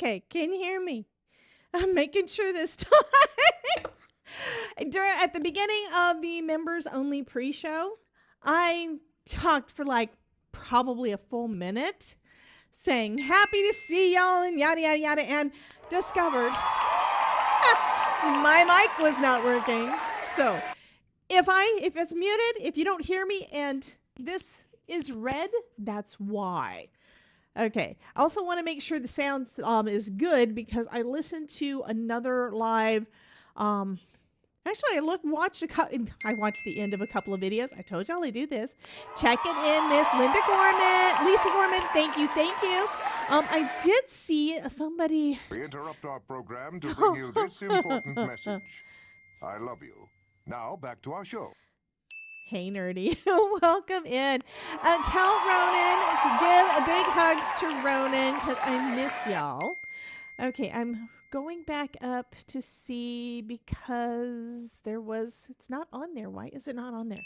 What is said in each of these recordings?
Okay, can you hear me? I'm making sure this time. At the beginning of the members only pre-show, I talked for like probably a full minute saying happy to see y'all and yada yada yada, and discovered my mic was not working. So if it's muted, if you don't hear me and this is red, that's why. Okay. I also want to make sure the sound is good because I listened to another live. Actually, I watched the end of a couple of videos. I told y'all I do this. Checking in Miss Lisa Gorman. Thank you. I did see somebody. We interrupt our program to bring you this important message. I love you. Now back to our show. Hey, nerdy. Welcome in. Tell Ronan, give a big hugs to Ronan because I miss y'all. Okay, I'm going back up to see because it's not on there. Why is it not on there?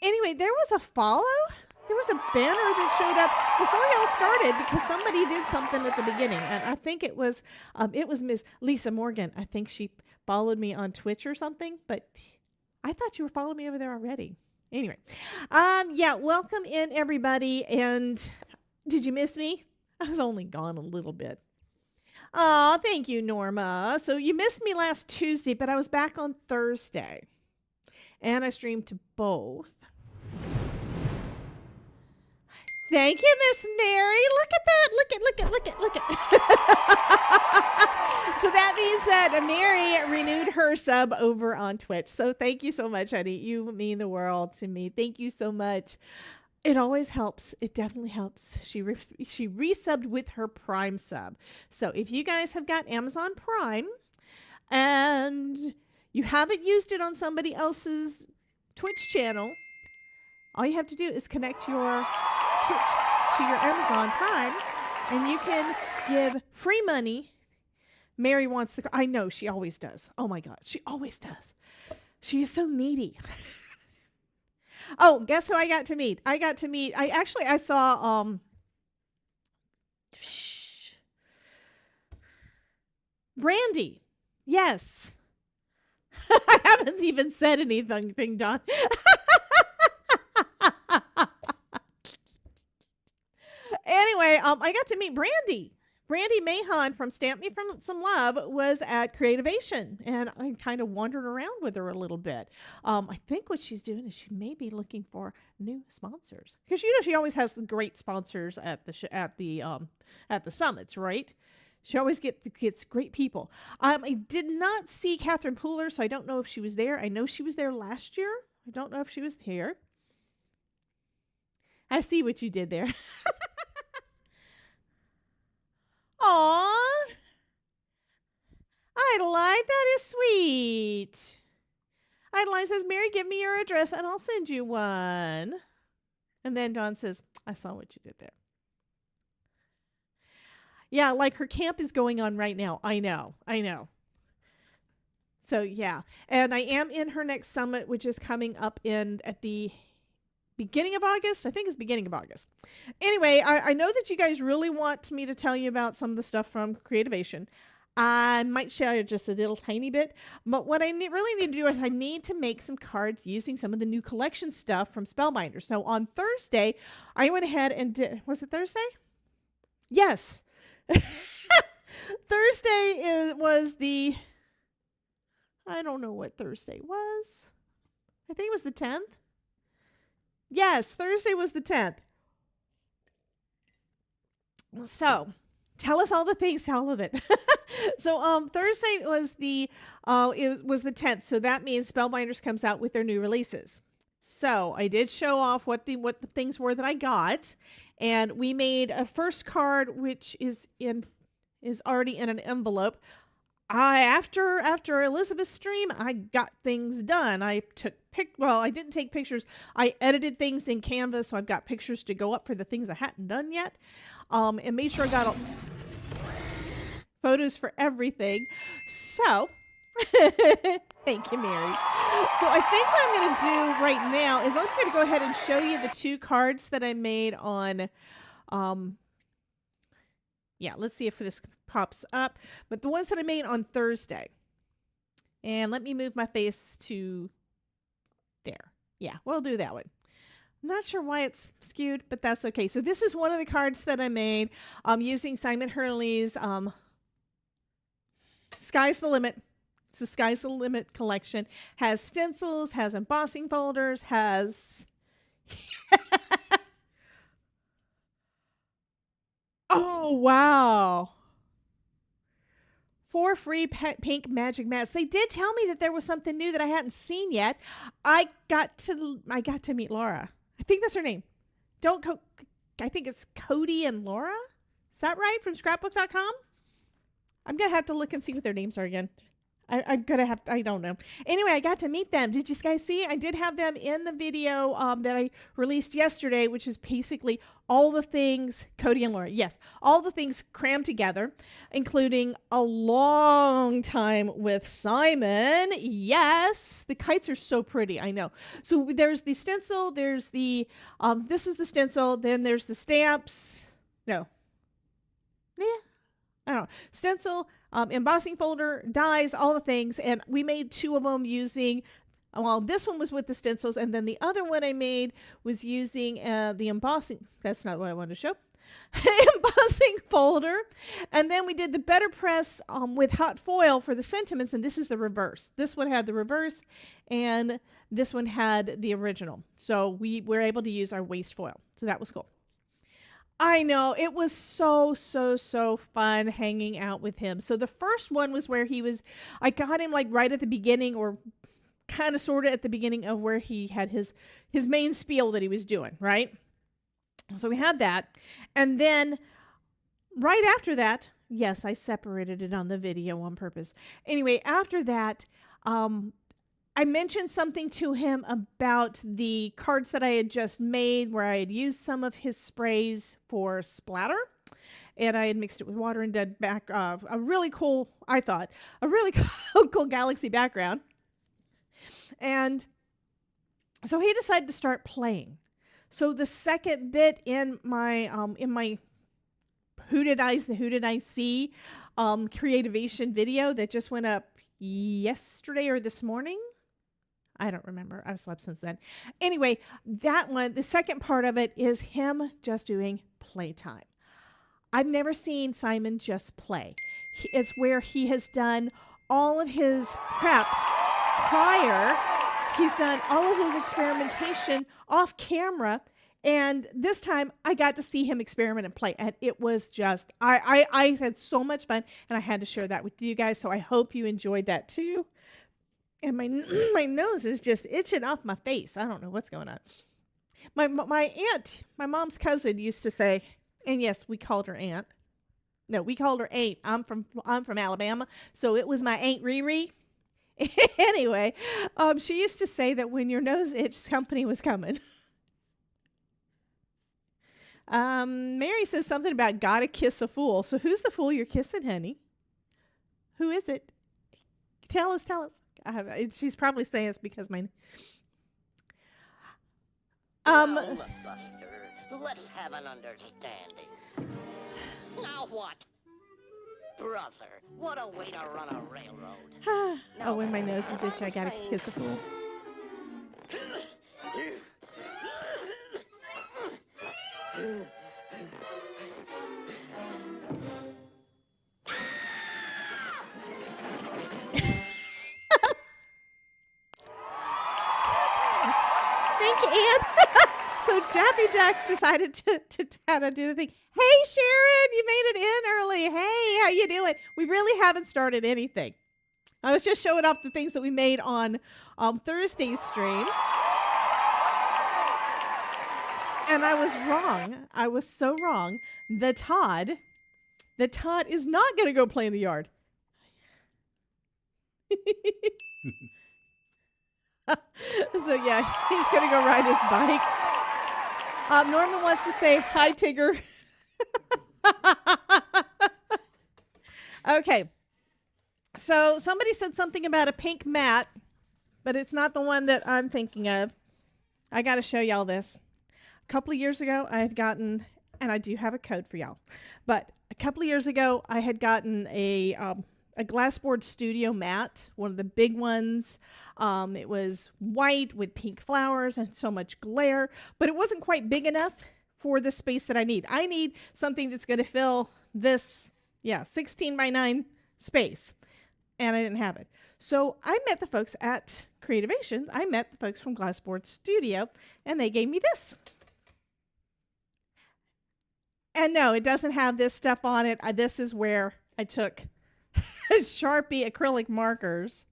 Anyway, there was a follow. There was a banner that showed up before y'all started because somebody did something at the beginning. And I think it was Miss Lisa Morgan. I think she followed me on Twitch or something, but I thought you were following me over there already. Anyway, yeah, welcome in everybody. And did you miss me? I was only gone a little bit. Oh, thank you, Norma. So you missed me last Tuesday, but I was back on Thursday. And I streamed to both. Thank you, Miss Mary. Look at that. Look at. So that means that Mary renewed her sub over on Twitch. So thank you so much, honey. You mean the world to me. Thank you so much. It always helps. It definitely helps. She resubbed with her Prime sub. So if you guys have got Amazon Prime and you haven't used it on somebody else's Twitch channel, all you have to do is connect your Twitch to your Amazon Prime and you can give free money. Mary wants the... I know, she always does. Oh my God, she always does. She is so needy. Oh, guess who I got to meet? I saw Brandy. Yes. I haven't even said anything, Don. Anyway, I got to meet Brandy. Brandy Mahon from Stamp Me from Some Love was at Creativation, and I kind of wandered around with her a little bit. I think what she's doing is she may be looking for new sponsors because she always has the great sponsors at the summits, right? She always gets great people. I did not see Catherine Pooler, so I don't know if she was there. I know she was there last year. I don't know if she was here. I see what you did there. Aw, Idolite, that is sweet. Idolite says, Mary, give me your address and I'll send you one. And then Dawn says, I saw what you did there. Yeah, like her camp is going on right now. I know. So yeah, and I am in her next summit, which is coming up at the beginning of August. I think it's beginning of August. Anyway, I know that you guys really want me to tell you about some of the stuff from Creativation. I might share just a little tiny bit, but what I really need to do is I need to make some cards using some of the new collection stuff from Spellbinders. So on Thursday, I went ahead and did, was it Thursday? Yes. Thursday was the, I don't know what Thursday was. I think it was the 10th. Yes, Thursday was the 10th. So, tell us all the things, all of it. So, Thursday was the 10th. So that means Spellbinders comes out with their new releases. So I did show off what the things were that I got, and we made a first card which is already in an envelope. After Elizabeth's stream, I got things done. I didn't take pictures. I edited things in Canva, so I've got pictures to go up for the things I hadn't done yet. And made sure I got photos for everything. So, thank you, Mary. So I think what I'm going to do right now is I'm going to go ahead and show you the two cards that I made on, yeah, let's see if this pops up. But the ones that I made on Thursday. And let me move my face to there. Yeah, we'll do that one. I'm not sure why it's skewed, but that's okay. So this is one of the cards that I made using Simon Hurley's Sky's the Limit. It's the Sky's the Limit collection. Has stencils, has embossing folders, has... Oh, wow. 4 free pink magic mats. They did tell me that there was something new that I hadn't seen yet. I got to meet Laura. I think that's her name. I think it's Cody and Laura. Is that right? From scrapbook.com? I'm going to have to look and see what their names are again. I'm going to have to, I don't know. Anyway, I got to meet them. Did you guys see? I did have them in the video that I released yesterday, which is basically all the things, Cody and Laura, yes, all the things crammed together, including a long time with Simon. Yes, the kites are so pretty, I know. So there's the stencil, there's the, this is the stencil, then there's the stamps. No. Yeah. I don't know. Stencil, embossing folder, dies, all the things. And we made 2 of them using, well, this one was with the stencils. And then the other one I made was using the embossing. That's not what I wanted to show. Embossing folder. And then we did the BetterPress with hot foil for the sentiments. And this is the reverse. This one had the reverse and this one had the original. So we were able to use our waste foil. So that was cool. I know. It was so fun hanging out with him. So the first one was where I got him like right at the beginning, or kind of sort of at the beginning of where he had his main spiel that he was doing, right? So we had that. And then right after that, yes, I separated it on the video on purpose. Anyway, after that, I mentioned something to him about the cards that I had just made where I had used some of his sprays for splatter, and I had mixed it with water and did back a really cool, I thought, a really cool galaxy background. And so he decided to start playing. So the second bit in my Who Did I See Creativation video that just went up yesterday or this morning, I don't remember. I've slept since then. Anyway, that one, the second part of it is him just doing playtime. I've never seen Simon just play. It's where he has done all of his prep prior. He's done all of his experimentation off camera. And this time I got to see him experiment and play. And it was just, I had so much fun, and I had to share that with you guys. So I hope you enjoyed that too. And my nose is just itching off my face. I don't know what's going on. My aunt, my mom's cousin, used to say, and yes, we called her aunt. No, we called her Aunt. I'm from Alabama, so it was my Aunt Riri. Anyway, she used to say that when your nose itches, company was coming. Mary says something about gotta kiss a fool. So who's the fool you're kissing, honey? Who is it? Tell us. She's probably saying it's because my... Now, look, Buster, let's have an understanding. Now what? Brother, what a way to run a railroad. Oh, when my nose is itchy, I gotta kiss a fool. Thank you, Anne. So Daffy Duck decided to do the thing. Hey, Sharon, you made it in early. Hey, how you doing? We really haven't started anything. I was just showing off the things that we made on Thursday's stream. And I was wrong. I was so wrong. The Todd is not going to go play in the yard. So yeah, he's going to go ride his bike. Norman wants to say hi, Tigger. Okay. So somebody said something about a pink mat, but it's not the one that I'm thinking of. I got to show y'all this. A couple of years ago, I had gotten, and I do have a code for y'all, but a couple of years ago, I had gotten a glassboard studio mat, one of the big ones. It was white with pink flowers and so much glare, but it wasn't quite big enough for the space that I need. I need something that's going to fill this, 16 by 9 space. And I didn't have it. So I met the folks at Creativation. I met the folks from Glassboard Studio, and they gave me this. And no, it doesn't have this stuff on it. This is where I took Sharpie acrylic markers.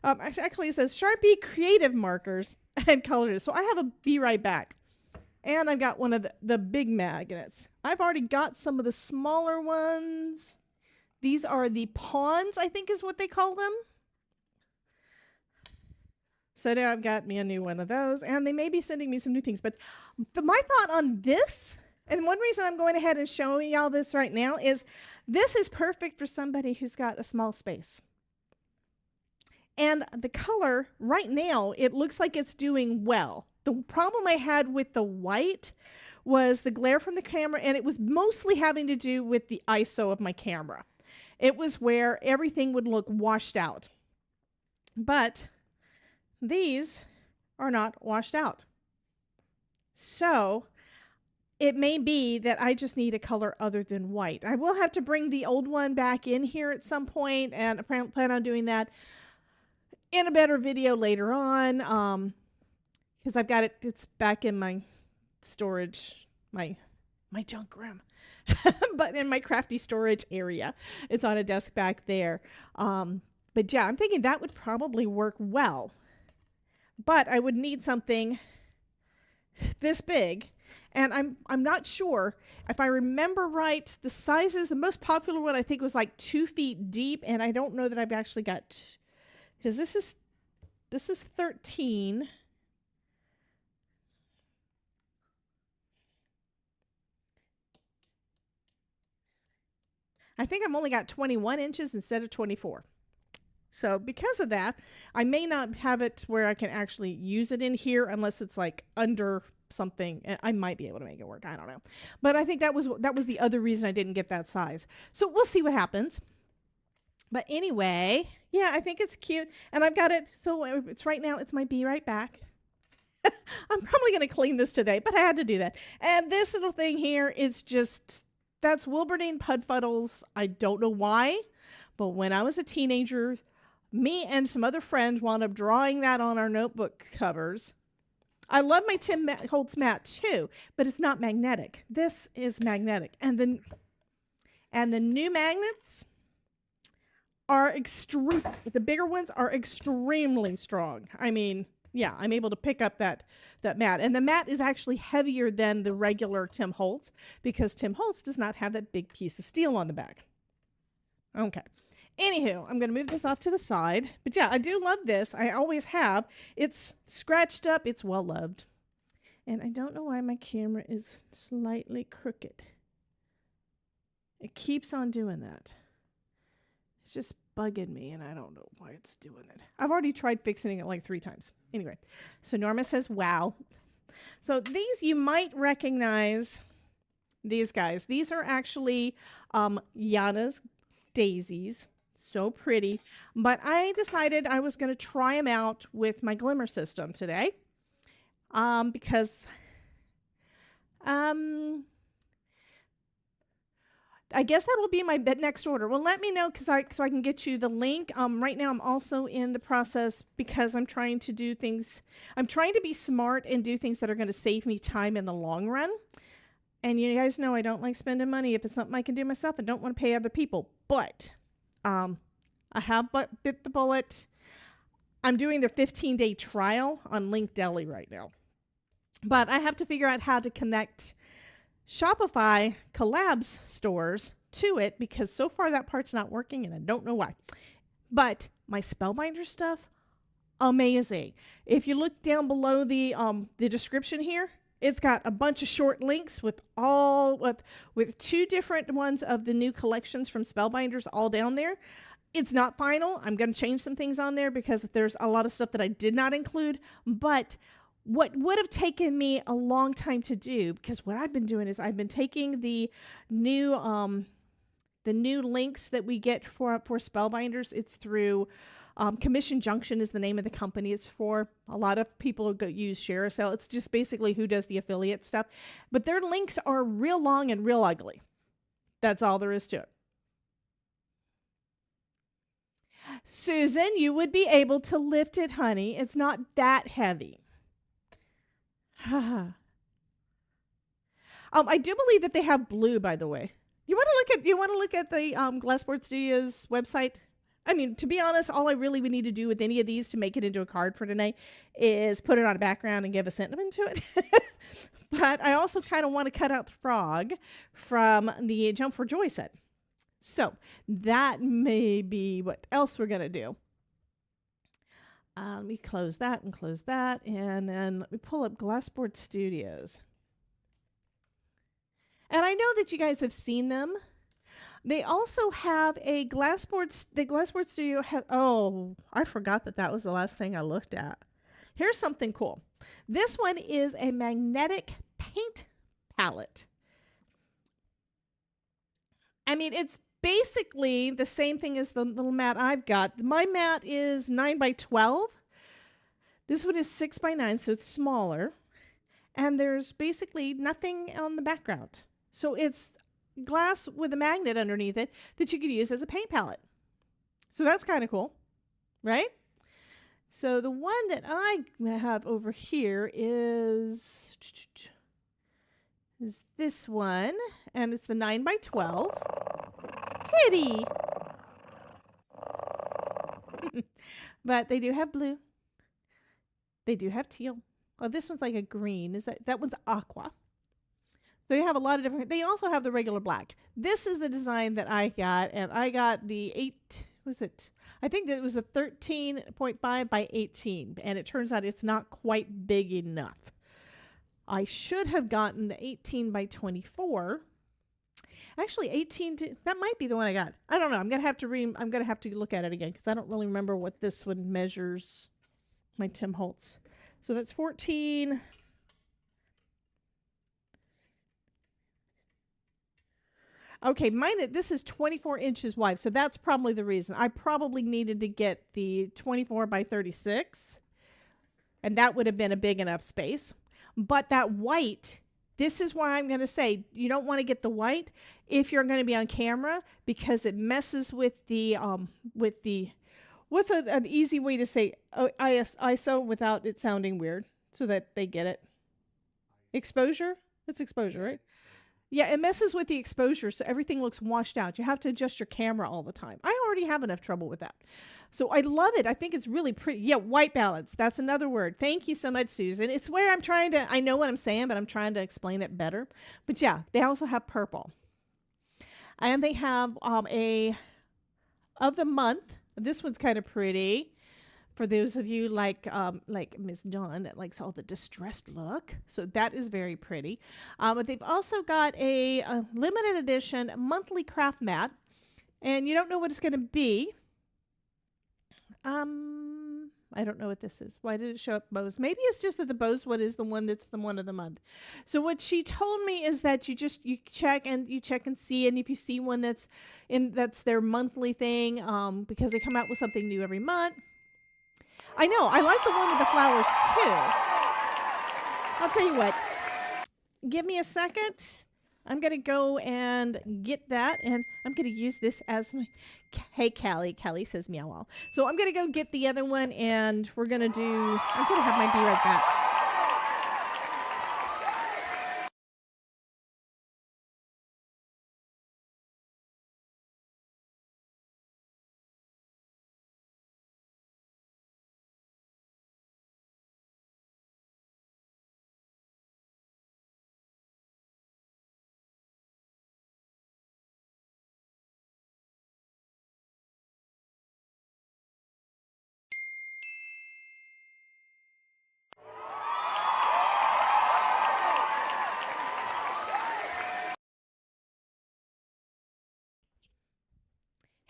Actually, it says Sharpie creative markers and colored it. So I have a Be Right Back. And I've got one of the big magnets. I've already got some of the smaller ones. These are the pawns, I think is what they call them. So now I've got me a new one of those. And they may be sending me some new things. But my thought on this, and one reason I'm going ahead and showing y'all this right now, is this is perfect for somebody who's got a small space. And the color right now, it looks like it's doing well. The problem I had with the white was the glare from the camera, and it was mostly having to do with the ISO of my camera. It was where everything would look washed out. But these are not washed out. So it may be that I just need a color other than white. I will have to bring the old one back in here at some point, and I plan on doing that in a better video later on. Because I've got it's back in my storage, my junk room, but in my crafty storage area. It's on a desk back there. But yeah, I'm thinking that would probably work well. But I would need something this big. And I'm not sure if I remember right, the sizes, the most popular one I think was like 2 feet deep. And I don't know that I've actually got, because this is 13. I think I've only got 21 inches instead of 24. So because of that, I may not have it where I can actually use it in here unless it's like under something. I might be able to make it work. I don't know. But I think that was the other reason I didn't get that size. So we'll see what happens. But anyway, yeah, I think it's cute. And I've got it. So it's right now, it's my Be Right Back. I'm probably going to clean this today, but I had to do that. And this little thing here is just, that's Wilberding Pudfuddles. I don't know why, but when I was a teenager, me and some other friends wound up drawing that on our notebook covers. I love my Tim Holtz mat too, but it's not magnetic. This is magnetic. And the new magnets are the bigger ones are extremely strong. I mean, yeah, I'm able to pick up that mat. And the mat is actually heavier than the regular Tim Holtz because Tim Holtz does not have that big piece of steel on the back. Okay. Anywho, I'm going to move this off to the side. But yeah, I do love this. I always have. It's scratched up. It's well loved. And I don't know why my camera is slightly crooked. It keeps on doing that. It's just bugging me, and I don't know why it's doing it. I've already tried fixing it like 3 times. Anyway, so Norma says, wow. So these, you might recognize these guys. These are actually Yana's Daisies. So pretty. But I decided I was going to try them out with my Glimmer system today. Because I guess that will be my next order. Well, let me know so I can get you the link. Right now I'm also in the process because I'm trying to do things. I'm trying to be smart and do things that are going to save me time in the long run. And you guys know I don't like spending money if it's something I can do myself. I don't want to pay other people. But I have bit the bullet. I'm doing the 15-day trial on Linkdeli right now. But I have to figure out how to connect Shopify collabs stores to it because so far that part's not working and I don't know why. But my Spellbinder stuff, amazing. If you look down below the description here, it's got a bunch of short links with 2 different ones of the new collections from Spellbinders all down there. It's not final. I'm going to change some things on there because there's a lot of stuff that I did not include, but what would have taken me a long time to do, because what I've been doing is I've been taking the new the new links that we get for Spellbinders, it's through Commission Junction is the name of the company it's for. A lot of people use ShareASale. It's just basically who does the affiliate stuff. But their links are real long and real ugly. That's all there is to it. Susan, you would be able to lift it, honey. It's not that heavy. I do believe that they have blue, by the way. You want to look at the Glassboard Studios website? I mean, to be honest, all I really would need to do with any of these to make it into a card for tonight is put it on a background and give a sentiment to it. But I also kind of want to cut out the frog from the Jump for Joy set. So that may be what else we're going to do. Let me close that, and then let me pull up Glassboard Studios. And I know that you guys have seen them. They also have a the Glassboard Studio has, oh, I forgot that was the last thing I looked at. Here's something cool. This one is a magnetic paint palette. I mean, it's basically the same thing as the little mat I've got. My mat is 9 by 12. This one is 6 by 9, so it's smaller. And there's basically nothing on the background. So it's glass with a magnet underneath it that you could use as a paint palette. So that's kind of cool, right? So the one that I have over here is this one, and it's the 9 by 12. Kitty! But they do have blue. They do have teal. Oh, this one's like a green. That one's aqua. They have a lot of different. They also have the regular black. This is the design that I got, and I got the 8. Was it? I think that it was a 13.5 by 18, and it turns out it's not quite big enough. I should have gotten the 18 by 24. Actually, 18. That might be the one I got. I don't know. I'm gonna have to look at it again because I don't really remember what this one measures. My Tim Holtz. So that's 14. Okay, this is 24 inches wide, so that's probably the reason. I probably needed to get the 24 by 36, and that would have been a big enough space. But that white, this is why I'm going to say you don't want to get the white if you're going to be on camera because it messes with the what's an easy way to say ISO without it sounding weird so that they get it? Exposure? It's exposure, right? Yeah, it messes with the exposure, so everything looks washed out. You have to adjust your camera all the time. I already have enough trouble with that. So I love it. I think it's really pretty. Yeah, white balance. That's another word. Thank you so much, Susan. It's where I know what I'm saying, but I'm trying to explain it better. But yeah, they also have purple. And they have of the month. This one's kind of pretty. For those of you like Miss Dawn that likes all the distressed look. So that is very pretty. But they've also got a limited edition monthly craft mat. And you don't know what it's going to be. I don't know what this is. Why did it show up bows? Maybe it's just that the bows one is the one that's the one of the month. So what she told me is that you check and see, and if you see one that's their monthly thing, because they come out with something new every month. I know. I like the one with the flowers, too. I'll tell you what. Give me a second. I'm going to go and get that, and I'm going to use this as my... Hey, Callie. Callie says meow all. So I'm going to go get the other one, and we're going to do... I'm going to have my be right back.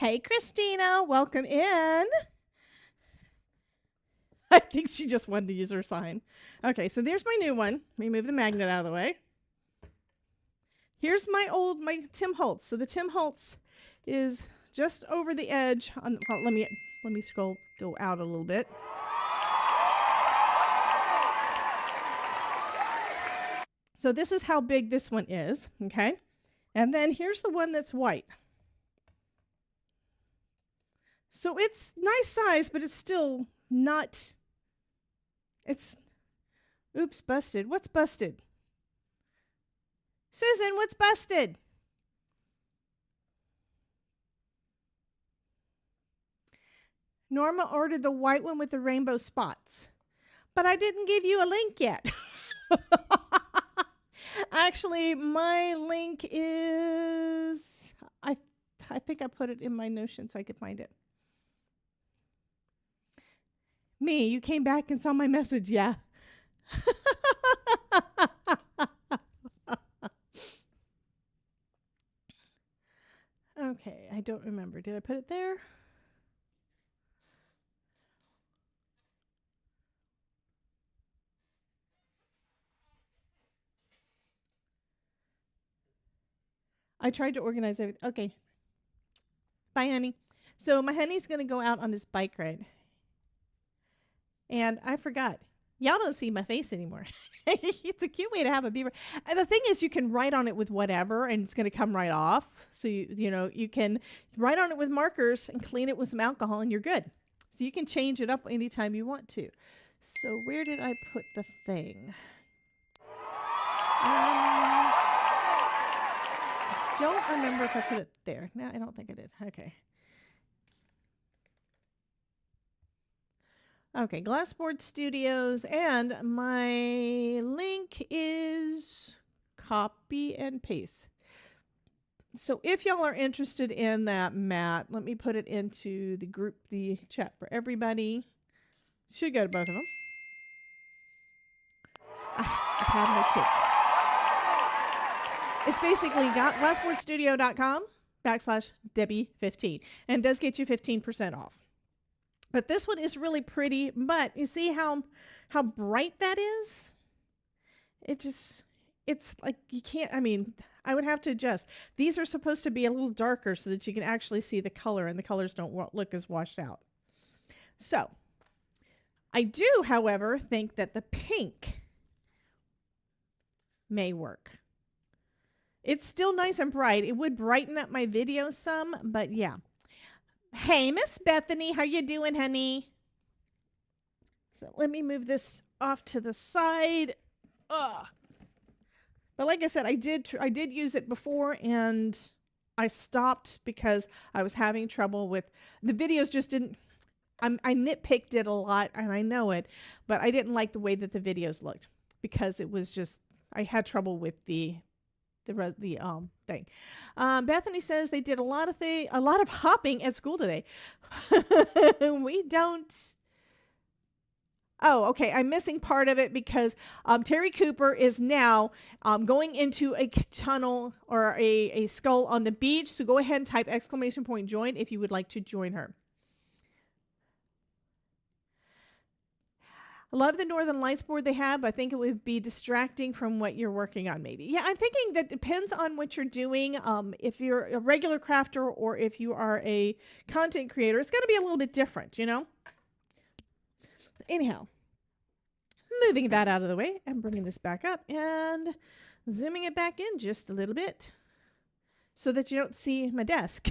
Hey, Christina, welcome in. I think she just wanted to use her sign. Okay, so there's my new one. Let me move the magnet out of the way. Here's my Tim Holtz. So the Tim Holtz is just over the edge. Let me go out a little bit. So this is how big this one is, okay? And then here's the one that's white. So it's nice size, but it's still not, oops, busted. What's busted? Susan, what's busted? Norma ordered the white one with the rainbow spots, but I didn't give you a link yet. Actually, my link is, I think I put it in my Notion so I could find it. Me, you came back and saw my message, yeah. Okay, I don't remember. Did I put it there? I tried to organize everything. Okay. Bye, honey. So my honey's going to go out on his bike ride. And I forgot. Y'all don't see my face anymore. It's a cute way to have a beaver. And the thing is, you can write on it with whatever, and it's going to come right off. So, you can write on it with markers and clean it with some alcohol, and you're good. So you can change it up anytime you want to. So where did I put the thing? Don't remember if I put it there. No, I don't think I did. Okay. Okay, Glassboard Studios, and my link is copy and paste. So if y'all are interested in that mat, let me put it into the group, the chat for everybody. Should go to both of them. I've had no kids. It's basically glassboardstudio.com/Debbie15, and does get you 15% off. But this one is really pretty, but you see how bright that is? It's like you can't, I would have to adjust. These are supposed to be a little darker so that you can actually see the color, and the colors don't look as washed out. So I do, however, think that the pink may work. It's still nice and bright. It would brighten up my video some, but yeah. Hey, Miss Bethany, how you doing, honey? So let me move this off to the side. Ugh. But like I said, I did use it before, and I stopped because I was having trouble with the videos. Just didn't. I nitpicked it a lot, and I know it, but I didn't like the way that the videos looked because it was just, I had trouble with the thing. Bethany says they did a lot of hopping at school today. We don't. Oh, okay. I'm missing part of it because Terry Cooper is now going into a tunnel or a skull on the beach. So go ahead and type !join if you would like to join her. I love the Northern Lights board they have. I think it would be distracting from what you're working on, maybe. Yeah, I'm thinking that depends on what you're doing. If you're a regular crafter or if you are a content creator, it's going to be a little bit different, Anyhow, moving that out of the way and bringing this back up and zooming it back in just a little bit so that you don't see my desk.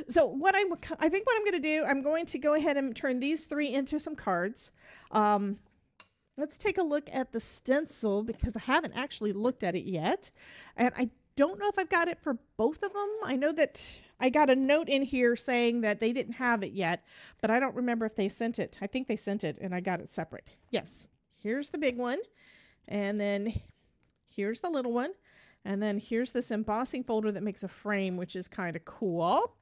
So I think what I'm going to do, I'm going to go ahead and turn these three into some cards. Let's take a look at the stencil because I haven't actually looked at it yet. And I don't know if I've got it for both of them. I know that I got a note in here saying that they didn't have it yet, but I don't remember if they sent it. I think they sent it and I got it separate. Yes, here's the big one. And then here's the little one. And then here's this embossing folder that makes a frame, which is kind of cool.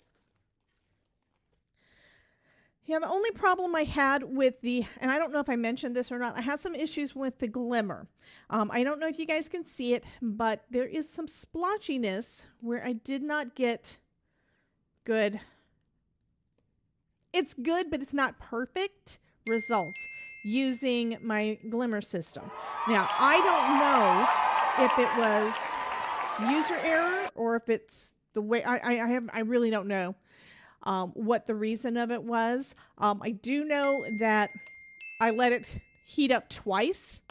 Yeah, the only problem I had with and I don't know if I mentioned this or not, I had some issues with the glimmer. I don't know if you guys can see it, but there is some splotchiness where I did not get good. It's good, but it's not perfect results using my glimmer system. Now, I don't know if it was user error or if it's the way I really don't know what the reason of it was. I do know that I let it heat up twice.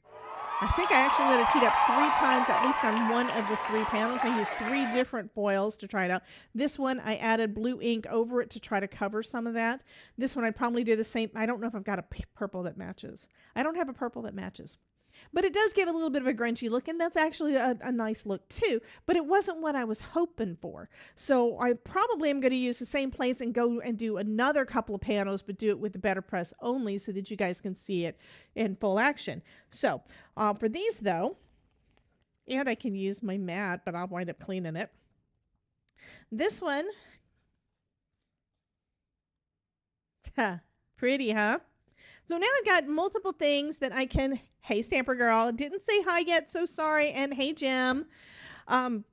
I think I actually let it heat up 3 times, at least on one of the 3 panels. I used 3 different foils to try it out. This one, I added blue ink over it to try to cover some of that. This one, I'd probably do the same. I don't know if I've got a purple that matches. I don't have a purple that matches. But it does give a little bit of a grungy look, and that's actually a nice look too. But it wasn't what I was hoping for. So I probably am going to use the same place and go and do another couple of panels, but do it with the BetterPress only so that you guys can see it in full action. So for these though, and I can use my mat, but I'll wind up cleaning it. This one, pretty, huh? So now I've got multiple things that I can, hey Stamper Girl, didn't say hi yet, so sorry, and hey Jim. I've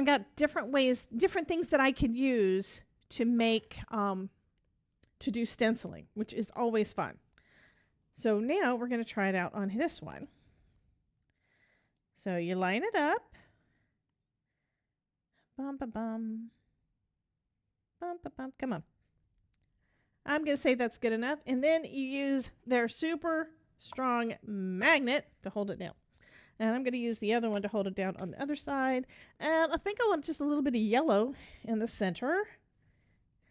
got different ways, different things that I could use to make, to do stenciling, which is always fun. So now we're going to try it out on this one. So you line it up. Bum, bum, bum. Bum, bum, bum. Come on. I'm going to say that's good enough. And then you use their super strong magnet to hold it down. And I'm going to use the other one to hold it down on the other side. And I think I want just a little bit of yellow in the center.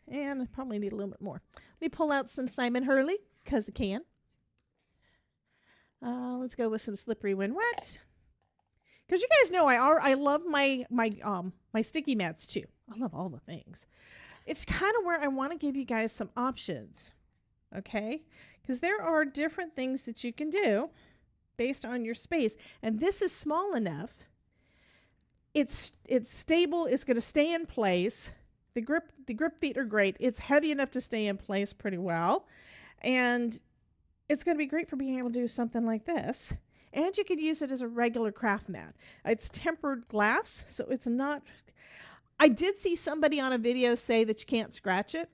And I probably need a little bit more. Let me pull out some Simon Hurley, because I can. Let's go with some Slippery When Wet. Because you guys know I love my sticky mats too. I love all the things. It's kind of where I want to give you guys some options, okay? Because there are different things that you can do based on your space. And this is small enough. It's stable. It's going to stay in place. The grip feet are great. It's heavy enough to stay in place pretty well. And it's going to be great for being able to do something like this. And you could use it as a regular craft mat. It's tempered glass, so it's not... I did see somebody on a video say that you can't scratch it.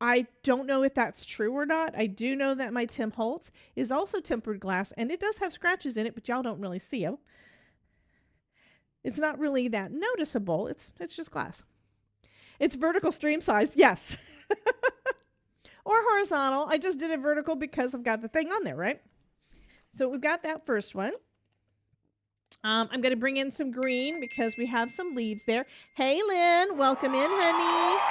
I don't know if that's true or not. I do know that my Tim Holtz is also tempered glass, and it does have scratches in it, but y'all don't really see them. It's not really that noticeable. It's just glass. It's vertical stream size, yes. Or horizontal. I just did it vertical because I've got the thing on there, right? So we've got that first one. I'm going to bring in some green because we have some leaves there. Hey, Lynn, welcome in, honey.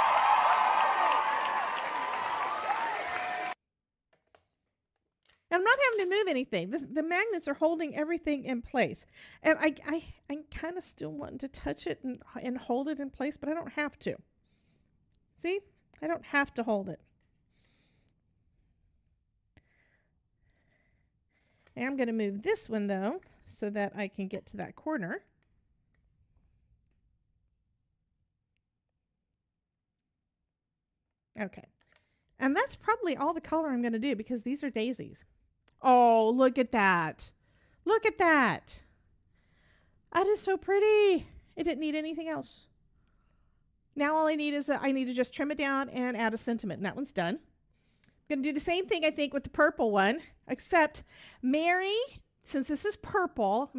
And I'm not having to move anything. The magnets are holding everything in place. And I kind of still want to touch it and hold it in place, but I don't have to. See? I don't have to hold it. And I'm going to move this one, though, so that I can get to that corner. Okay. And that's probably all the color I'm going to do because these are daisies. Oh, look at that. Look at that. That is so pretty. It didn't need anything else. Now all I need is I need to just trim it down and add a sentiment. And that one's done. I'm going to do the same thing, I think, with the purple one, except Mary, since this is purple.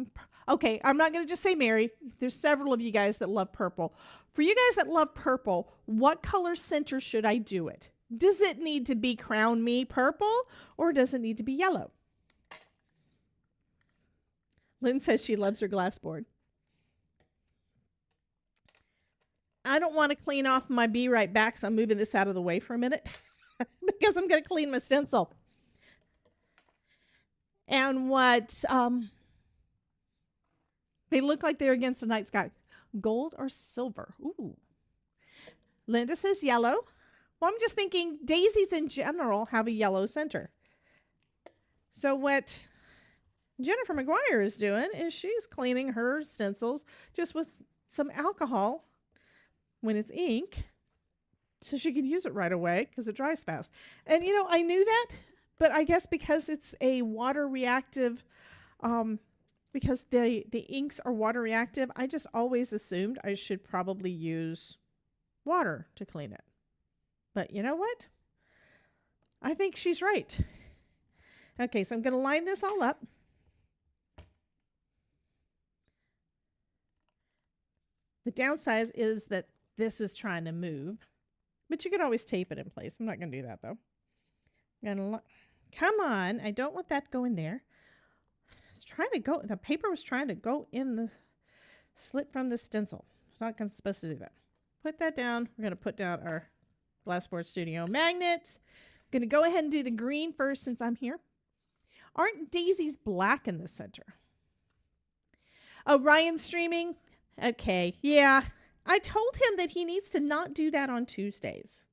Okay, I'm not going to just say Mary. There's several of you guys that love purple. For you guys that love purple, what color center should I do it? Does it need to be Crown Me purple or does it need to be yellow? Lynn says she loves her glass board. I don't want to clean off my Be Right Back, so I'm moving this out of the way for a minute because I'm going to clean my stencil. And what they look like they're against the night sky. Gold or silver? Ooh. Linda says yellow. Well, I'm just thinking daisies in general have a yellow center. So what Jennifer McGuire is doing is she's cleaning her stencils just with some alcohol when it's ink so she can use it right away because it dries fast. And, you know, I knew that, but I guess because it's a water reactive, because the inks are water reactive, I just always assumed I should probably use water to clean it. But you know what? I think she's right. Okay, so I'm going to line this all up. The downside is that this is trying to move, but you can always tape it in place. I'm not going to do that though. Come on. I don't want that going there. It's trying to go. The paper was trying to go in the slit from the stencil. It's not supposed to do that. Put that down. We're going to put down our Glassboard Studio magnets. I'm going to go ahead and do the green first since I'm here. Aren't daisies black in the center? Oh, Ryan's streaming? Okay, yeah. I told him that he needs to not do that on Tuesdays.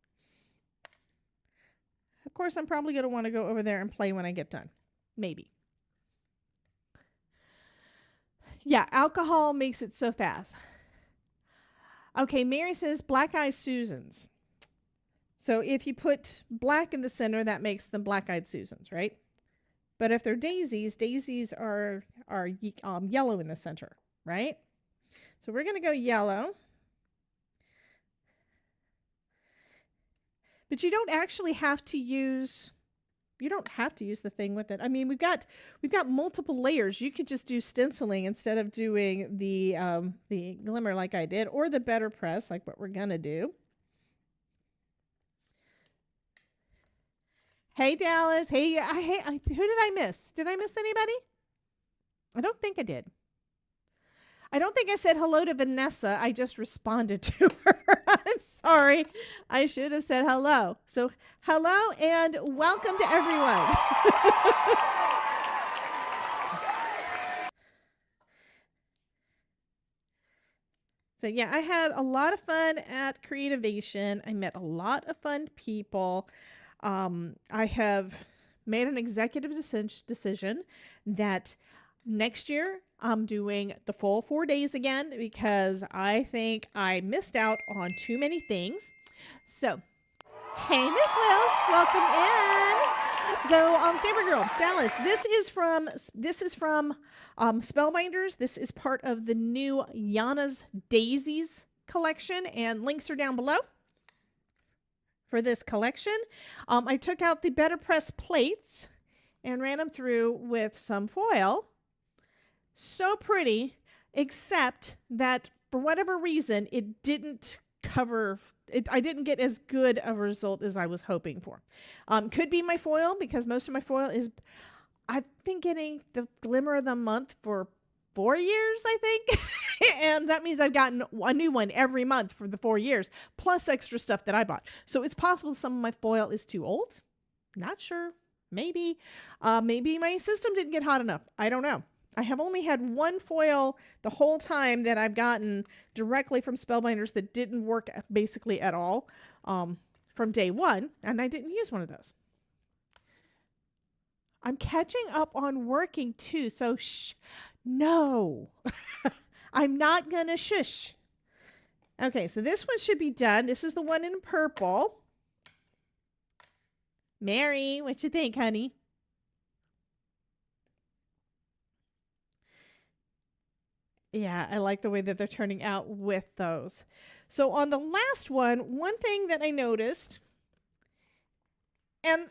Of course, I'm probably going to want to go over there and play when I get done. Maybe. Yeah, alcohol makes it so fast. Okay, Mary says Black Eyed Susans. So if you put black in the center, that makes them Black Eyed Susans, right? But if they're daisies, daisies are yellow in the center, right? So we're going to go yellow. But you don't actually have to use, you don't have to use the thing with it. I mean, we've got multiple layers. You could just do stenciling instead of doing the glimmer like I did, or the BetterPress like what we're going to do. Hey, Dallas. Hey, who did I miss? Did I miss anybody? I don't think I did. I don't think I said hello to Vanessa. I just responded to her. I'm sorry. I should have said hello. So hello and welcome to everyone. So yeah, I had a lot of fun at Creativation. I met a lot of fun people. I have made an executive decision that next year I'm doing the full 4 days again because I think I missed out on too many things. So, hey, Miss Wills, welcome in. So, Stamper Girl, Dallas, this is from Spellbinders. This is part of the new Yana's Daisies collection, and links are down below for this collection. I took out the BetterPress plates and ran them through with some foil. So pretty, except that for whatever reason, it didn't cover it. I didn't get as good of a result as I was hoping for. Could be my foil, because most of my foil is, I've been getting the Glimmer of the Month for 4 years, I think. And that means I've gotten a new one every month for the 4 years, plus extra stuff that I bought. So it's possible some of my foil is too old. Not sure. Maybe. Maybe my system didn't get hot enough. I don't know. I have only had one foil the whole time that I've gotten directly from Spellbinders that didn't work basically at all from day one, and I didn't use one of those. I'm catching up on working too, so shh. No, I'm not gonna shush. Okay, so this one should be done. This is the one in purple. Mary, what you think, honey? Yeah, I like the way that they're turning out with those. So on the last one thing that I noticed, and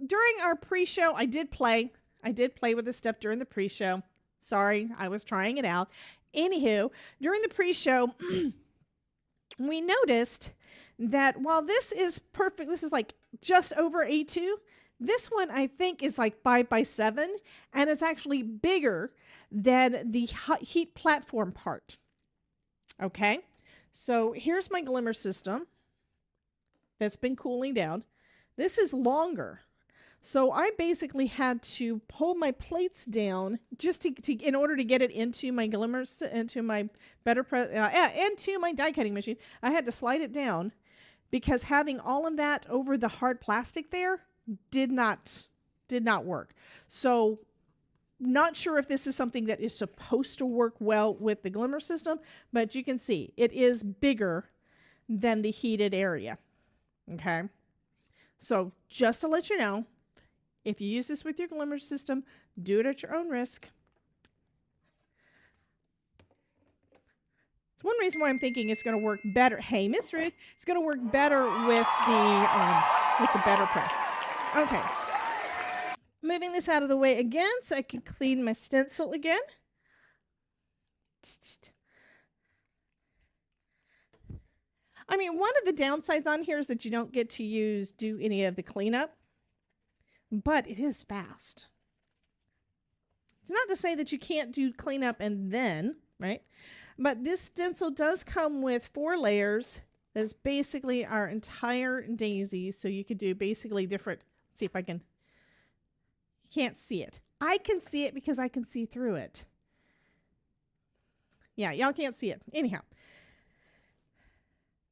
during our pre-show, I did play with this stuff during the pre-show. Sorry, I was trying it out. Anywho, during the pre-show, we noticed that while this is perfect, this is like just over A2, this one I think is like 5x7, and it's actually bigger than the heat platform part. Okay, so here's my glimmer system that's been cooling down. This is longer. So I basically had to pull my plates down just to in order to get it into my glimmers, into my BetterPress, into my die cutting machine. I had to slide it down because having all of that over the hard plastic there did not work. So not sure if this is something that is supposed to work well with the glimmer system, but you can see it is bigger than the heated area. Okay. So just to let you know, if you use this with your glimmer system, do it at your own risk. It's one reason why I'm thinking it's going to work better. Hey, Miss Ruth, it's going to work better with the BetterPress. Okay. Moving this out of the way again so I can clean my stencil again. I mean, one of the downsides on here is that you don't get to do any of the cleanup, but it is fast. It's not to say that you can't do cleanup and then, right? But this stencil does come with 4 layers. That's basically our entire daisy. So you could do basically different, let's see if I can, you can't see it. I can see it because I can see through it. Yeah, y'all can't see it. Anyhow.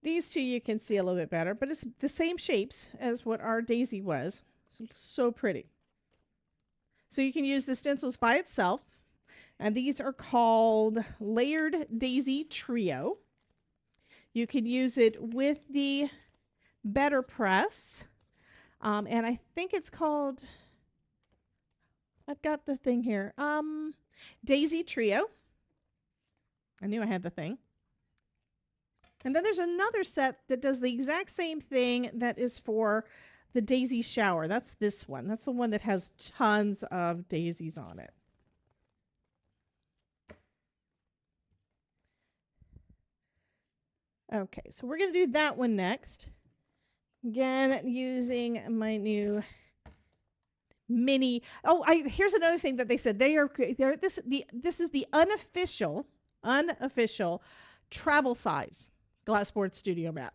These two you can see a little bit better, but it's the same shapes as what our daisy was. So pretty. So you can use the stencils by itself. And these are called Layered Daisy Trio. You can use it with the BetterPress. And I think it's called, I've got the thing here. Daisy Trio. I knew I had the thing. And then there's another set that does the exact same thing that is for the daisy shower. That's this one. That's the one that has tons of daisies on it. Okay, so we're going to do that one next. Again, using my new mini. Oh, here's another thing that they said. This is the unofficial travel size glassboard studio mat,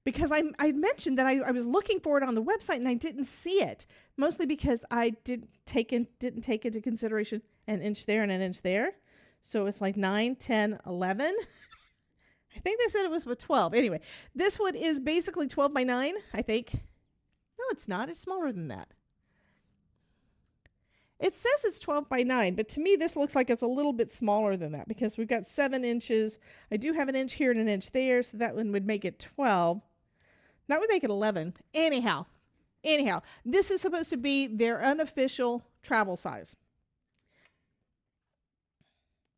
because I mentioned that I was looking for it on the website and I didn't see it, mostly because I didn't take into consideration an inch there and an inch there, so it's like 9, 10, 11. I think they said it was with 12. Anyway, this one is basically 12 by 9, I think. No, it's not. It's smaller than that. It says it's 12 by 9, but to me this looks like it's a little bit smaller than that because we've got 7 inches. I do have an inch here and an inch there, so that one would make it 12. That would make it 11. Anyhow, this is supposed to be their unofficial travel size.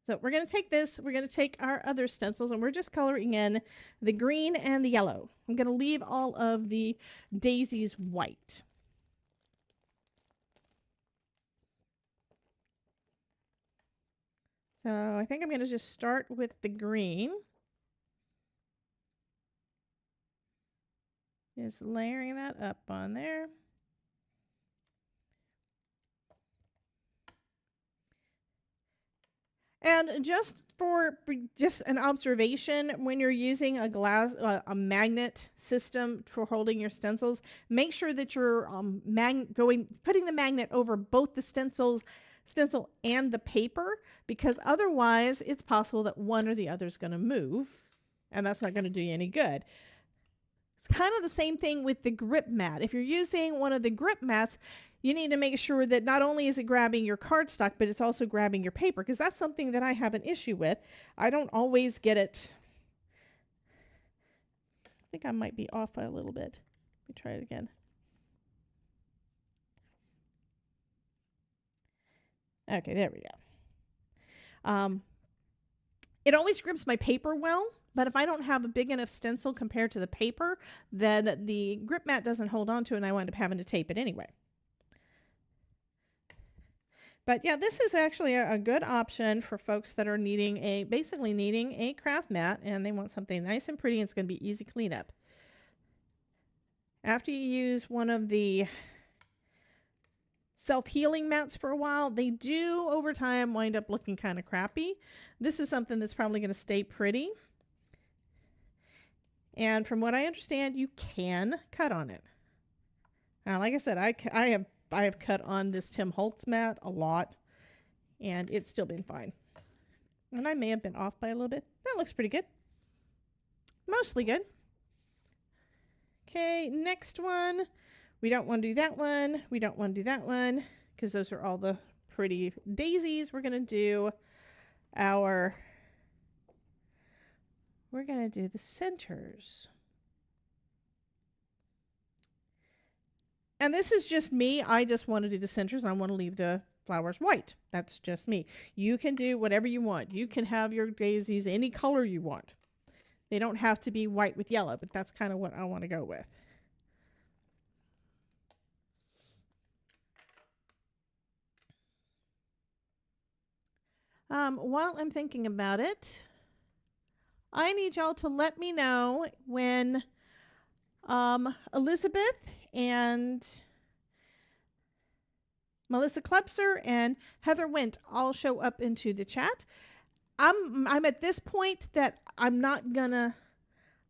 So we're going to take this, we're going to take our other stencils, and we're just coloring in the green and the yellow. I'm going to leave all of the daisies white. So I think I'm going to just start with the green. Just layering that up on there. And just an observation, when you're using a magnet system for holding your stencils, make sure that you're putting the magnet over both the stencil and the paper, because otherwise it's possible that one or the other is going to move, and that's not going to do you any good. It's kind of the same thing with the grip mat. If you're using one of the grip mats, you need to make sure that not only is it grabbing your cardstock, but it's also grabbing your paper, because that's something that I have an issue with. I don't always get it. I think I might be off a little bit. Let me try it again. Okay, there we go. It always grips my paper well, but if I don't have a big enough stencil compared to the paper, then the grip mat doesn't hold on to it, and I wind up having to tape it anyway. But yeah, this is actually a good option for folks that are basically needing a craft mat, and they want something nice and pretty, and it's going to be easy cleanup. After you use one of the self-healing mats for a while, they do over time wind up looking kind of crappy. This is something that's probably going to stay pretty. And from what I understand, you can cut on it. Now, like I said, I have cut on this Tim Holtz mat a lot, and it's still been fine. And I may have been off by a little bit. That looks pretty good. Mostly good. Okay, next one. We don't want to do that one. We don't want to do that one, because those are all the pretty daisies. We're going to do the centers. And this is just me. I just want to do the centers. I want to leave the flowers white. That's just me. You can do whatever you want. You can have your daisies any color you want. They don't have to be white with yellow, but that's kind of what I want to go with. While I'm thinking about it, I need y'all to let me know when Elizabeth and Melissa Klepser and Heather Wint all show up into the chat. I'm at this point that I'm not gonna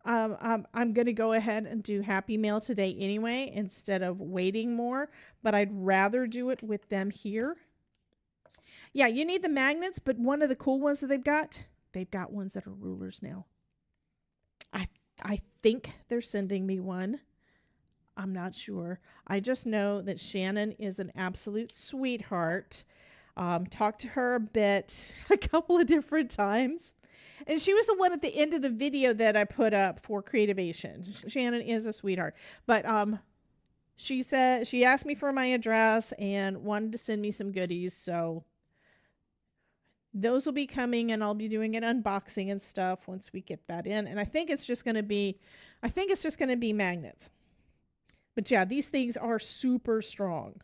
I'm gonna go ahead and do Happy Mail today anyway instead of waiting more, but I'd rather do it with them here. Yeah, you need the magnets, but one of the cool ones that they've got ones that are rulers now. I think they're sending me one. I'm not sure. I just know that Shannon is an absolute sweetheart. Talked to her a couple of different times. And she was the one at the end of the video that I put up for Creativation. Shannon is a sweetheart. But she said she asked me for my address and wanted to send me some goodies. So those will be coming, and I'll be doing an unboxing and stuff once we get that in. And I think it's just going to be magnets. But yeah, these things are super strong.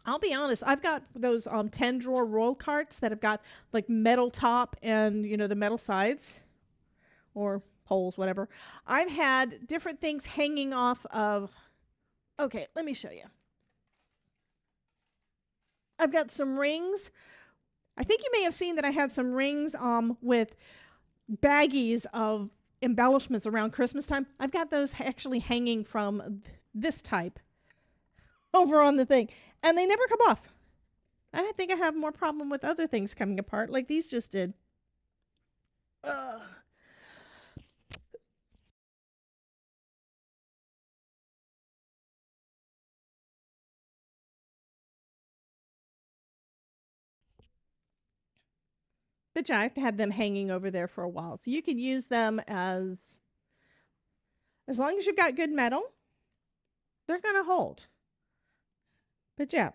I'll be honest, I've got those 10 drawer roll carts that have got like metal top and, you know, the metal sides or poles, whatever. I've had different things hanging off of. Okay, let me show you. I've got some rings. I think you may have seen that I had some rings with baggies of embellishments around Christmas time. I've got those actually hanging from this type over on the thing, and they never come off. I think I have more problem with other things coming apart, like these just did. But yeah, I've had them hanging over there for a while. So you can use them as long as you've got good metal, they're going to hold. But yeah,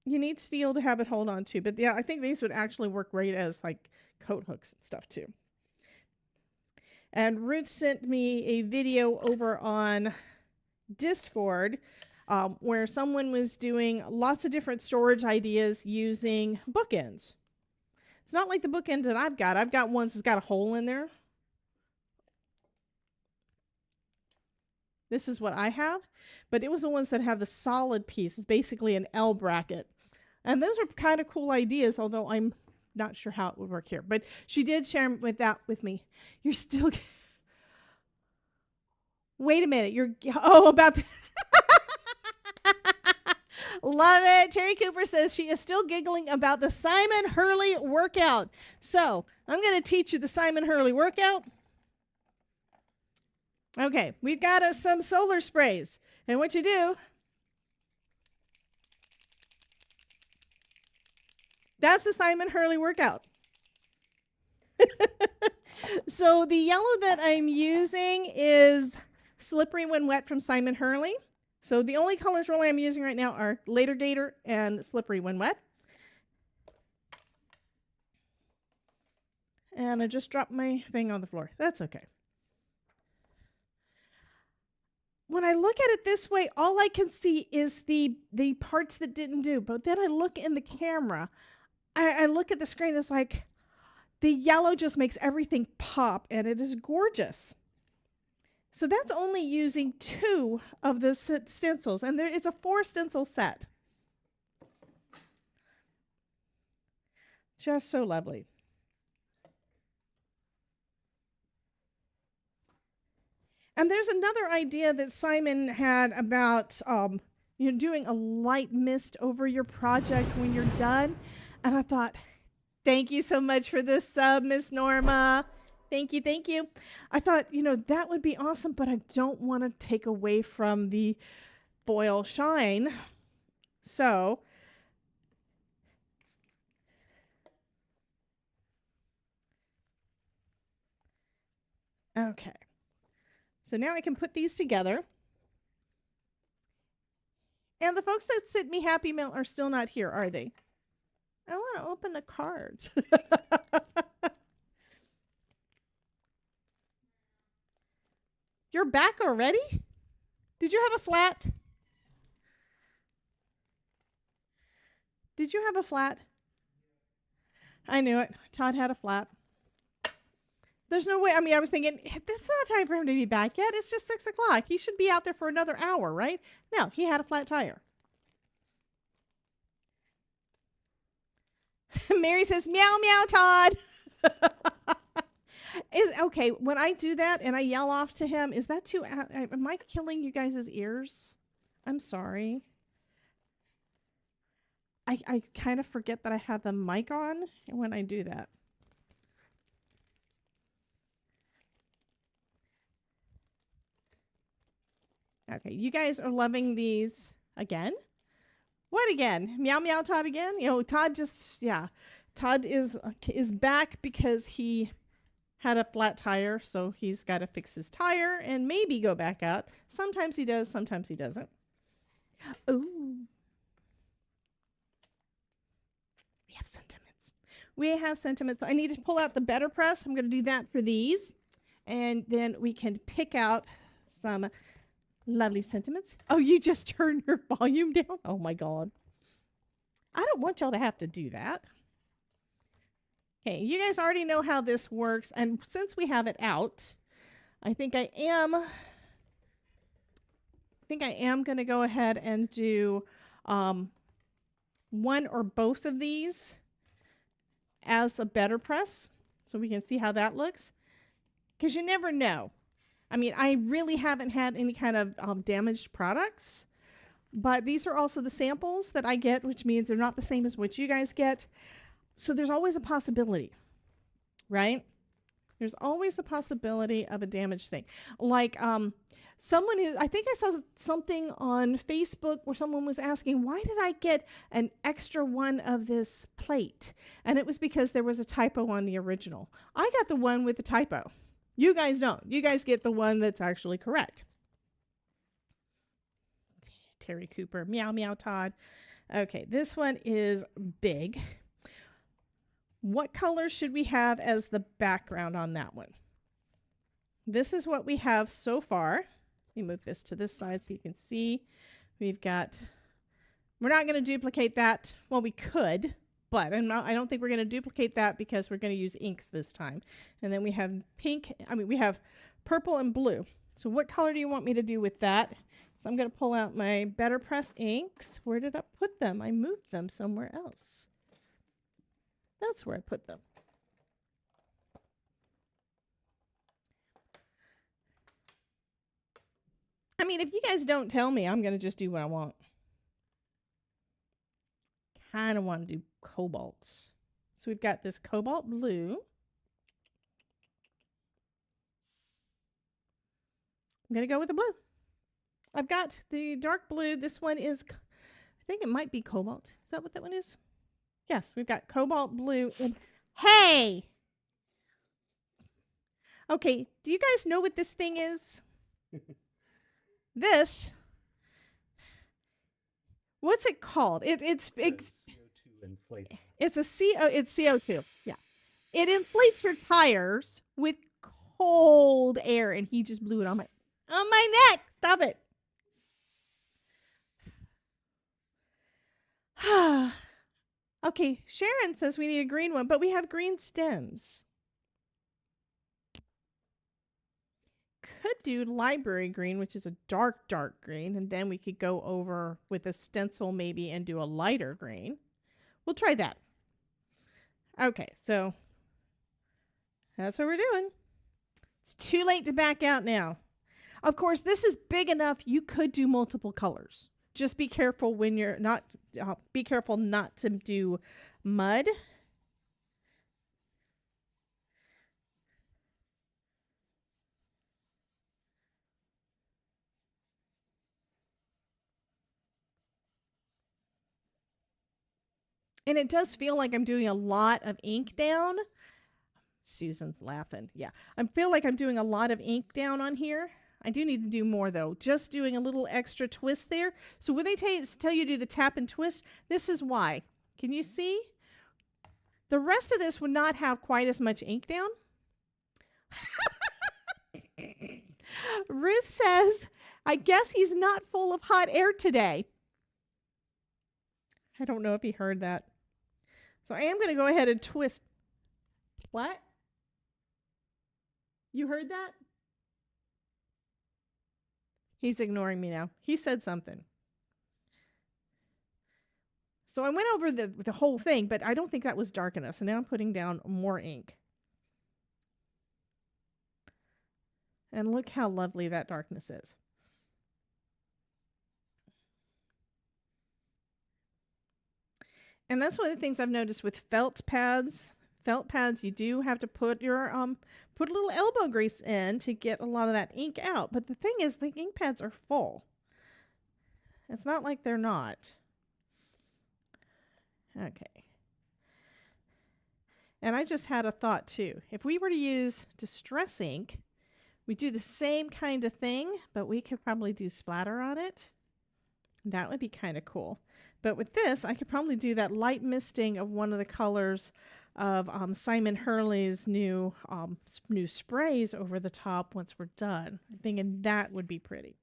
you need steel to have it hold on to. But yeah, I think these would actually work great as like coat hooks and stuff too. And Ruth sent me a video over on Discord where someone was doing lots of different storage ideas using bookends. It's not like the bookend that I've got. I've got ones that's got a hole in there. This is what I have, but it was the ones that have the solid piece. It's basically an L bracket. And those are kind of cool ideas, although I'm not sure how it would work here. But she did share that with me. You're still... Wait a minute. About... Love it. Terry Cooper says she is still giggling about the Simon Hurley workout. So I'm going to teach you the Simon Hurley workout. Okay, we've got some solar sprays. And what you do, that's the Simon Hurley workout. So the yellow that I'm using is Slippery When Wet from Simon Hurley. So the only colors really I'm using right now are Later Gator and Slippery When Wet. And I just dropped my thing on the floor. That's okay. When I look at it this way, all I can see is the parts that didn't do. But then I look in the camera, I look at the screen, it's like the yellow just makes everything pop, and it is gorgeous. So that's only using 2 of the stencils, and it's a 4 stencil set. Just so lovely. And there's another idea that Simon had about doing a light mist over your project when you're done. And I thought, thank you so much for this sub, Miss Norma. Thank you, thank you. I thought, that would be awesome, but I don't want to take away from the foil shine. So okay. So now I can put these together. And the folks that sent me Happy Mail are still not here, are they? I want to open the cards. You're back already? Did you have a flat? Did you have a flat? I knew it. Todd had a flat. There's no way. I mean, I was thinking, it's not time for him to be back yet. It's just 6 o'clock. He should be out there for another hour, right? No, he had a flat tire. Mary says, meow, meow, Todd. Okay, when I do that and I yell off to him, is that too, am I killing you guys' ears? I'm sorry. I kind of forget that I have the mic on when I do that. Okay, you guys are loving these again. What again? Meow meow Todd again? You know, Todd just Todd is back because he had a flat tire, so he's got to fix his tire and maybe go back out. Sometimes he does, sometimes he doesn't. Ooh. We have sentiments. We have sentiments. I need to pull out the BetterPress. I'm going to do that for these. And then we can pick out some lovely sentiments. Oh, you just turned your volume down? Oh, my God. I don't want y'all to have to do that. Okay, you guys already know how this works. And since we have it out, I think I am going to go ahead and do one or both of these as a BetterPress so we can see how that looks. Because you never know. I mean, I really haven't had any kind of damaged products, but these are also the samples that I get, which means they're not the same as what you guys get. So there's always a possibility, right? There's always the possibility of a damaged thing. Like someone who, I think I saw something on Facebook where someone was asking, why did I get an extra one of this plate? And it was because there was a typo on the original. I got the one with the typo. You guys don't. You guys get the one that's actually correct. Terry Cooper. Meow, meow, Todd. Okay, this one is big. What color should we have as the background on that one? This is what we have so far. Let me move this to this side so you can see. We're not going to duplicate that. Well, we could. But I don't think we're going to duplicate that because we're going to use inks this time. And then we have we have purple and blue. So what color do you want me to do with that? So I'm going to pull out my BetterPress inks. Where did I put them? I moved them somewhere else. That's where I put them. I mean, if you guys don't tell me, I'm going to just do what I want. Kind of want to do cobalts. So we've got this cobalt blue. I'm going to go with the blue. I've got the dark blue. This one is, I think it might be cobalt. Is that what that one is? Yes, we've got cobalt blue. And hey! Okay, do you guys know what this thing is? This. What's it called? It's CO2 inflate. It's CO2. Yeah. It inflates your tires with cold air, and he just blew it on my neck. Stop it. Okay, Sharon says we need a green one, but we have green stems. Could do library green, which is a dark green, and then we could go over with a stencil maybe and do a lighter green. We'll try that. Okay, so that's what we're doing. It's too late to back out now. Of course, this is big enough you could do multiple colors. Just be careful when you're not, be careful not to do mud. And it does feel like I'm doing a lot of ink down. Susan's laughing. Yeah, I feel like I'm doing a lot of ink down on here. I do need to do more though. Just doing a little extra twist there. So when they tell you to do the tap and twist, this is why. Can you see? The rest of this would not have quite as much ink down. Ruth says, I guess he's not full of hot air today. I don't know if he heard that. So I am going to go ahead and twist. What? You heard that? He's ignoring me now. He said something. So I went over the whole thing, but I don't think that was dark enough. So now I'm putting down more ink. And look how lovely that darkness is. And that's one of the things I've noticed with felt pads. Felt pads, you do have to put your put a little elbow grease in to get a lot of that ink out. But the thing is, the ink pads are full. It's not like they're not. Okay. And I just had a thought too. If we were to use distress ink, we do the same kind of thing, but we could probably do splatter on it. That would be kind of cool. But with this, I could probably do that light misting of one of the colors of Simon Hurley's new sprays over the top once we're done. I'm thinking that would be pretty.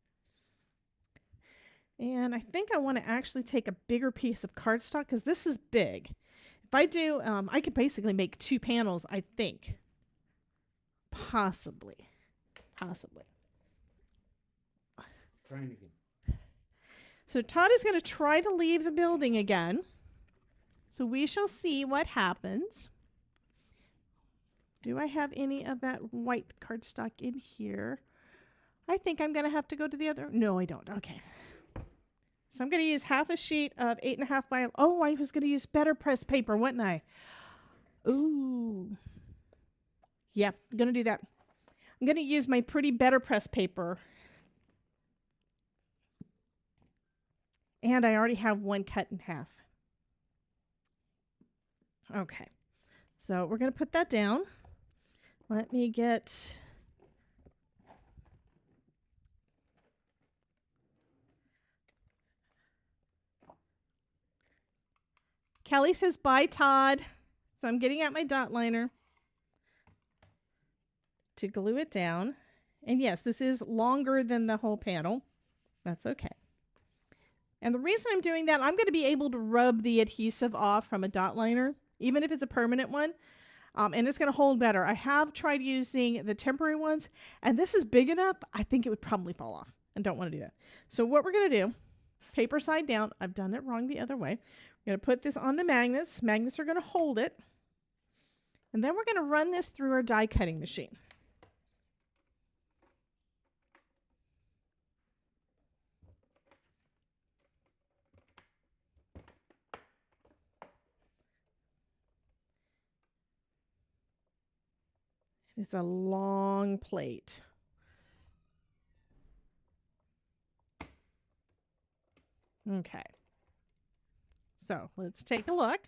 And I think I want to actually take a bigger piece of cardstock because this is big. If I do, I could basically make 2 panels, I think. Possibly. Trying again. So Todd is going to try to leave the building again. So we shall see what happens. Do I have any of that white cardstock in here? I think I'm going to have to go to the other. No, I don't. Okay. So I'm going to use half a sheet of 8.5 by. Oh, I was going to use BetterPress paper, wasn't I? Ooh. Yeah, I'm going to do that. I'm going to use my pretty BetterPress paper. And I already have one cut in half. Okay. So we're going to put that down. Let me get... Kelly says, bye, Todd. So I'm getting out my dot liner to glue it down. And yes, this is longer than the whole panel. That's okay. And the reason I'm doing that, I'm going to be able to rub the adhesive off from a dot liner, even if it's a permanent one. And it's going to hold better. I have tried using the temporary ones, and this is big enough, I think it would probably fall off. I don't want to do that. So what we're going to do, paper side down. I've done it wrong the other way. We're going to put this on the magnets. Magnets are going to hold it. And then we're going to run this through our die cutting machine. It's a long plate. Okay. So let's take a look.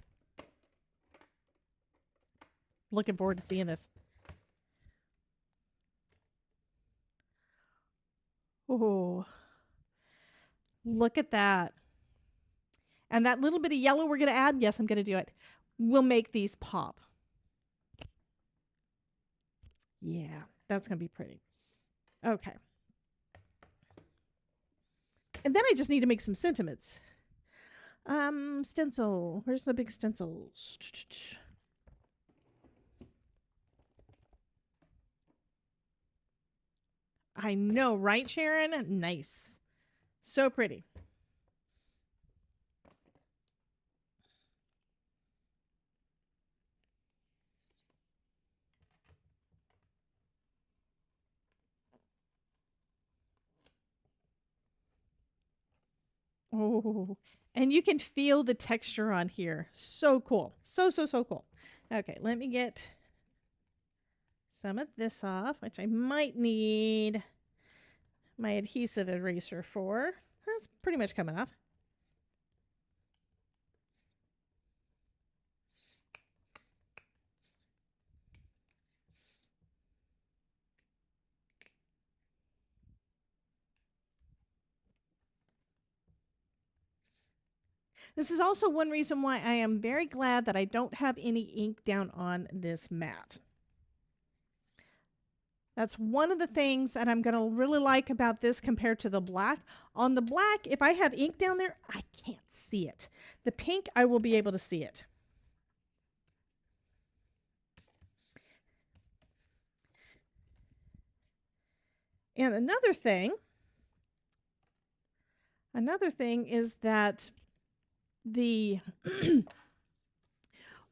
Looking forward to seeing this. Oh, look at that. And that little bit of yellow we're going to add, yes, I'm going to do it. We'll make these pop. Yeah, that's going to be pretty. Okay. And then I just need to make some sentiments. Stencil. Where's the big stencils? I know, right, Sharon? Nice. So pretty. Oh, and you can feel the texture on here. So cool. So cool. Okay, let me get some of this off, which I might need my adhesive eraser for. That's pretty much coming off. This is also one reason why I am very glad that I don't have any ink down on this mat. That's one of the things that I'm going to really like about this compared to the black. On the black, if I have ink down there, I can't see it. The pink, I will be able to see it. And another thing is that the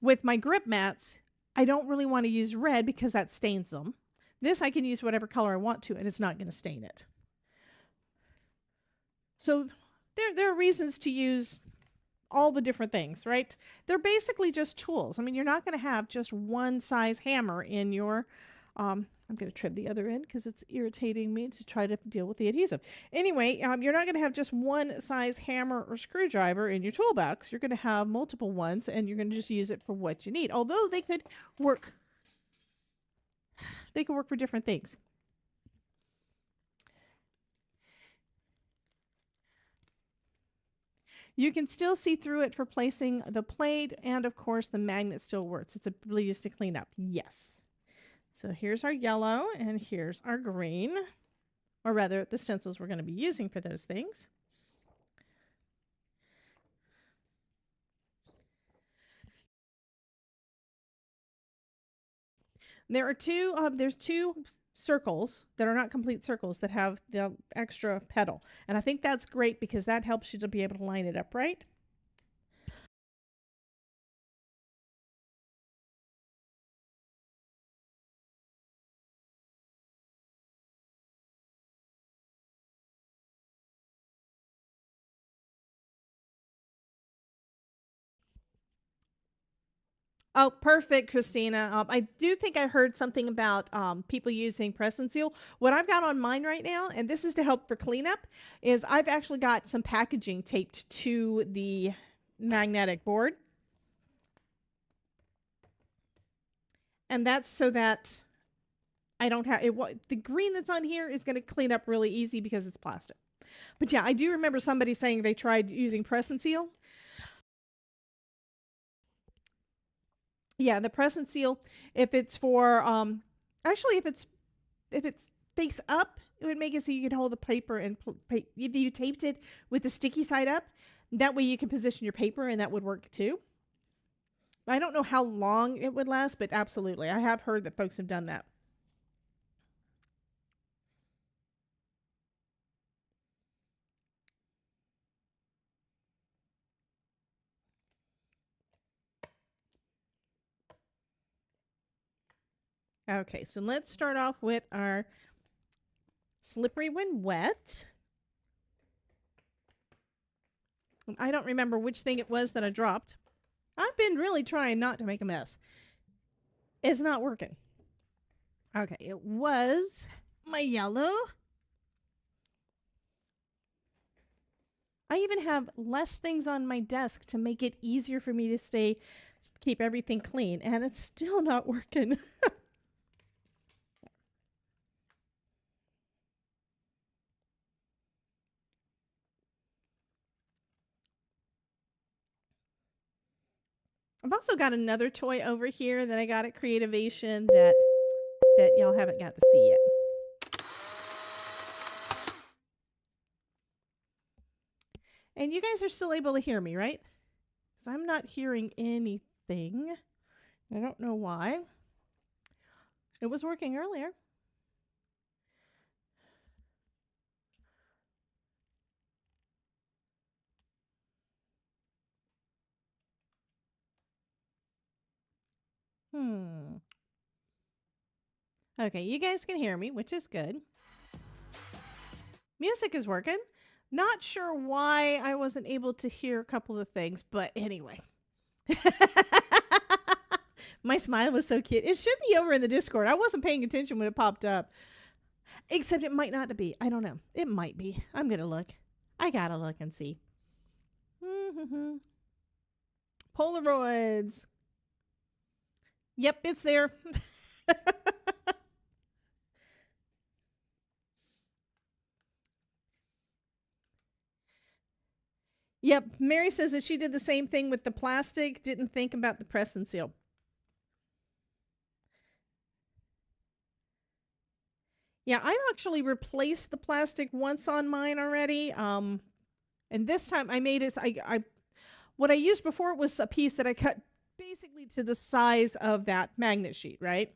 with my grip mats, I don't really want to use red because that stains them. This I can use whatever color I want to, and it's not going to stain it. So there are reasons to use all the different things, right? They're basically just tools. I mean, you're not going to have just one size hammer in your, I'm going to trim the other end because it's irritating me to try to deal with the adhesive. Anyway, you're not going to have just one size hammer or screwdriver in your toolbox. You're going to have multiple ones, and you're going to just use it for what you need. Although they could work for different things. You can still see through it for placing the plate, and of course the magnet still works. It's a breeze to clean up. Yes. So here's our yellow, and here's our green, or rather the stencils we're going to be using for those things. There are there's two circles that are not complete circles that have the extra petal. And I think that's great because that helps you to be able to line it up right. Oh, perfect, Christina. I do think I heard something about people using press and seal. What I've got on mine right now, and this is to help for cleanup, is I've actually got some packaging taped to the magnetic board. And that's so that I don't have it. The green that's on here is going to clean up really easy because it's plastic. But yeah, I do remember somebody saying they tried using press and seal. Yeah, the press and seal, if it's for actually if it's face up, it would make it so you can hold the paper and if you taped it with the sticky side up, that way you can position your paper and that would work too. I don't know how long it would last, but absolutely. I have heard that folks have done that. Okay, so let's start off with our slippery when wet. I don't remember which thing it was that I dropped. I've been really trying not to make a mess. It's not working. Okay, it was my yellow. I even have less things on my desk to make it easier for me to keep everything clean, and it's still not working. I've also got another toy over here that I got at Creativation that y'all haven't got to see yet. And you guys are still able to hear me, right? Because I'm not hearing anything. I don't know why. It was working earlier. Okay, you guys can hear me, which is good. Music is working. Not sure why I wasn't able to hear a couple of things, but anyway. My smile was so cute. It should be over in the Discord. I wasn't paying attention when it popped up. Except it might not be. I don't know. It might be. I'm going to look. I got to look and see. Polaroids. Yep, it's there. Yep, Mary says that she did the same thing with the plastic, didn't think about the press and seal. Yeah, I've actually replaced the plastic once on mine already. And this time I made it, what I used before was a piece that I cut basically to the size of that magnet sheet, right?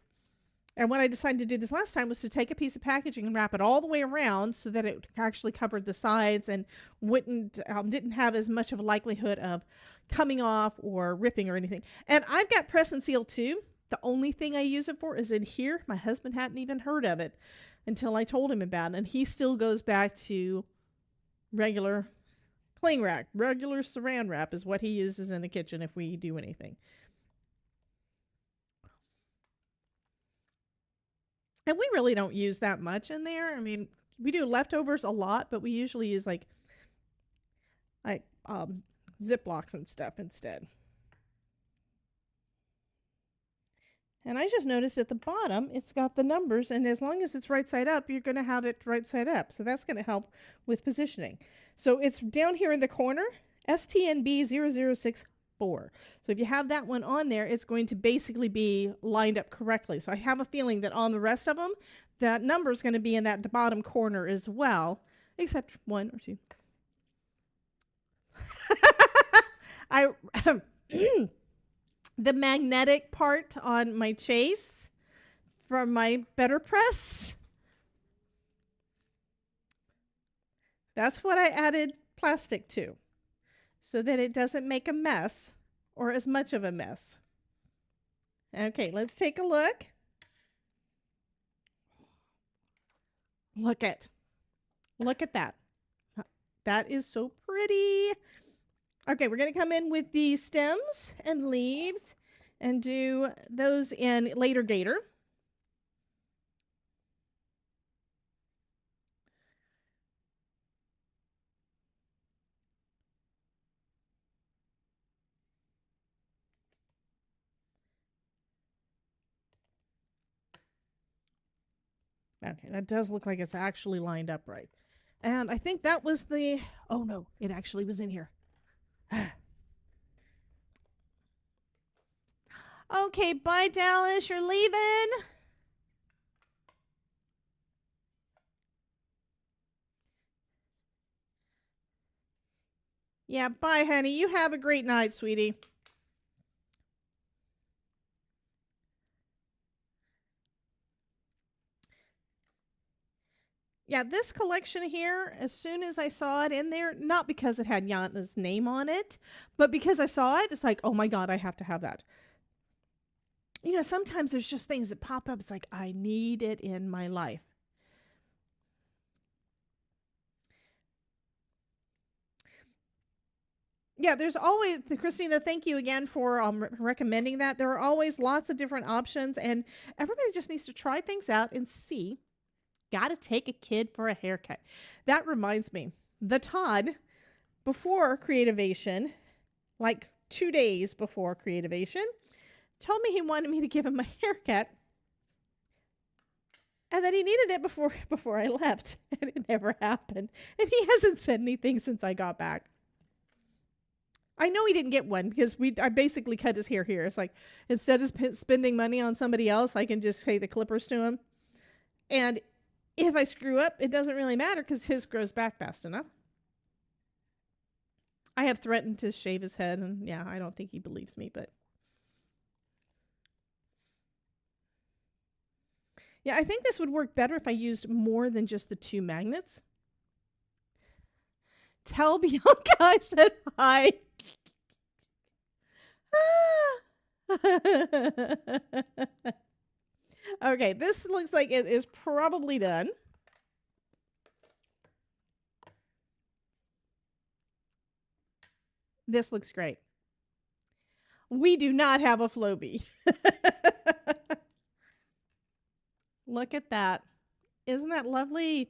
And what I decided to do this last time was to take a piece of packaging and wrap it all the way around so that it actually covered the sides and didn't have as much of a likelihood of coming off or ripping or anything. And I've got press and seal too. The only thing I use it for is in here. My husband hadn't even heard of it until I told him about it. And he still goes back to regular cling wrap. Regular saran wrap is what he uses in the kitchen if we do anything. And we really don't use that much in there. I mean, we do leftovers a lot, but we usually use like Ziplocs and stuff instead. And I just noticed at the bottom, it's got the numbers, and as long as it's right side up, you're going to have it right side up. So that's going to help with positioning. So it's down here in the corner, STNB0064. So if you have that one on there, it's going to basically be lined up correctly. So I have a feeling that on the rest of them, that number is going to be in that bottom corner as well, except 1 or 2. The magnetic part on my chase from my BetterPress, that's what I added plastic to, so that it doesn't make a mess or as much of a mess. Okay, let's take a look. Look at that. That is so pretty. Okay, we're going to come in with the stems and leaves and do those in Later Gator. Okay, that does look like it's actually lined up right. And I think that was the... Oh, no, it actually was in here. Okay, bye, Dallas. You're leaving. Yeah, bye, honey. You have a great night, sweetie. Yeah, this collection here, as soon as I saw it in there, not because it had Yana's name on it, but because I saw it, it's like, oh my God, I have to have that. You know, sometimes there's just things that pop up. It's like, I need it in my life. Yeah, there's always, Christina, thank you again for recommending that. There are always lots of different options, and everybody just needs to try things out and see. Got to take a kid for a haircut. That reminds me, the Todd, before Creativation, like 2 days before Creativation, told me he wanted me to give him a haircut, and that he needed it before I left, and it never happened. And he hasn't said anything since I got back. I know he didn't get one because I basically cut his hair here. It's like, instead of spending money on somebody else, I can just pay the clippers to him. And if I screw up, it doesn't really matter because his grows back fast enough. I have threatened to shave his head, and yeah, I don't think he believes me, but yeah, I think this would work better if I used more than just the 2 magnets. Tell Bianca I said hi. Okay, this looks like it is probably done. This looks great. We do not have a Flowbee. Look at that. Isn't that lovely?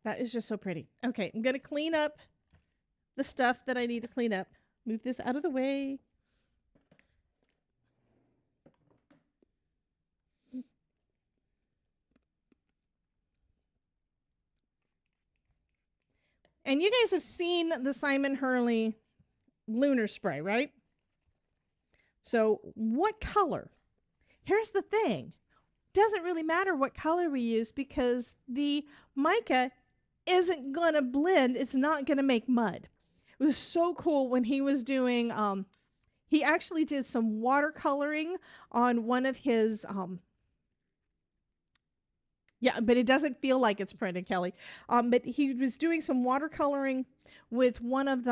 That is just so pretty. Okay, I'm going to clean up the stuff that I need to clean up. Move this out of the way. And you guys have seen the Simon Hurley lunar spray, right? So what color? Here's the thing. Doesn't really matter what color we use because the mica isn't going to blend. It's not going to make mud. It was so cool when he was doing, he actually did some watercoloring on one of his Yeah, but it doesn't feel like it's printed, Kelly. But he was doing some watercoloring with one of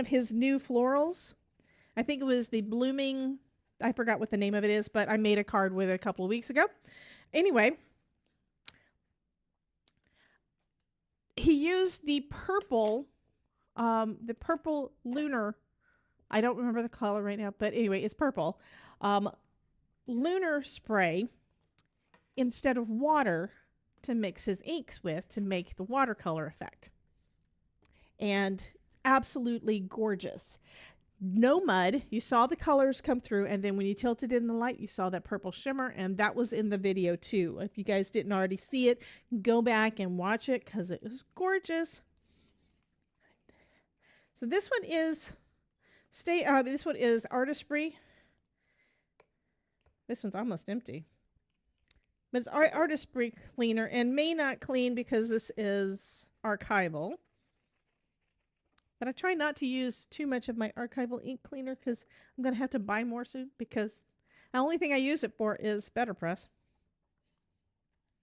his new florals. I think it was the blooming. I forgot what the name of it is, but I made a card with it a couple of weeks ago. Anyway, he used the purple lunar. I don't remember the color right now, but anyway, it's purple. Lunar spray instead of water to mix his inks with to make the watercolor effect. And absolutely gorgeous. No mud. You saw the colors come through, and then when you tilted it in the light, you saw that purple shimmer, and that was in the video too. If you guys didn't already see it, go back and watch it because it was gorgeous. So this one is Artistry. This one's almost empty. But it's Artistry cleaner and may not clean because this is archival. But I try not to use too much of my archival ink cleaner because I'm going to have to buy more soon because the only thing I use it for is BetterPress.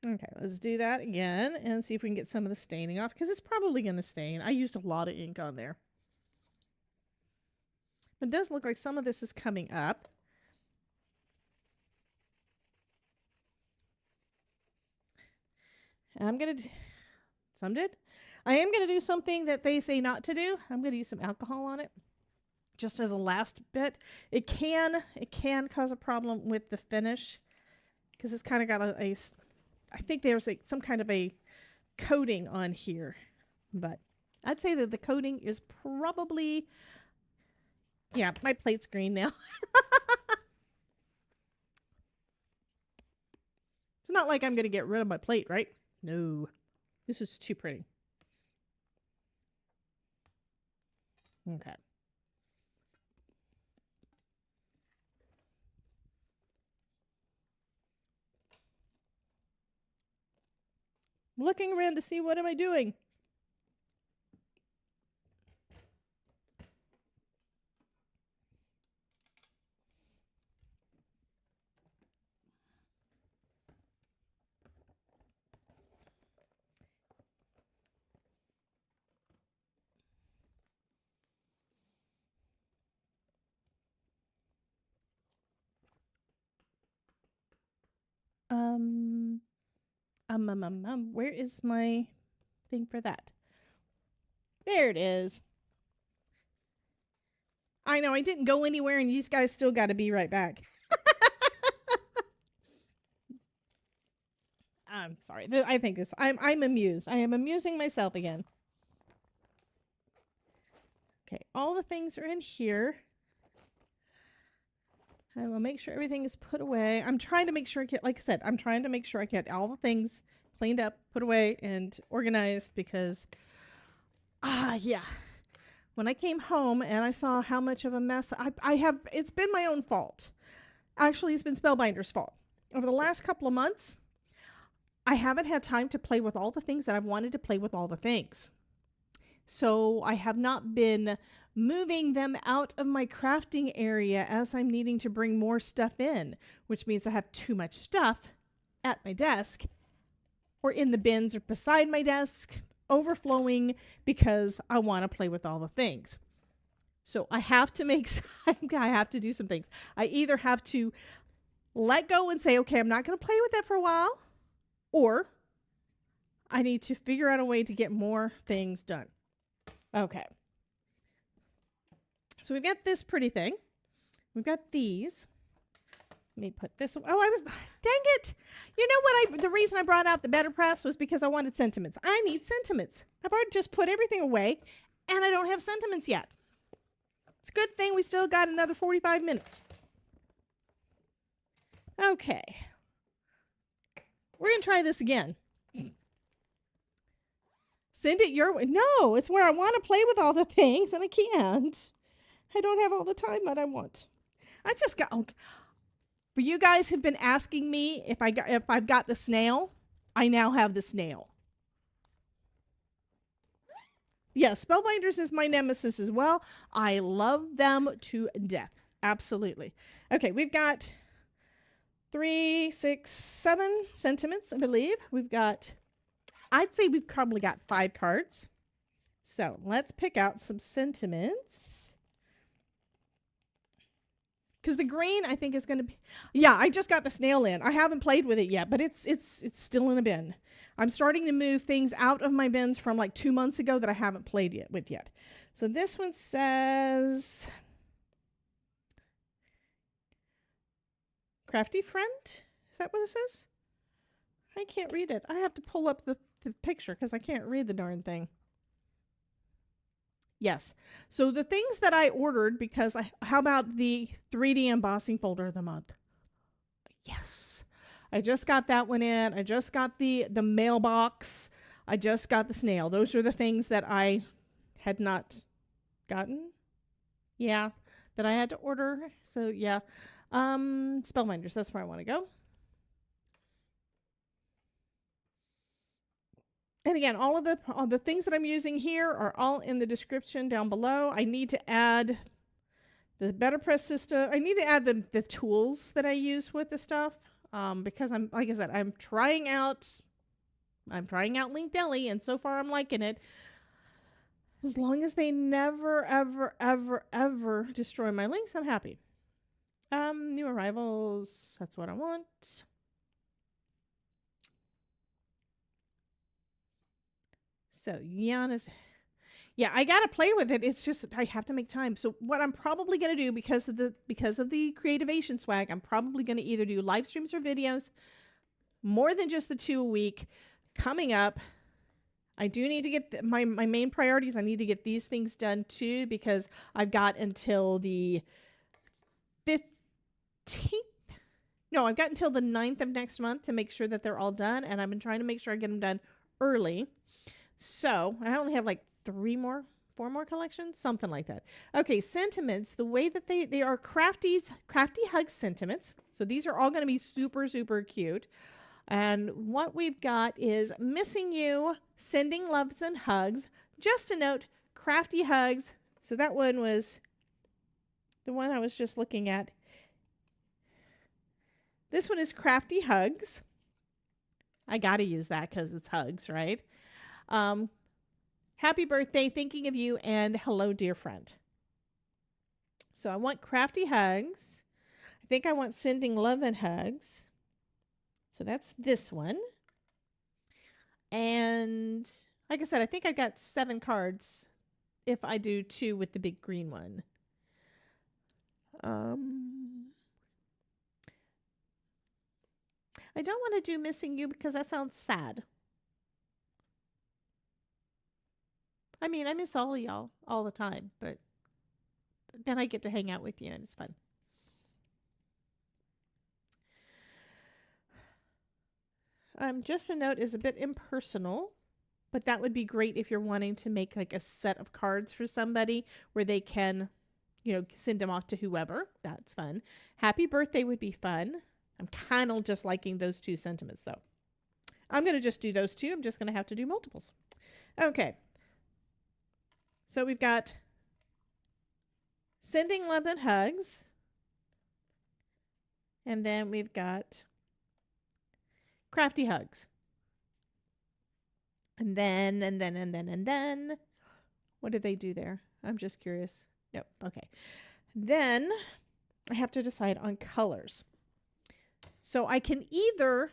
Okay, let's do that again and see if we can get some of the staining off because it's probably going to stain. I used a lot of ink on there. But it does look like some of this is coming up. And I'm going to some did. I am going to do something that they say not to do. I'm going to use some alcohol on it just as a last bit. It can cause a problem with the finish because it's kind of got I think there's some kind of a coating on here, but I'd say that the coating is probably, yeah, my plate's green now. It's not like I'm going to get rid of my plate, right? No, this is too pretty. Okay. Looking around to see what am I doing. Where is my thing for that? There it is. I know I didn't go anywhere and you guys still got to be right back. I'm sorry. I think this, I'm amused. I am amusing myself again. Okay. All the things are in here. I will make sure everything is put away. I'm trying to make sure like I said, I'm trying to make sure I get all the things cleaned up, put away, and organized because, yeah. When I came home and I saw how much of a mess it's been my own fault. Actually, it's been Spellbinders' fault. Over the last couple of months, I haven't had time to play with all the things that I've wanted to play with all the things. So I have not been moving them out of my crafting area as I'm needing to bring more stuff in, which means I have too much stuff at my desk or in the bins or beside my desk, overflowing because I want to play with all the things. So I have to I have to do some things. I either have to let go and say, okay, I'm not going to play with that for a while, or I need to figure out a way to get more things done. Okay. So we've got this pretty thing. We've got these. Let me put this. Dang it. You know what? The reason I brought out the BetterPress was because I wanted sentiments. I need sentiments. I've already just put everything away and I don't have sentiments yet. It's a good thing we still got another 45 minutes. Okay. We're going to try this again. Send it your way. No, it's where I want to play with all the things and I can't. I don't have all the time that I want. I just got, for you guys who've been asking me if I've got the snail, I now have the snail. Yes, Spellbinders is my nemesis as well. I love them to death. Absolutely. Okay, we've got 3, 6, 7 sentiments, I believe. We've got, I'd say we've probably got 5 cards. So let's pick out some sentiments. Because the green, I think, is going to be... Yeah, I just got the snail in. I haven't played with it yet, but it's still in a bin. I'm starting to move things out of my bins from like 2 months ago that I haven't played with yet. So this one says... Crafty friend? Is that what it says? I can't read it. I have to pull up the picture because I can't read the darn thing. Yes. So the things that I ordered, because how about the 3D embossing folder of the month? Yes. I just got that one in. I just got the mailbox. I just got the snail. Those are the things that I had not gotten. Yeah. That I had to order. So yeah. Spellbinders, that's where I want to go. And again, all the things that I'm using here are all in the description down below. I need to add the BetterPress system. I need to add the tools that I use with the stuff. Because I'm, like I said, I'm trying out Link Deli, and so far I'm liking it. As long as they never, ever, ever, ever destroy my links, I'm happy. New arrivals, that's what I want. So Yana's, yeah, I gotta play with it. It's just I have to make time. So what I'm probably gonna do, because of the Creativation swag, I'm probably gonna either do live streams or videos, more than just the 2 a week. Coming up, I do need to get my main priorities. I need to get these things done too, because I've got until the 15th. No, I've got until the 9th of next month to make sure that they're all done, and I've been trying to make sure I get them done early. So I only have like 4 more collections, something like that. Okay, sentiments, the way that they are crafty hug sentiments. So these are all going to be super, super cute. And what we've got is missing you, sending loves and hugs. Just a note, crafty hugs. So that one was the one I was just looking at. This one is crafty hugs. I got to use that because it's hugs, right? Happy birthday, thinking of you, and hello, dear friend. So I want crafty hugs. I think I want sending love and hugs. So that's this one. And like I said, I think I've got 7 cards if I do 2 with the big green one. I don't want to do missing you because that sounds sad. I mean, I miss all of y'all all the time, but then I get to hang out with you and it's fun. Just a note is a bit impersonal, but that would be great if you're wanting to make like a set of cards for somebody where they can, you know, send them off to whoever. That's fun. Happy birthday would be fun. I'm kind of just liking those 2 sentiments though. I'm going to just do those 2. I'm just going to have to do multiples. Okay. So we've got sending love and hugs. And then we've got crafty hugs. And then, what did they do there? I'm just curious. Nope. Okay. Then I have to decide on colors. So I can either...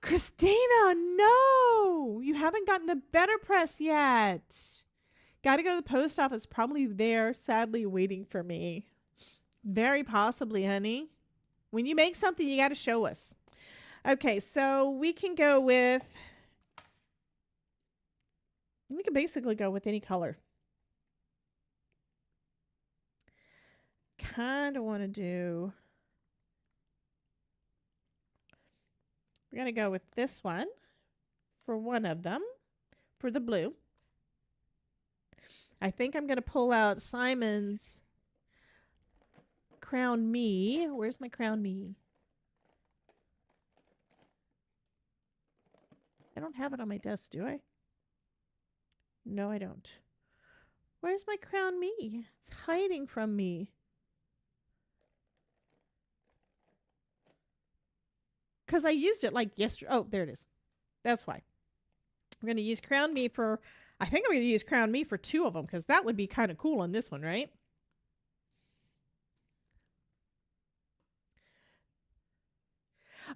Christina, no! You haven't gotten the BetterPress yet. Got to go to the post office. Probably there, sadly, waiting for me. Very possibly, honey. When you make something, you got to show us. Okay, so we can go with... We can basically go with any color. Kind of want to do... We're going to go with this one for one of them, for the blue. I think I'm going to pull out Simon's Crown Me. Where's my Crown Me? I don't have it on my desk, do I? No, I don't. Where's my crown me? It's hiding from me. Because I used it like yesterday. Oh, there it is. That's why. I'm going to use crown me for, I think I'm going to use crown me for 2 of them because that would be kind of cool on this one, right?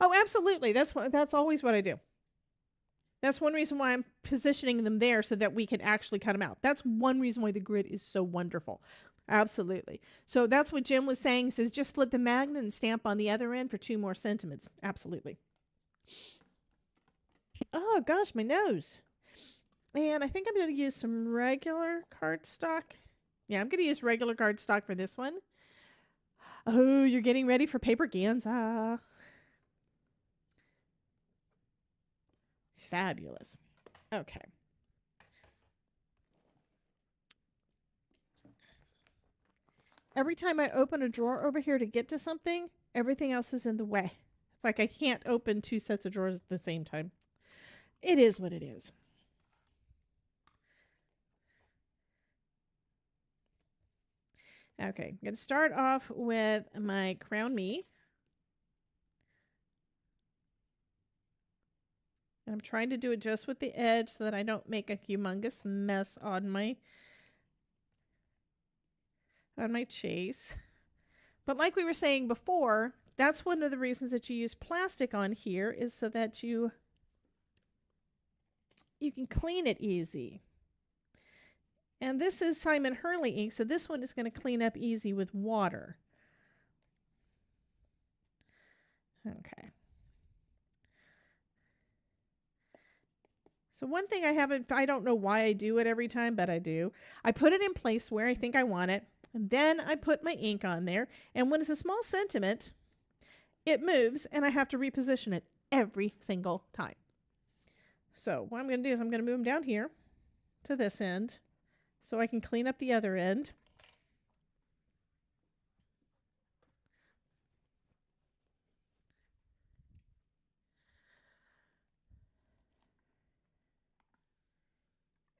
Oh, absolutely. That's always what I do. That's one reason why I'm positioning them there so that we can actually cut them out. That's one reason why the grid is so wonderful. Absolutely. So that's what Jim was saying. He says just flip the magnet and stamp on the other end for 2 more sentiments. Absolutely. Oh gosh, my nose. And I think I'm going to use some regular cardstock. Yeah, I'm going to use regular cardstock for this one. Oh, you're getting ready for paper ganza. Fabulous. Okay. Every time I open a drawer over here to get to something, everything else is in the way. It's like I can't open 2 sets of drawers at the same time. It is what it is. Okay, I'm going to start off with my Crown Me. And I'm trying to do it just with the edge so that I don't make a humongous mess on my chase. But like we were saying before, that's one of the reasons that you use plastic on here is so that you can clean it easy. And this is Simon Hurley ink, so this one is going to clean up easy with water. Okay. So one thing I don't know why I do it every time, but I do. I put it in place where I think I want it, and then I put my ink on there. And when it's a small sentiment, it moves, and I have to reposition it every single time. So what I'm going to do is I'm going to move them down here to this end so I can clean up the other end.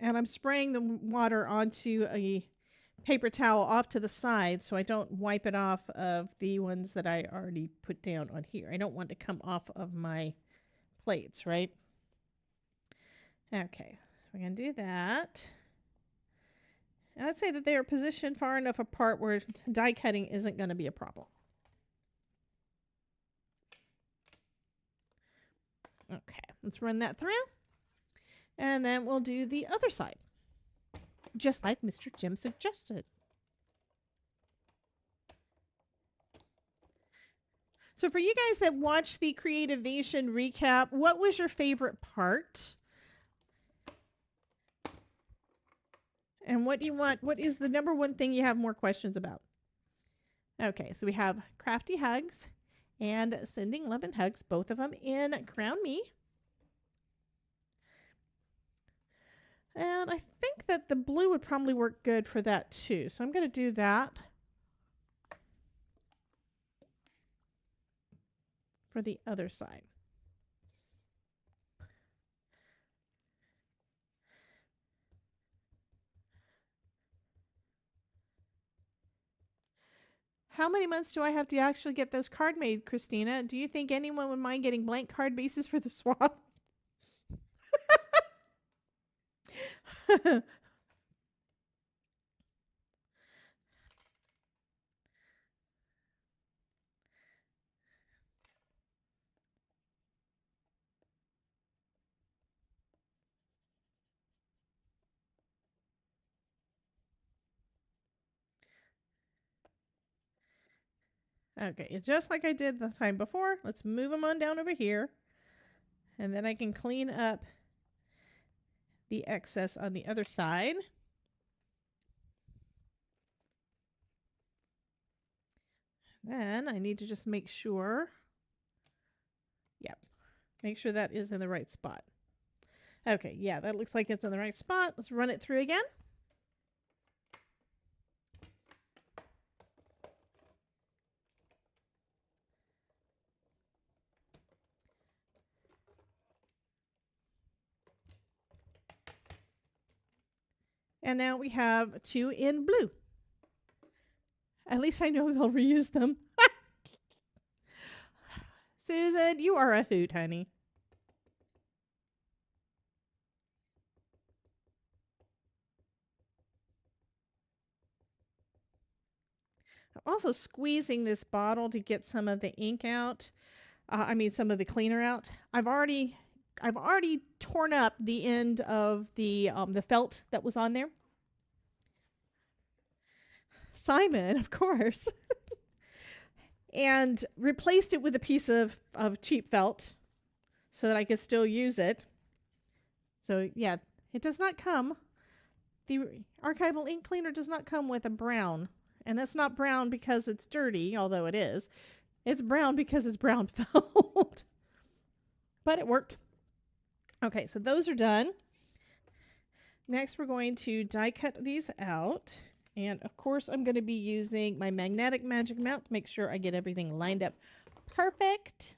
And I'm spraying the water onto a paper towel off to the side so I don't wipe it off of the ones that I already put down on here. I don't want to come off of my plates, right? Okay, so we're going to do that. And I'd say that they are positioned far enough apart where die cutting isn't going to be a problem. Okay, let's run that through. And then we'll do the other side, just like Mr. Jim suggested. So for you guys that watched the Creativation recap, what was your favorite part? And what do you want? What is the number one thing you have more questions about? Okay, so we have Crafty Hugs and Sending Love and Hugs, both of them in Crown Me. And I think that the blue would probably work good for that too. So I'm going to do that for the other side. How many months do I have to actually get those card made, Christina? Do you think anyone would mind getting blank card bases for the swap? Okay, just like I did the time before, let's move them on down over here. And then I can clean up the excess on the other side. Then I need to just make sure, make sure that is in the right spot. Okay, yeah, that looks like it's in the right spot. Let's run it through again. And now we have 2 in blue. At least I know they'll reuse them. Susan, you are a hoot, honey. I'm also squeezing this bottle to get some of the ink out. Some of the cleaner out. I've already torn up the end of the felt that was on there. Simon, of course. And replaced it with a piece of cheap felt so that I could still use it. So yeah, it does not come. The archival ink cleaner does not come with a brown. And that's not brown because it's dirty, although it is. It's brown because it's brown felt. But it worked. Okay, so those are done. Next, we're going to die cut these out. And of course, I'm going to be using my magnetic magic mount to make sure I get everything lined up perfect.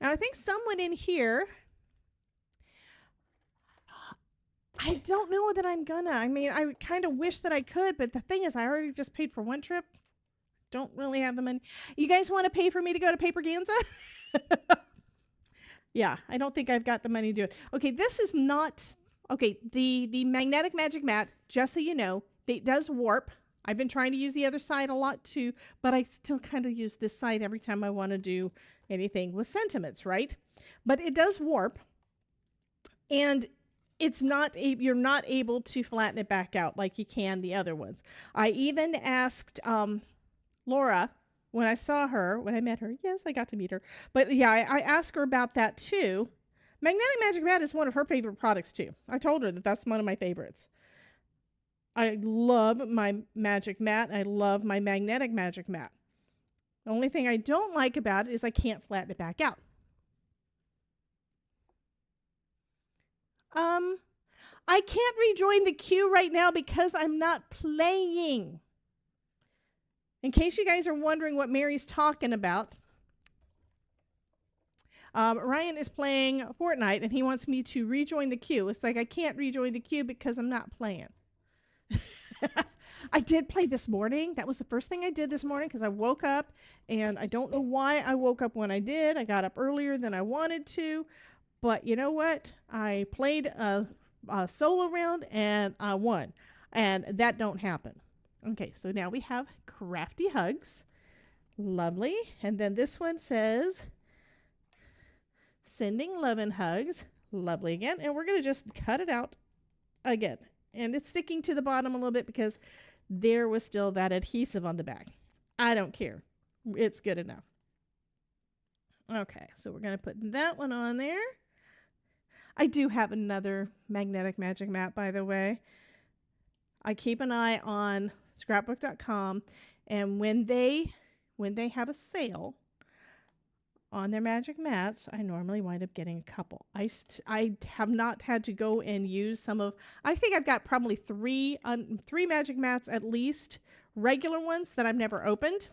And I think someone in here, I don't know that I'm gonna. I kind of wish that I could, but the thing is, I already just paid for one trip. Don't really have the money. You guys want to pay for me to go to Paperganza? Yeah, I don't think I've got the money to do it. Okay, this is not... Okay, the magnetic magic mat, just so you know, it does warp. I've been trying to use the other side a lot too, but I still kind of use this side every time I want to do anything with sentiments, right? But it does warp, and it's not you're not able to flatten it back out like you can the other ones. I even asked Laura when I met her. Yes, I got to meet her. But yeah, I asked her about that too. Magnetic Magic Mat is one of her favorite products too. I told her that that's one of my favorites. I love my magic mat. I love my magnetic magic mat. The only thing I don't like about it is I can't flatten it back out. I can't rejoin the queue right now because I'm not playing. In case you guys are wondering what Mary's talking about, Ryan is playing Fortnite and he wants me to rejoin the queue. It's like I can't rejoin the queue because I'm not playing. I did play this morning. That was the first thing I did this morning because I woke up and I don't know why I woke up when I did. I got up earlier than I wanted to, but you know what? I played a solo round and I won, and that don't happen. Okay, so now we have Crafty Hugs. Lovely. And then this one says Sending Love and Hugs. Lovely again. And we're going to just cut it out again. And it's sticking to the bottom a little bit because there was still that adhesive on the back. I don't care. It's good enough. Okay, so we're going to put that one on there. I do have another magnetic magic mat, by the way. I keep an eye on scrapbook.com, and when they have a sale on their magic mats, I normally wind up getting a couple. I have not had to go and use some of, I think I've got probably three magic mats at least, regular ones that I've never opened.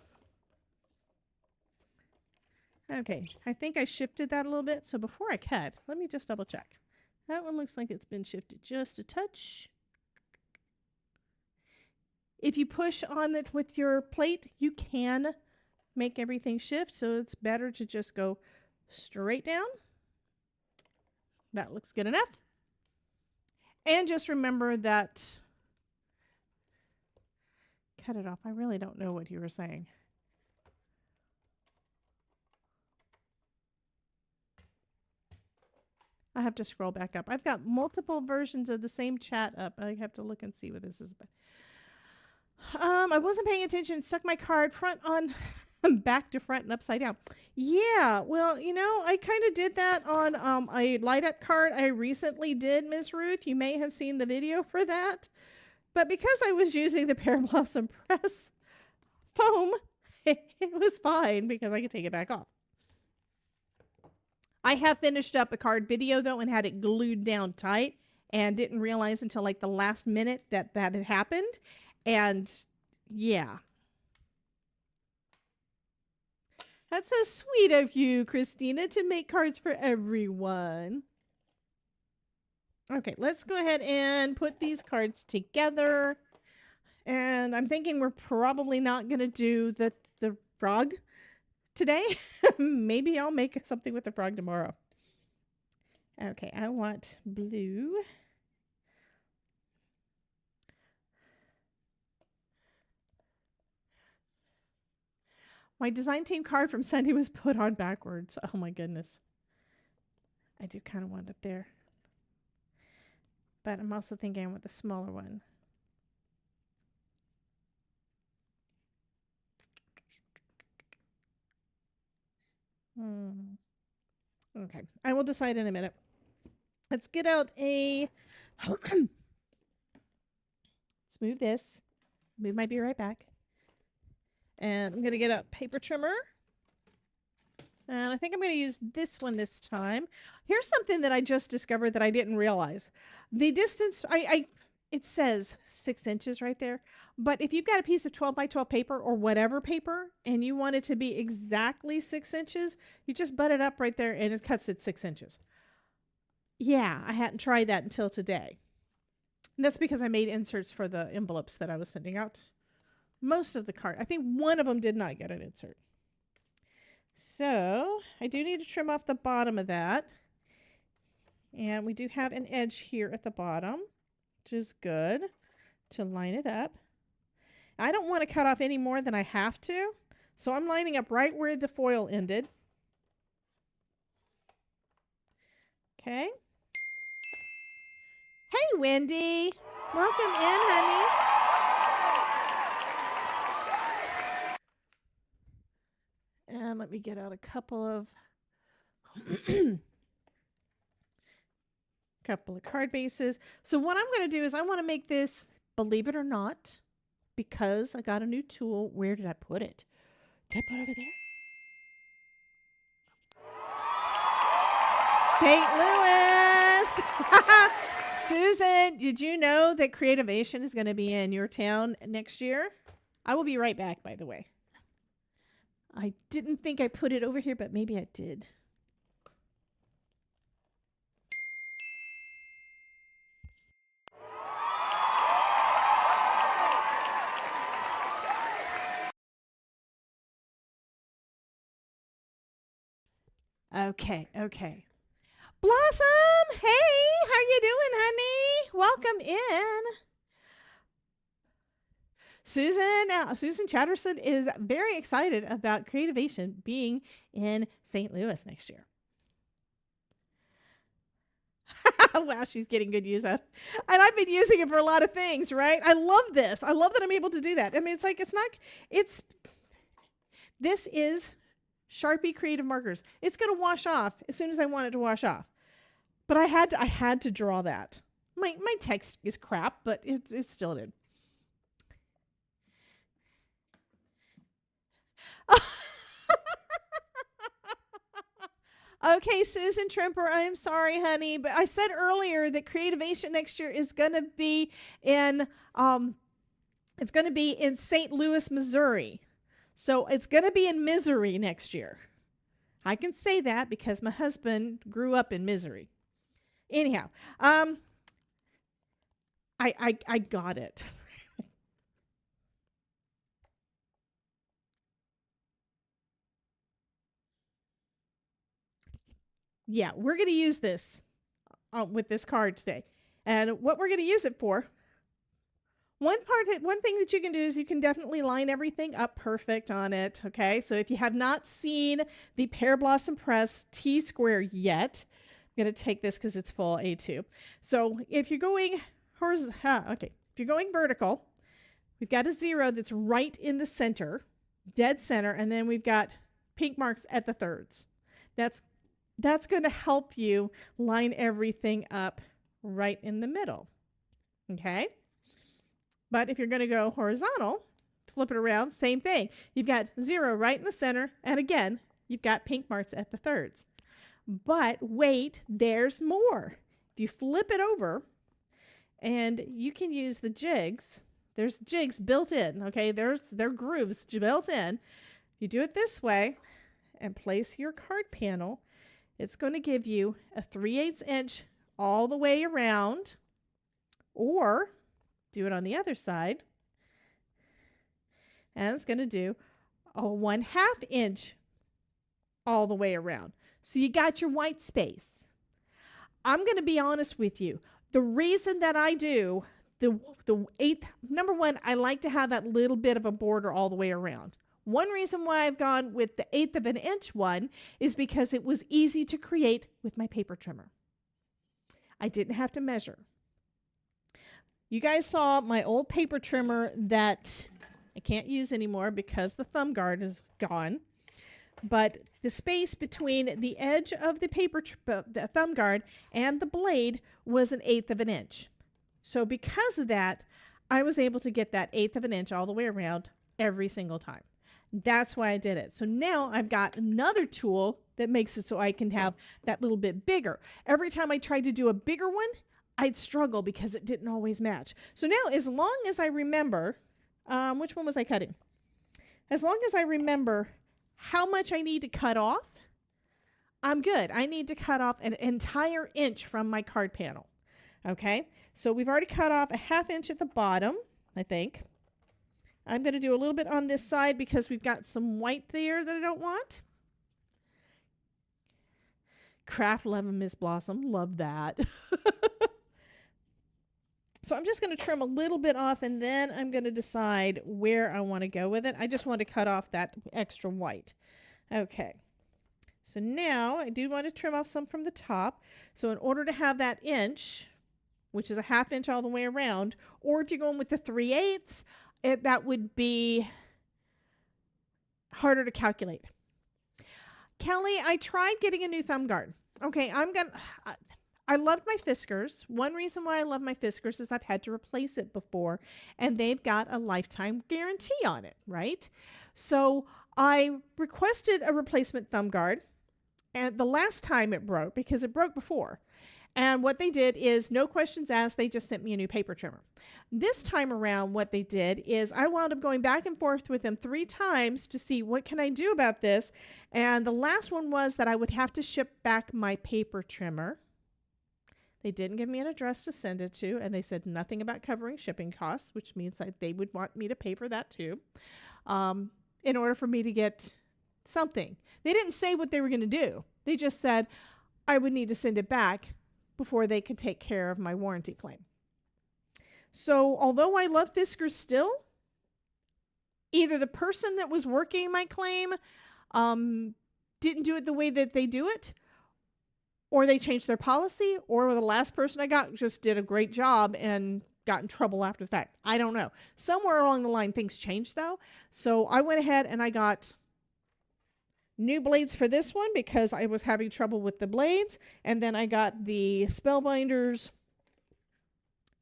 Okay, I think I shifted that a little bit. So before I cut, let me just double check. That one looks like it's been shifted just a touch. If you push on it with your plate, you can make everything shift. So it's better to just go straight down. That looks good enough. And just remember that, cut it off. I really don't know what you were saying. I have to scroll back up. I've got multiple versions of the same chat up. I have to look and see what this is about. I wasn't paying attention. Stuck my card front on back to front and upside down. Yeah, well, you know, I kind of did that on a light up card I recently did, Ms. Ruth. You may have seen the video for that. But because I was using the Pear Blossom Press foam, it was fine because I could take it back off. I have finished up a card video, though, and had it glued down tight and didn't realize until like the last minute that had happened. And yeah. That's so sweet of you, Christina, to make cards for everyone. Okay, let's go ahead and put these cards together. And I'm thinking we're probably not going to do the frog today. Maybe I'll make something with the frog tomorrow. Okay, I want blue. My design team card from Sunday was put on backwards. Oh my goodness. I do kind of want it up there. But I'm also thinking I want the smaller one. Okay, I will decide in a minute. Let's get out a... Let's move this. We might be right back. And I'm going to get a paper trimmer. And I think I'm going to use this one this time. Here's something that I just discovered that I didn't realize. The distance, it says 6 inches right there. But if you've got a piece of 12 by 12 paper or whatever paper, and you want it to be exactly 6 inches, you just butt it up right there and it cuts it 6 inches. Yeah, I hadn't tried that until today. And that's because I made inserts for the envelopes that I was sending out. Most of the card, I think one of them did not get an insert. So I do need to trim off the bottom of that. And we do have an edge here at the bottom, which is good to line it up. I don't want to cut off any more than I have to. So I'm lining up right where the foil ended. Okay. Hey, Wendy. Welcome in, honey. And let me get out a couple of card bases. So what I'm going to do is I want to make this, believe it or not, because I got a new tool. Where did I put it? Did I put it over there? St. Louis. Susan, did you know that Creativation is going to be in your town next year? I will be right back, by the way. I didn't think I put it over here, but maybe I did. Okay. Blossom, hey, how you doing, honey? Welcome in. Susan Chatterson is very excited about Creativation being in St. Louis next year. Wow, she's getting good use out. And I've been using it for a lot of things, right? I love this. I love that I'm able to do that. I mean, this is Sharpie Creative Markers. It's going to wash off as soon as I want it to wash off. But I had to draw that. My text is crap, but it still did. Okay, Susan Trimper, I'm sorry, honey, but I said earlier that Creativation next year is going to be in St. Louis, Missouri. So it's going to be in Misery next year. I can say that because my husband grew up in Misery. Anyhow, I got it. Yeah, we're going to use this with this card today. And what we're going to use it for, one thing that you can do is you can definitely line everything up perfect on it, okay? So if you have not seen the Pear Blossom Press T-Square yet, I'm going to take this because it's full A2. So if you're going if you're going vertical, we've got a 0 that's right in the center, dead center, and then we've got pink marks at the thirds. That's going to help you line everything up right in the middle, okay? But if you're going to go horizontal, flip it around, same thing. You've got 0 right in the center, and again, you've got pink marks at the thirds. But wait, there's more. If you flip it over, and you can use the jigs. There's jigs built in, okay? There are grooves built in. You do it this way and place your card panel. It's going to give you a 3/8 inch all the way around, or do it on the other side. And it's going to do a 1/2 inch all the way around. So you got your white space. I'm going to be honest with you. The reason that I do the eighth, number one, I like to have that little bit of a border all the way around. One reason why I've gone with the 1/8 of an inch one is because it was easy to create with my paper trimmer. I didn't have to measure. You guys saw my old paper trimmer that I can't use anymore because the thumb guard is gone. But the space between the edge of the the thumb guard and the blade was an 1/8 of an inch. So because of that, I was able to get that 1/8 of an inch all the way around every single time. That's why I did it. So now I've got another tool that makes it so I can have that little bit bigger. Every time I tried to do a bigger one, I'd struggle because it didn't always match. So now, as long as I remember, which one was I cutting? As long as I remember how much I need to cut off, I'm good. I need to cut off an entire inch from my card panel. Okay, so we've already cut off a 1/2 inch at the bottom, I think. I'm going to do a little bit on this side because we've got some white there that I don't want. Craft love Miss Blossom. Love that. So I'm just going to trim a little bit off, and then I'm going to decide where I want to go with it. I just want to cut off that extra white. Okay. So now I do want to trim off some from the top. So in order to have that inch, which is a 1/2 inch all the way around, or if you're going with the 3/8, that would be harder to calculate. Kelly, I tried getting a new thumb guard. Okay, I loved my Fiskars. One reason why I love my Fiskars is I've had to replace it before, and they've got a lifetime guarantee on it, right? So I requested a replacement thumb guard, and the last time it broke, because it broke before, and what they did is, no questions asked, they just sent me a new paper trimmer. This time around, what they did is I wound up going back and forth with them 3 times to see what can I do about this. And the last one was that I would have to ship back my paper trimmer. They didn't give me an address to send it to, and they said nothing about covering shipping costs, which means that they would want me to pay for that too, in order for me to get something. They didn't say what they were going to do. They just said I would need to send it back before they could take care of my warranty claim. So although I love Fiskars still, either the person that was working my claim didn't do it the way that they do it, or they changed their policy, or the last person I got just did a great job and got in trouble after the fact. I don't know. Somewhere along the line things changed though. So I went ahead and I got new blades for this one because I was having trouble with the blades. And then I got the Spellbinders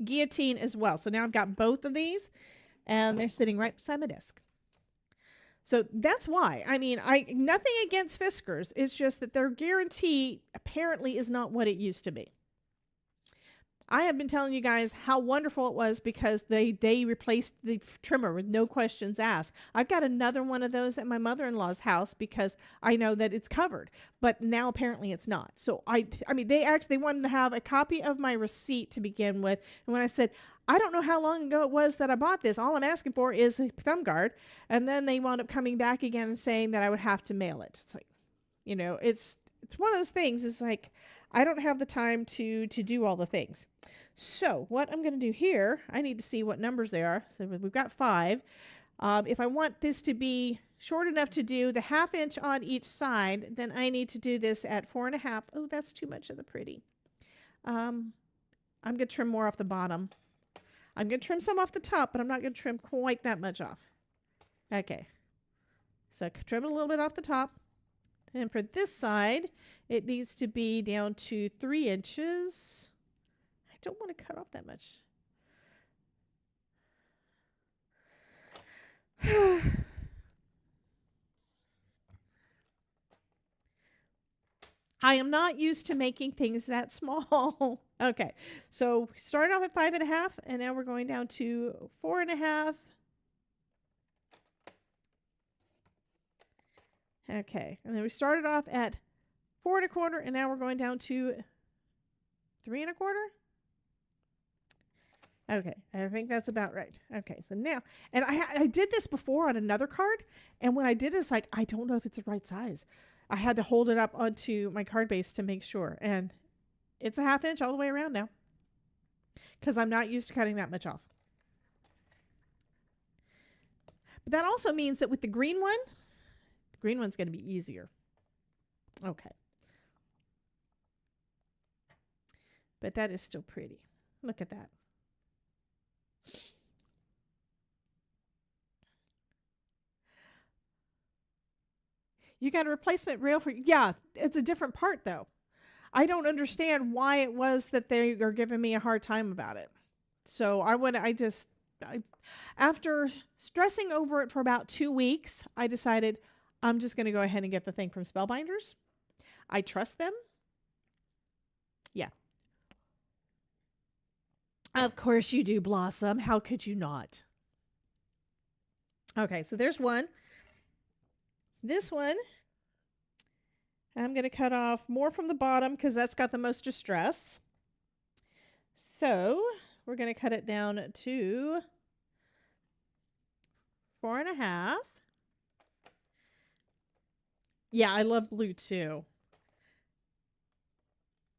guillotine as well. So now I've got both of these and they're sitting right beside my desk. So that's why. I mean, nothing against Fiskars. It's just that their guarantee apparently is not what it used to be. I have been telling you guys how wonderful it was because they replaced the trimmer with no questions asked. I've got another one of those at my mother-in-law's house because I know that it's covered, but now apparently it's not. So I mean, they wanted to have a copy of my receipt to begin with. And when I said, I don't know how long ago it was that I bought this, all I'm asking for is a thumb guard. And then they wound up coming back again and saying that I would have to mail it. It's like, you know, it's one of those things. It's like, I don't have the time to do all the things. So what I'm going to do here, I need to see what numbers they are. So we've got 5. If I want this to be short enough to do the 1/2 inch on each side, then I need to do this at 4.5. Oh, that's too much of the pretty. I'm going to trim more off the bottom. I'm going to trim some off the top, but I'm not going to trim quite that much off. Okay. So trim it a little bit off the top. And for this side, it needs to be down to 3 inches. I don't want to cut off that much. I am not used to making things that small. Okay, so started off at 5.5, and now we're going down to 4.5. Okay, and then we started off at 4 1/4, and now we're going down to 3 1/4. Okay, I think that's about right. Okay, so now, and I did this before on another card, and when I did it, it's like, I don't know if it's the right size. I had to hold it up onto my card base to make sure, and it's a 1/2 inch all the way around now, because I'm not used to cutting that much off. But that also means that with the green one's going to be easier. Okay. But that is still pretty. Look at that. You got a replacement rail for, yeah, it's a different part though. I don't understand why it was that they are giving me a hard time about it. So after stressing over it for about 2 weeks, I decided I'm just going to go ahead and get the thing from Spellbinders. I trust them. Yeah. Of course you do, Blossom. How could you not? Okay, so there's one. This one, I'm going to cut off more from the bottom because that's got the most distress. So we're going to cut it down to 4 1/2. Yeah, I love blue too.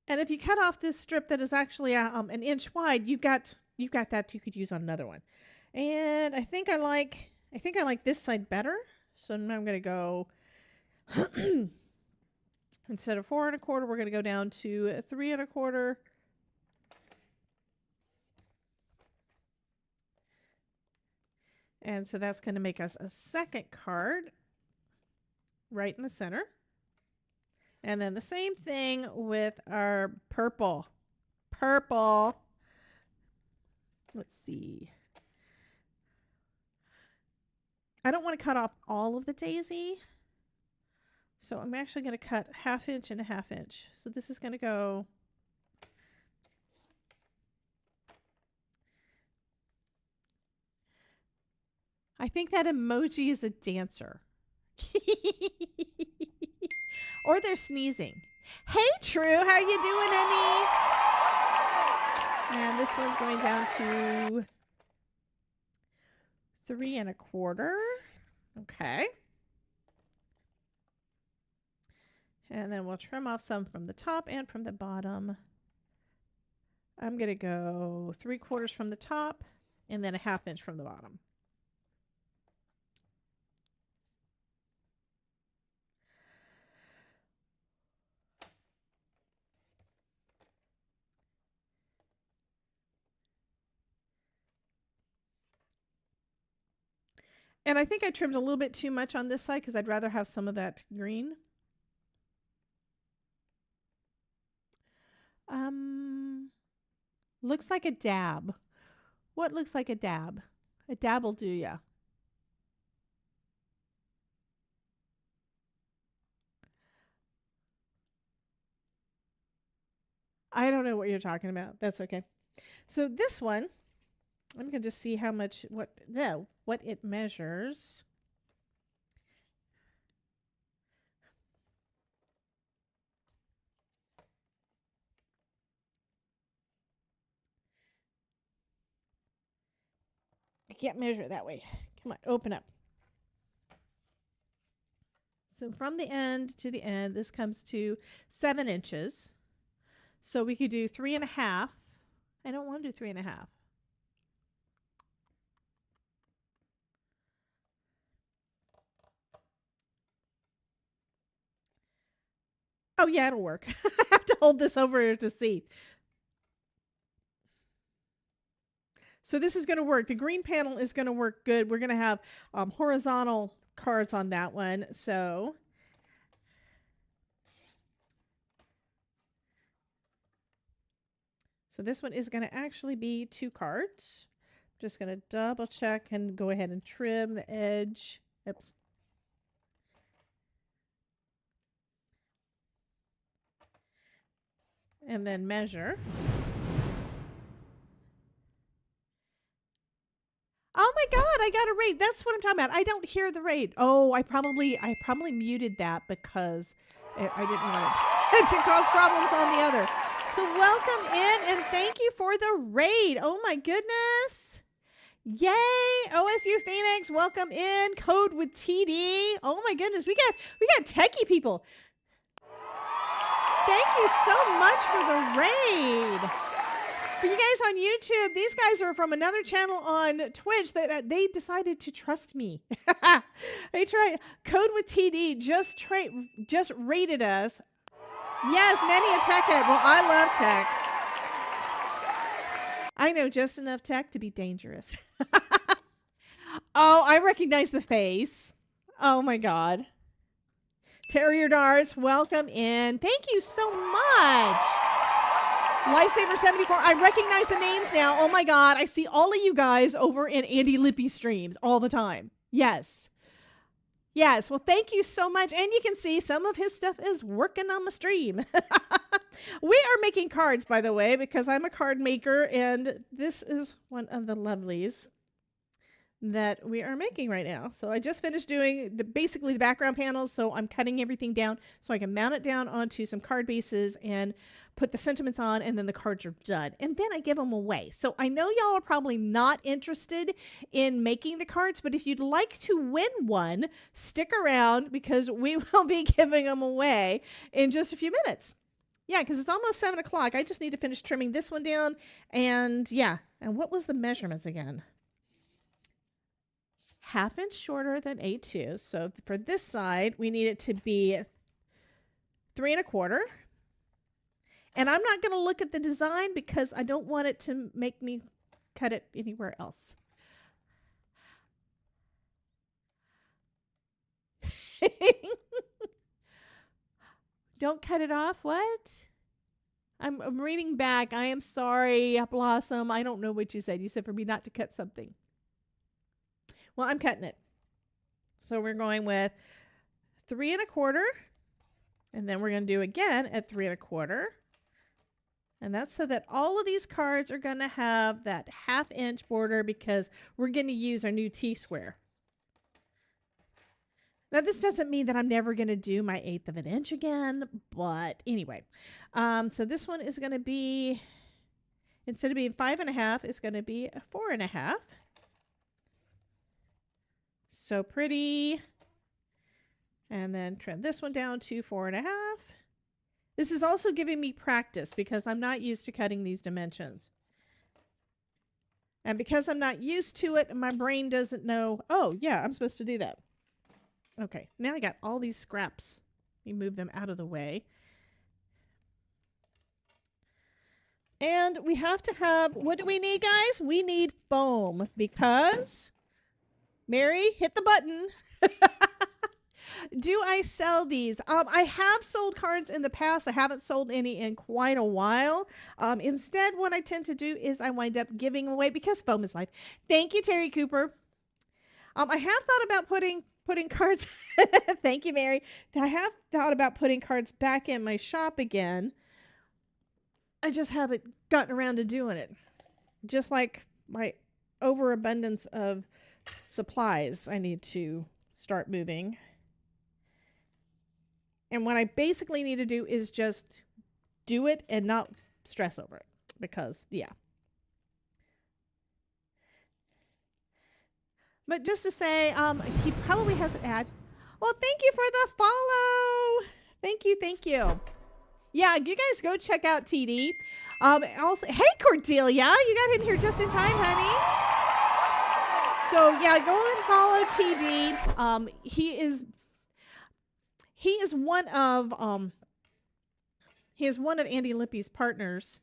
And if you cut off this strip that is actually an inch wide, you've got that you could use on another one. And I think I like this side better. So now I'm going to go instead of 4 1/4, we're going to go down to 3 1/4. And so that's going to make us a second card right in the center. And then the same thing with our purple. Purple. Let's see. I don't want to cut off all of the daisy. So I'm actually going to cut 1/2 inch and 1/2 inch. So this is going to go I think that emoji is a dancer. Or they're sneezing. Hey, True, how you doing, honey? And this one's going down to 3 1/4. Okay. And then we'll trim off some from the top and from the bottom. I'm going to go 3/4 from the top and then 1/2 inch from the bottom. And I think I trimmed a little bit too much on this side because I'd rather have some of that green. Looks like a dab. What looks like a dab? A dab will do ya. I don't know what you're talking about. That's okay. So this one, I'm going to just see how much, what it measures. I can't measure it that way. Come on, open up. So from the end to the end, this comes to 7 inches. So we could do 3 1/2. I don't want to do 3 1/2. Oh yeah, it'll work. I have to hold this over here to see. So this is going to work. The green panel is going to work good. We're going to have horizontal cards on that one. So this one is going to actually be 2 cards. I'm just going to double check and go ahead and trim the edge. Oops. And then measure. Oh my God, I got a rate. That's what I'm talking about. I don't hear the rate. Oh, I probably muted that because I didn't want it to cause problems on the other. So welcome in and thank you for the raid. Oh my goodness. Yay. OSU Phoenix, welcome in. Code with TD. Oh my goodness. We got techie people. Thank you so much for the raid. For you guys on YouTube, these guys are from another channel on Twitch that they decided to trust me. They tried. Code with TD just rated us. Yes, many a tech head. Well, I love tech. I know just enough tech to be dangerous. Oh, I recognize the face. Oh my God. Terrier Darts, welcome in. Thank you so much. Lifesaver74, I recognize the names now. Oh my God, I see all of you guys over in Andy Lippy streams all the time. Yes. Yes, well, thank you so much. And you can see some of his stuff is working on my stream. We are making cards, by the way, because I'm a card maker, and this is one of the lovelies that we are making right now. So I just finished doing basically the background panels, so I'm cutting everything down so I can mount it down onto some card bases and put the sentiments on, and then the cards are done. And then I give them away. So I know y'all are probably not interested in making the cards, but if you'd like to win one, stick around because we will be giving them away in just a few minutes. Yeah, because it's almost 7 o'clock. I just need to finish trimming this one down. And yeah, and what was the measurements again? 1/2 inch shorter than A2. So for this side, we need it to be 3 1/4. And I'm not going to look at the design because I don't want it to make me cut it anywhere else. Don't cut it off. What? I'm reading back. I am sorry, Blossom. I don't know what you said. You said for me not to cut something. Well, I'm cutting it. So we're going with 3 1/4. And then we're going to do again at 3 1/4. And that's so that all of these cards are going to have that 1/2 inch border because we're going to use our new T-square. Now, this doesn't mean that I'm never going to do my 1/8 of an inch again, but anyway. So this one is going to be, instead of being 5 1/2, it's going to be a 4 1/2. So pretty. And then trim this one down to 4 1/2. This is also giving me practice because I'm not used to cutting these dimensions. And because I'm not used to it, my brain doesn't know, oh, yeah, I'm supposed to do that. Okay, now I got all these scraps. Let me move them out of the way. And we have to have, what do we need, guys? We need foam because, Mary, hit the button. Do I sell these? I have sold cards in the past. I haven't sold any in quite a while. Instead, what I tend to do is I wind up giving away because foam is life. Thank you, Terry Cooper. I have thought about putting cards. Thank you, Mary. I have thought about putting cards back in my shop again. I just haven't gotten around to doing it. Just like my overabundance of supplies, I need to start moving. And what I basically need to do is just do it and not stress over it because, yeah. But just to say, he probably has an ad. Well, thank you for the follow. Thank you. Thank you. Yeah, you guys go check out TD. Also, hey, Cordelia, you got in here just in time, honey. So, yeah, go and follow TD. He is one of Andy Lippy's partners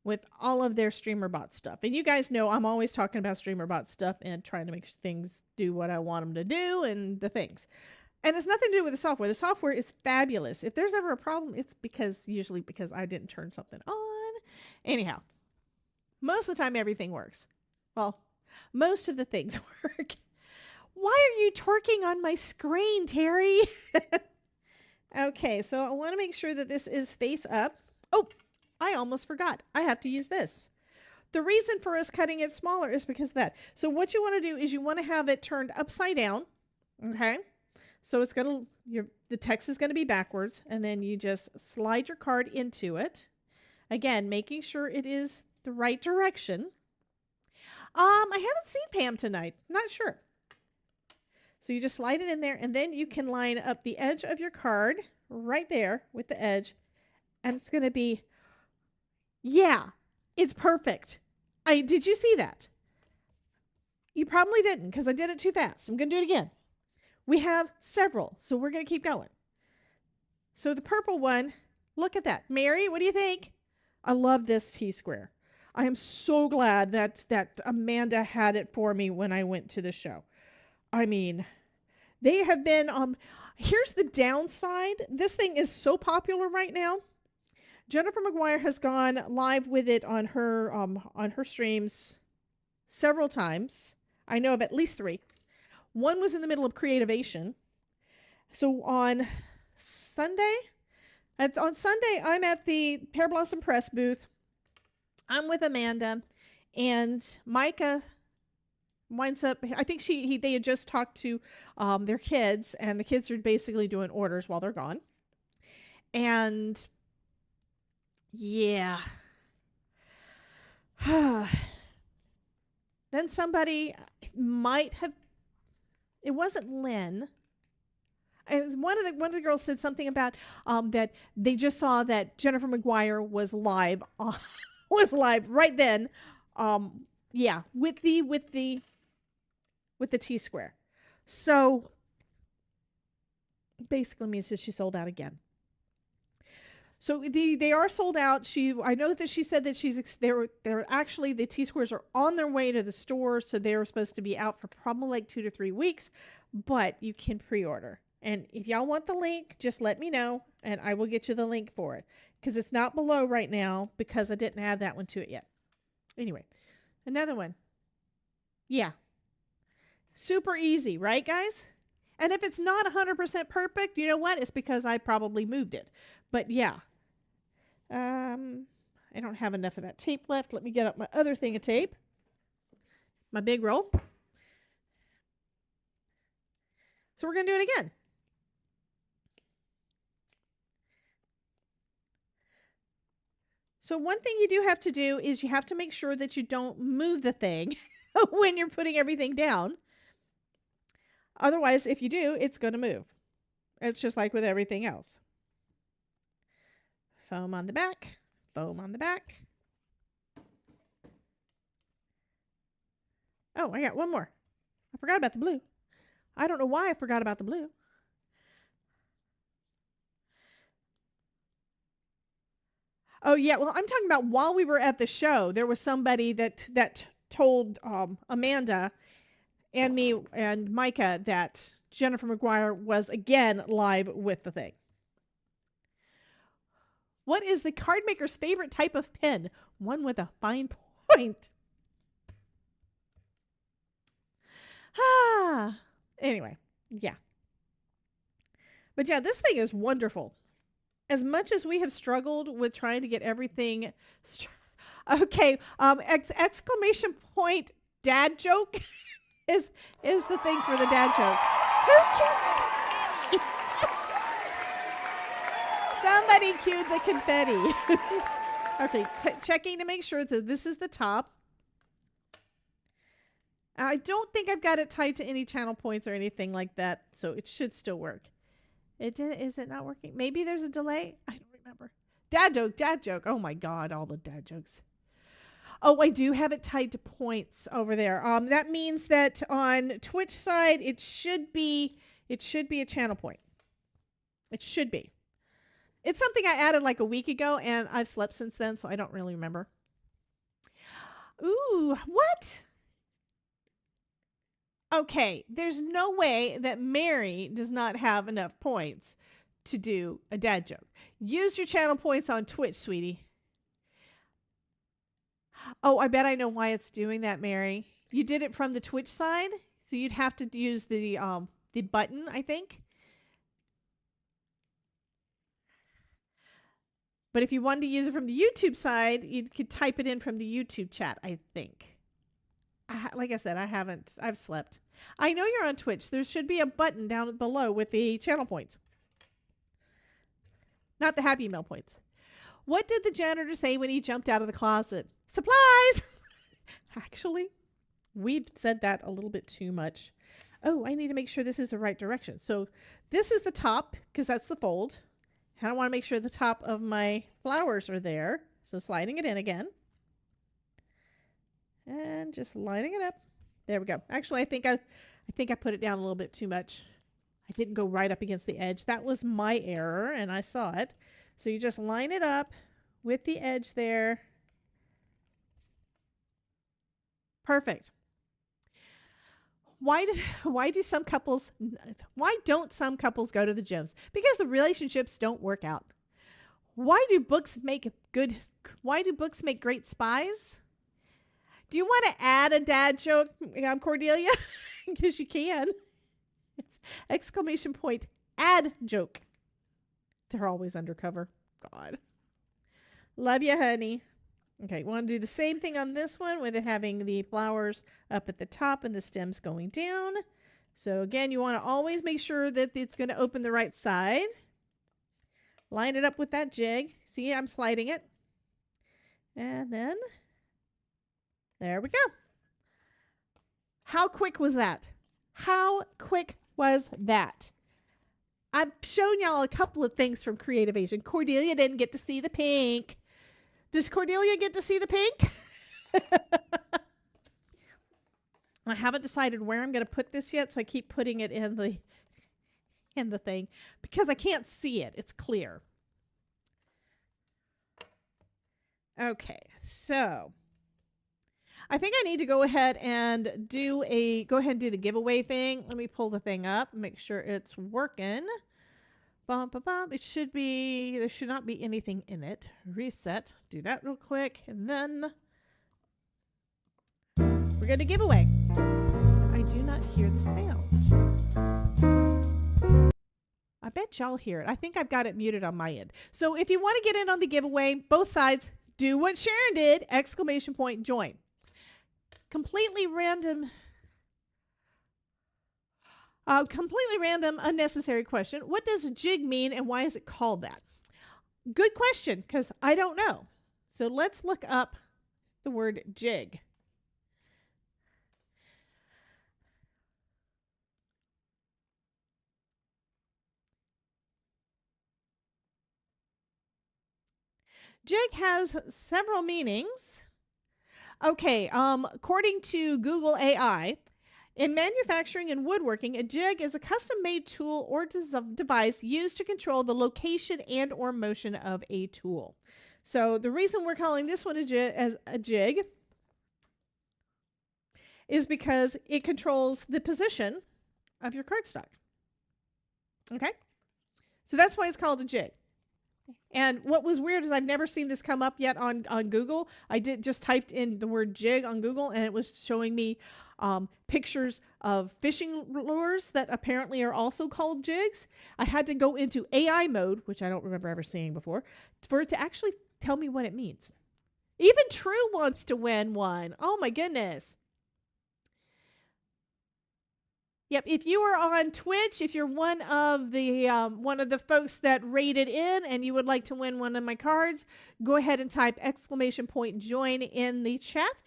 with all of their StreamerBot stuff. And you guys know I'm always talking about StreamerBot stuff and trying to make things do what I want them to do and the things. And it's nothing to do with the software. The software is fabulous. If there's ever a problem, it's usually because I didn't turn something on. Anyhow, most of the time everything works. Well, most of the things work. Why are you twerking on my screen, Terry? Okay, so I want to make sure that this is face up. Oh, I almost forgot. I have to use this. The reason for us cutting it smaller is because of that. So what you want to do is you want to have it turned upside down. Okay. So it's going to, the text is going to be backwards, and then you just slide your card into it. Again, making sure it is the right direction. I haven't seen Pam tonight. Not sure. So you just slide it in there, and then you can line up the edge of your card right there with the edge, and it's going to be, yeah, it's perfect. Did you see that? You probably didn't because I did it too fast. I'm going to do it again. We have several, so we're going to keep going. So the purple one, look at that. Mary, what do you think? I love this T-square. I am so glad that Amanda had it for me when I went to the show. I mean, they have been, here's the downside. This thing is so popular right now. Jennifer McGuire has gone live with it on her streams several times. I know of at least 3. One was in the middle of Creativation. So on Sunday, I'm at the Pear Blossom Press booth. I'm with Amanda, and Micah winds up, I think they had just talked to their kids, and the kids are basically doing orders while they're gone. And yeah. Then somebody might have, it wasn't Lynn. One of the girls said something about that they just saw that Jennifer McGuire was live right then. Yeah, with the T-square. So basically means that she sold out again. So they are sold out. I know that she said that they're actually, the T-squares are on their way to the store, so they're supposed to be out for probably like 2 to 3 weeks, but you can pre-order. And if y'all want the link, just let me know and I will get you the link for it, because it's not below right now because I didn't add that one to it yet. Anyway, another one. Yeah. Super easy, right, guys? And if it's not 100% perfect, you know what? It's because I probably moved it. But yeah. I don't have enough of that tape left. Let me get up my other thing of tape. My big roll. So we're going to do it again. So one thing you do have to do is you have to make sure that you don't move the thing when you're putting everything down. Otherwise, if you do, it's going to move. It's just like with everything else. Foam on the back, foam on the back. Oh, I got one more. I forgot about the blue. I don't know why I forgot about the blue. Oh, yeah. Well, I'm talking about while we were at the show, there was somebody that told Amanda and me and Micah that Jennifer McGuire was again live with the thing. What is the card maker's favorite type of pen? One with a fine point. Anyway, yeah. But yeah, this thing is wonderful. As much as we have struggled with trying to get everything... Okay, exclamation point dad joke is the thing for the dad joke. Who cued the confetti? Somebody cued the confetti. Okay, checking to make sure that this is the top. I don't think I've got it tied to any channel points or anything like that, so it should still work. Is it not working? Maybe there's a delay? I don't remember. Dad joke. Oh my God, all the dad jokes. Oh, I do have it tied to points over there. That means that on Twitch side, it should be a channel point. It should be. It's something I added like a week ago, and I've slept since then, so I don't really remember. Ooh, what? Okay, there's no way that Mary does not have enough points to do a dad joke. Use your channel points on Twitch, sweetie. Oh, I bet I know why it's doing that, Mary. You did it from the Twitch side, so you'd have to use the button, I think. But if you wanted to use it from the YouTube side, you could type it in from the YouTube chat, I think. Like I said, I've slept. I know you're on Twitch. There should be a button down below with the channel points. Not the Happy Mail points. What did the janitor say when he jumped out of the closet? Supplies! Actually, we said that a little bit too much. Oh, I need to make sure this is the right direction. So this is the top because that's the fold. And I want to make sure the top of my flowers are there. So sliding it in again. And just lining it up. There we go. Actually, I think I put it down a little bit too much. I didn't go right up against the edge. That was my error, and I saw it. So you just line it up with the edge there. Perfect. Why don't some couples go to the gyms? Because the relationships don't work out. Why do books make great spies? Do you want to add a dad joke, Cordelia? Because you can. It's exclamation point add joke. They're always undercover. God. Love you, honey. Okay, want to do the same thing on this one with it having the flowers up at the top and the stems going down. So again, you want to always make sure that it's going to open the right side. Line it up with that jig. See, I'm sliding it. And then there we go. How quick was that? How quick was that? I've shown y'all a couple of things from Creative Asian. Cordelia didn't get to see the pink. Does Cordelia get to see the pink? I haven't decided where I'm going to put this yet, so I keep putting it in the thing because I can't see it. It's clear. Okay, so I think I need to go ahead and do the giveaway thing. Let me pull the thing up and make sure it's working. Bum, bum, bum. There should not be anything in it. Reset. Do that real quick. And then we're going to give away. I do not hear the sound. I bet y'all hear it. I think I've got it muted on my end. So if you want to get in on the giveaway, both sides, do what Sharon did. Exclamation point join. Completely random, unnecessary question. What does jig mean and why is it called that? Good question, because I don't know. So let's look up the word jig. Jig has several meanings. Okay, according to Google AI, in manufacturing and woodworking, a jig is a custom-made tool or device used to control the location and or motion of a tool. So the reason we're calling this one as a jig is because it controls the position of your cardstock. Okay? So that's why it's called a jig. And what was weird is I've never seen this come up yet on Google. I just typed in the word jig on Google and it was showing me pictures of fishing lures that apparently are also called jigs. I had to go into AI mode, which I don't remember ever seeing before, for it to actually tell me what it means. Even True wants to win one. Oh my goodness. Yep, if you are on Twitch, if you're one of the folks that rated in and you would like to win one of my cards, go ahead and type exclamation point join in the chat.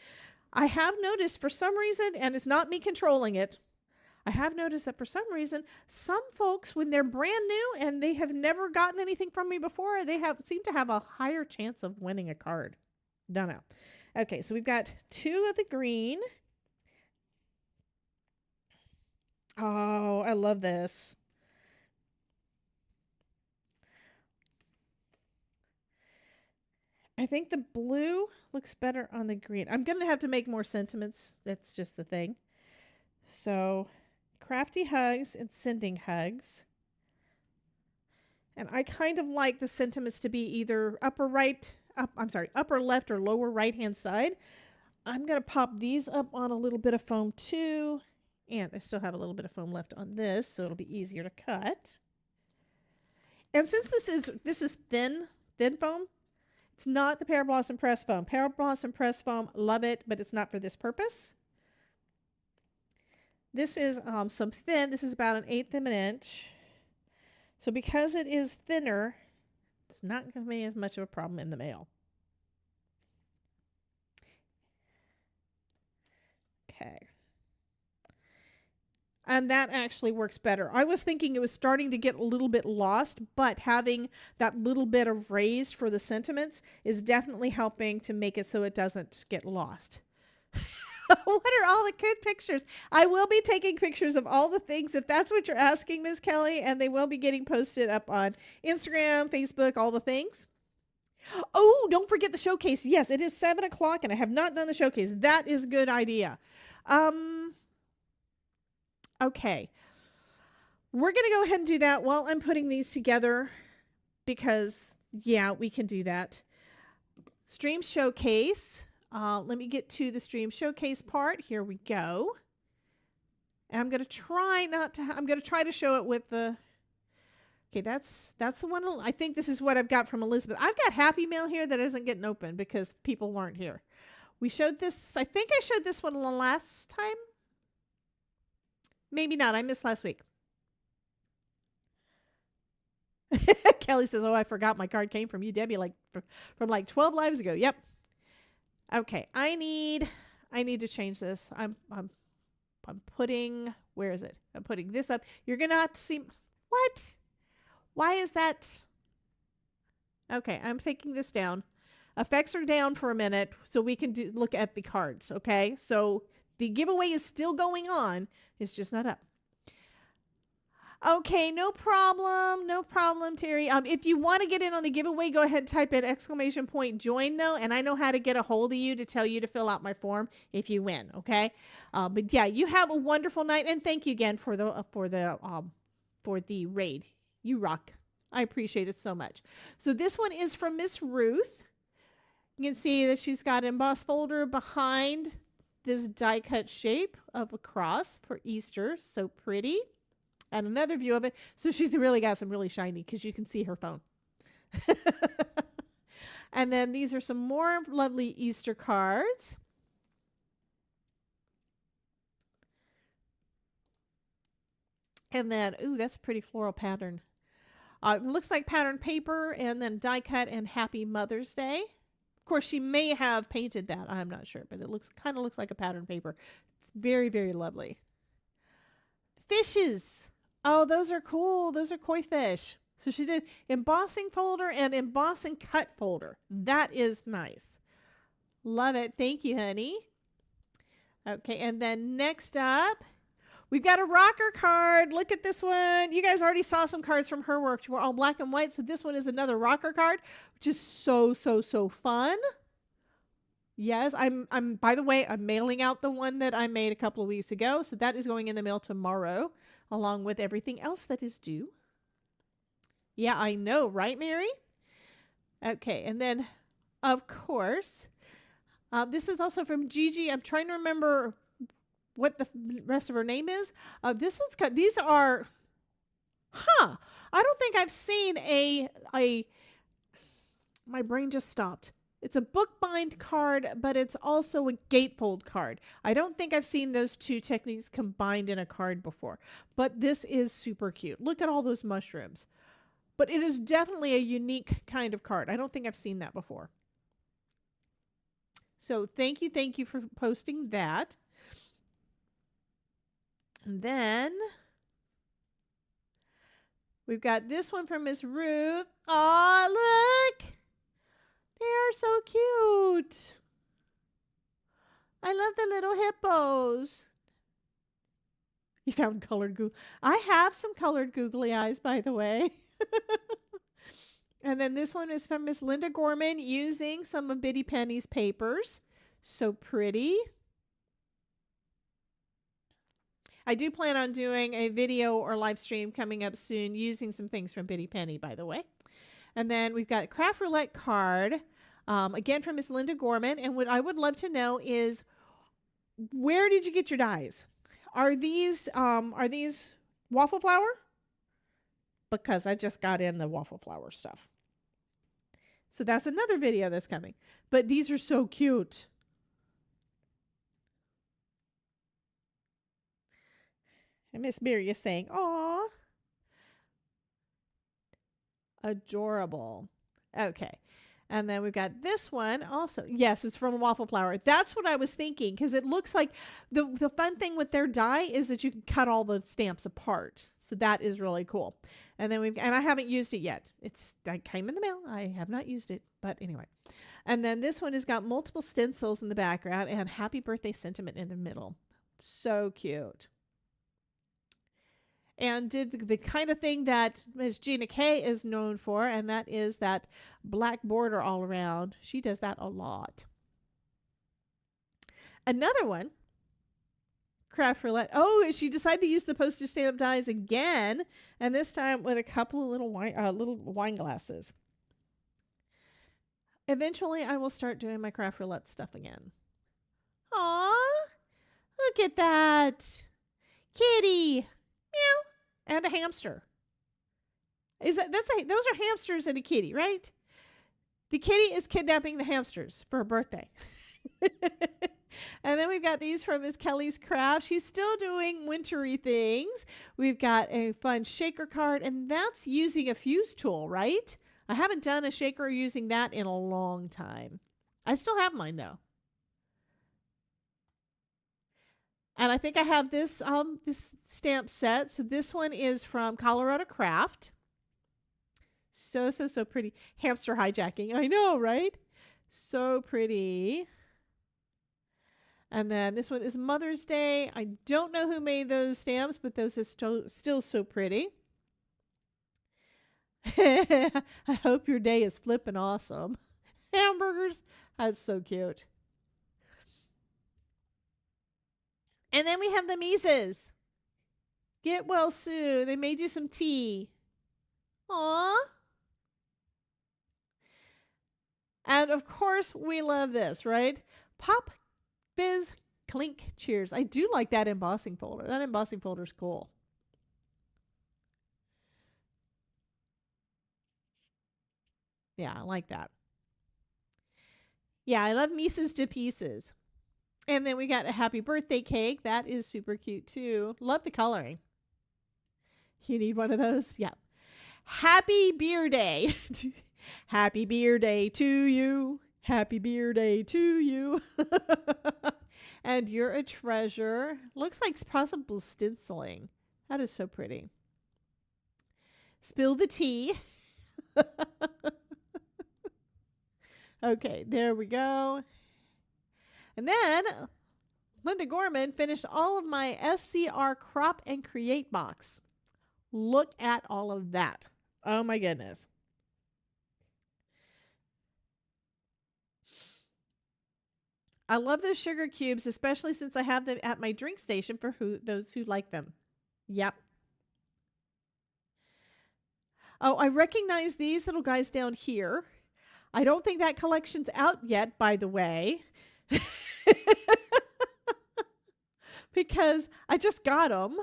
I have noticed for some reason, and it's not me controlling it, I have noticed that for some reason, some folks, when they're brand new and they have never gotten anything from me before, they seem to have a higher chance of winning a card. Don't know. Okay, so we've got 2 of the green. Oh, I love this. I think the blue looks better on the green. I'm going to have to make more sentiments. That's just the thing. So, crafty hugs and sending hugs. And I kind of like the sentiments to be either upper left or lower right hand side. I'm going to pop these up on a little bit of foam too. And I still have a little bit of foam left on this, so it'll be easier to cut. And since this is thin foam, it's not the Pear Blossom Press foam. Pear Blossom Press foam, love it, but it's not for this purpose. This is some thin. This is about 1/8 of an inch. So because it is thinner It's not going to be as much of a problem in the mail. Okay. And that actually works better. I was thinking it was starting to get a little bit lost, but having that little bit of raised for the sentiments is definitely helping to make it so it doesn't get lost. What are all the good pictures? I will be taking pictures of all the things, if that's what you're asking, Ms. Kelly, and they will be getting posted up on Instagram, Facebook, all the things. Oh, don't forget the showcase. Yes, it is 7 o'clock, and I have not done the showcase. That is a good idea. Okay. We're going to go ahead and do that while I'm putting these together because, yeah, we can do that. Stream showcase. Let me get to the stream showcase part. Here we go. And I'm going to try I'm going to try to show it with the, okay, that's the one. I think this is what I've got from Elizabeth. I've got Happy Mail here that isn't getting open because people weren't here. We showed this, I think I showed this one last time. Maybe not. I missed last week. Kelly says, oh, I forgot my card came from you, Debbie, like from like 12 lives ago. Yep. Okay. I need to change this. I'm putting, where is it? I'm putting this up. You're going to have to see, what? Why is that? Okay. I'm taking this down. Effects are down for a minute so we can look at the cards. Okay. So the giveaway is still going on. It's just not up. Okay, no problem. No problem, Terry. If you want to get in on the giveaway, go ahead and type in !join though, and I know how to get a hold of you to tell you to fill out my form if you win, okay? But yeah, you have a wonderful night, and thank you again for the raid. You rock. I appreciate it so much. So this one is from Miss Ruth. You can see that she's got an emboss folder behind this die cut shape of a cross for Easter. So pretty. And another view of it. So she's really got some really shiny because you can see her phone. And then these are some more lovely Easter cards. And then, ooh, that's a pretty floral pattern. It looks like pattern paper and then die cut and Happy Mother's Day. Of course, she may have painted that. I'm not sure, but it kind of looks like a pattern paper. It's very, very lovely. Fishes. Oh, those are cool. Those are koi fish. So she did embossing folder and embossing cut folder. That is nice. Love it. Thank you, honey. Okay, and then next up, we've got a rocker card. Look at this one. You guys already saw some cards from her work. We're all black and white, so this one is another rocker card, which is so, so, so fun. Yes, I'm by the way, I'm mailing out the one that I made a couple of weeks ago, so that is going in the mail tomorrow, along with everything else that is due. Yeah, I know, right, Mary? Okay, and then, of course, this is also from Gigi. I'm trying to remember what the rest of her name is. This one's these are, I don't think I've seen my brain just stopped. It's a bookbind card, but it's also a gatefold card. I don't think I've seen those two techniques combined in a card before, but this is super cute. Look at all those mushrooms. But it is definitely a unique kind of card. I don't think I've seen that before. So thank you for posting that. And then we've got this one from Miss Ruth. Aw, look! They are so cute. I love the little hippos. You found colored goo. I have some colored googly eyes, by the way. And then this one is from Miss Linda Gorman using some of Bitty Penny's papers. So pretty. I do plan on doing a video or live stream coming up soon using some things from Bitty Penny, by the way. And then we've got Craft Roulette card, again from Miss Linda Gorman. And what I would love to know is, where did you get your dies? Are these waffle flower? Because I just got in the waffle flower stuff. So that's another video that's coming. But these are so cute. And Miss Mary is saying, aw. Adorable. Okay. And then we've got this one also. Yes, it's from a waffle flower. That's what I was thinking, because it looks like the fun thing with their die is that you can cut all the stamps apart. So that is really cool. And then I haven't used it yet. That came in the mail. I have not used it, but anyway. And then this one has got multiple stencils in the background and happy birthday sentiment in the middle. So cute. And did the kind of thing that Ms. Gina K is known for, and that is that black border all around. She does that a lot. Another one, Craft Roulette. Oh, she decided to use the postage stamp dies again, and this time with a couple of little wine glasses. Eventually, I will start doing my Craft Roulette stuff again. Aw, look at that. Kitty. Meow. And a hamster. Those are hamsters and a kitty, right? The kitty is kidnapping the hamsters for her birthday. And then we've got these from Miss Kelly's Craft. She's still doing wintry things. We've got a fun shaker card, and that's using a fuse tool, right? I haven't done a shaker using that in a long time. I still have mine though. And I think I have this stamp set. So this one is from Colorado Craft. So pretty. Hamster hijacking. I know, right? So pretty. And then this one is Mother's Day. I don't know who made those stamps, but those are still so pretty. I hope your day is flipping awesome. Hamburgers. That's so cute. And then we have the Mises. Get well soon. They made you some tea. Aww. And of course, we love this, right? Pop, fizz, clink, cheers. I do like that embossing folder. That embossing folder is cool. Yeah, I like that. Yeah, I love Mises to pieces. And then we got a happy birthday cake. That is super cute too. Love the coloring. You need one of those? Yeah. Happy beer day. Happy beer day to you. Happy beer day to you. And you're a treasure. Looks like possible stenciling. That is so pretty. Spill the tea. Okay, there we go. And then Linda Gorman finished all of my SCR Crop and Create box. Look at all of that. Oh my goodness. I love those sugar cubes, especially since I have them at my drink station for those who like them. Yep. Oh, I recognize these little guys down here. I don't think that collection's out yet, by the way. Because I just got them.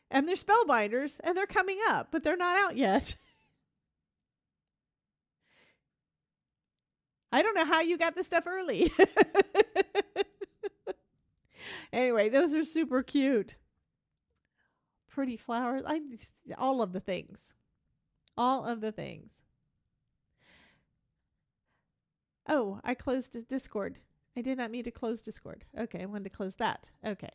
And they're Spellbinders, and they're coming up, but they're not out yet. I don't know how you got this stuff early. Anyway, those are super cute. Pretty flowers. All of the things. All of the things. Oh, I closed Discord. I did not mean to close Discord. Okay, I wanted to close that. Okay.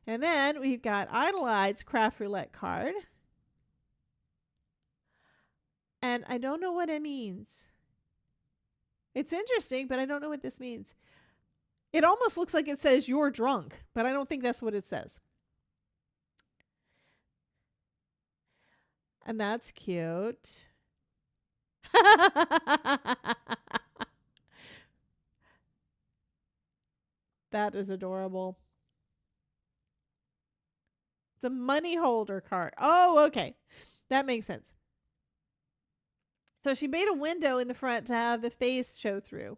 And then we've got Idolide's Craft Roulette card. And I don't know what it means. It's interesting, but I don't know what this means. It almost looks like it says you're drunk, but I don't think that's what it says. And that's cute. That is adorable. It's a money holder card. Oh, okay. That makes sense. So she made a window in the front to have the face show through.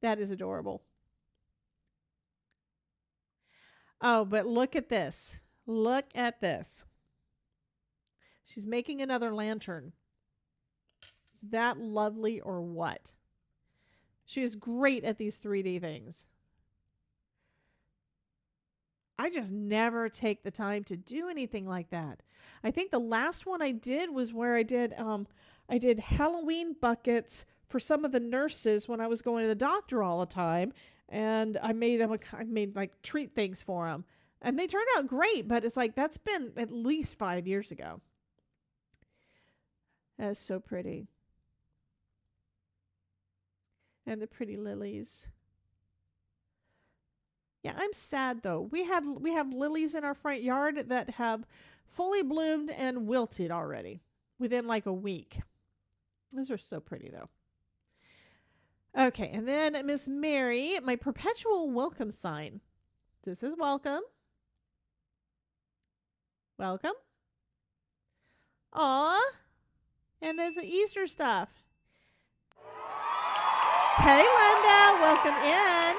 That is adorable. Oh, but look at this. Look at this. She's making another lantern. Is that lovely or what? She is great at these 3D things. I just never take the time to do anything like that. I think the last one I did was where I did Halloween buckets for some of the nurses when I was going to the doctor all the time, and I made like treat things for them, and they turned out great. But it's like that's been at least 5 years ago. That's so pretty, and the pretty lilies. Yeah, I'm sad though. We have lilies in our front yard that have fully bloomed and wilted already within like a week. Those are so pretty though. Okay, and then Miss Mary, my perpetual welcome sign. This is welcome. Welcome. Aw. And there's the Easter stuff. Hey, Linda. Welcome in.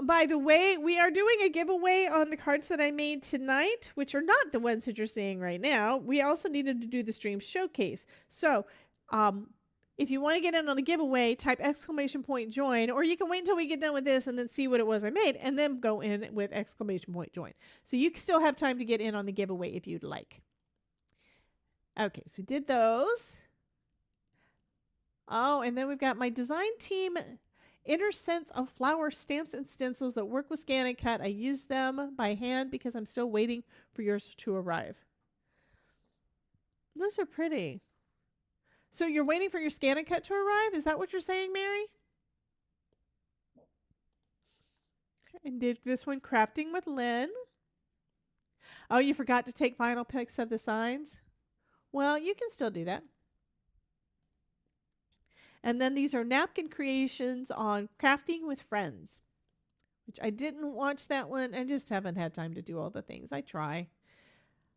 By the way, we are doing a giveaway on the cards that I made tonight, which are not the ones that you're seeing right now. We also needed to do the stream showcase. So, if you want to get in on the giveaway, type !join, or you can wait until we get done with this and then see what it was I made and then go in with !join. So you still have time to get in on the giveaway if you'd like. Okay, so we did those. Oh, and then we've got my design team inner sense of flower stamps and stencils that work with Scan and Cut. I use them by hand because I'm still waiting for yours to arrive. Those are pretty. So you're waiting for your Scan and Cut to arrive? Is that what you're saying, Mary? And did this one crafting with Lynn. Oh, you forgot to take final pics of the signs? Well, you can still do that. And then these are napkin creations on Crafting with Friends, which I didn't watch that one. I just haven't had time to do all the things. I try.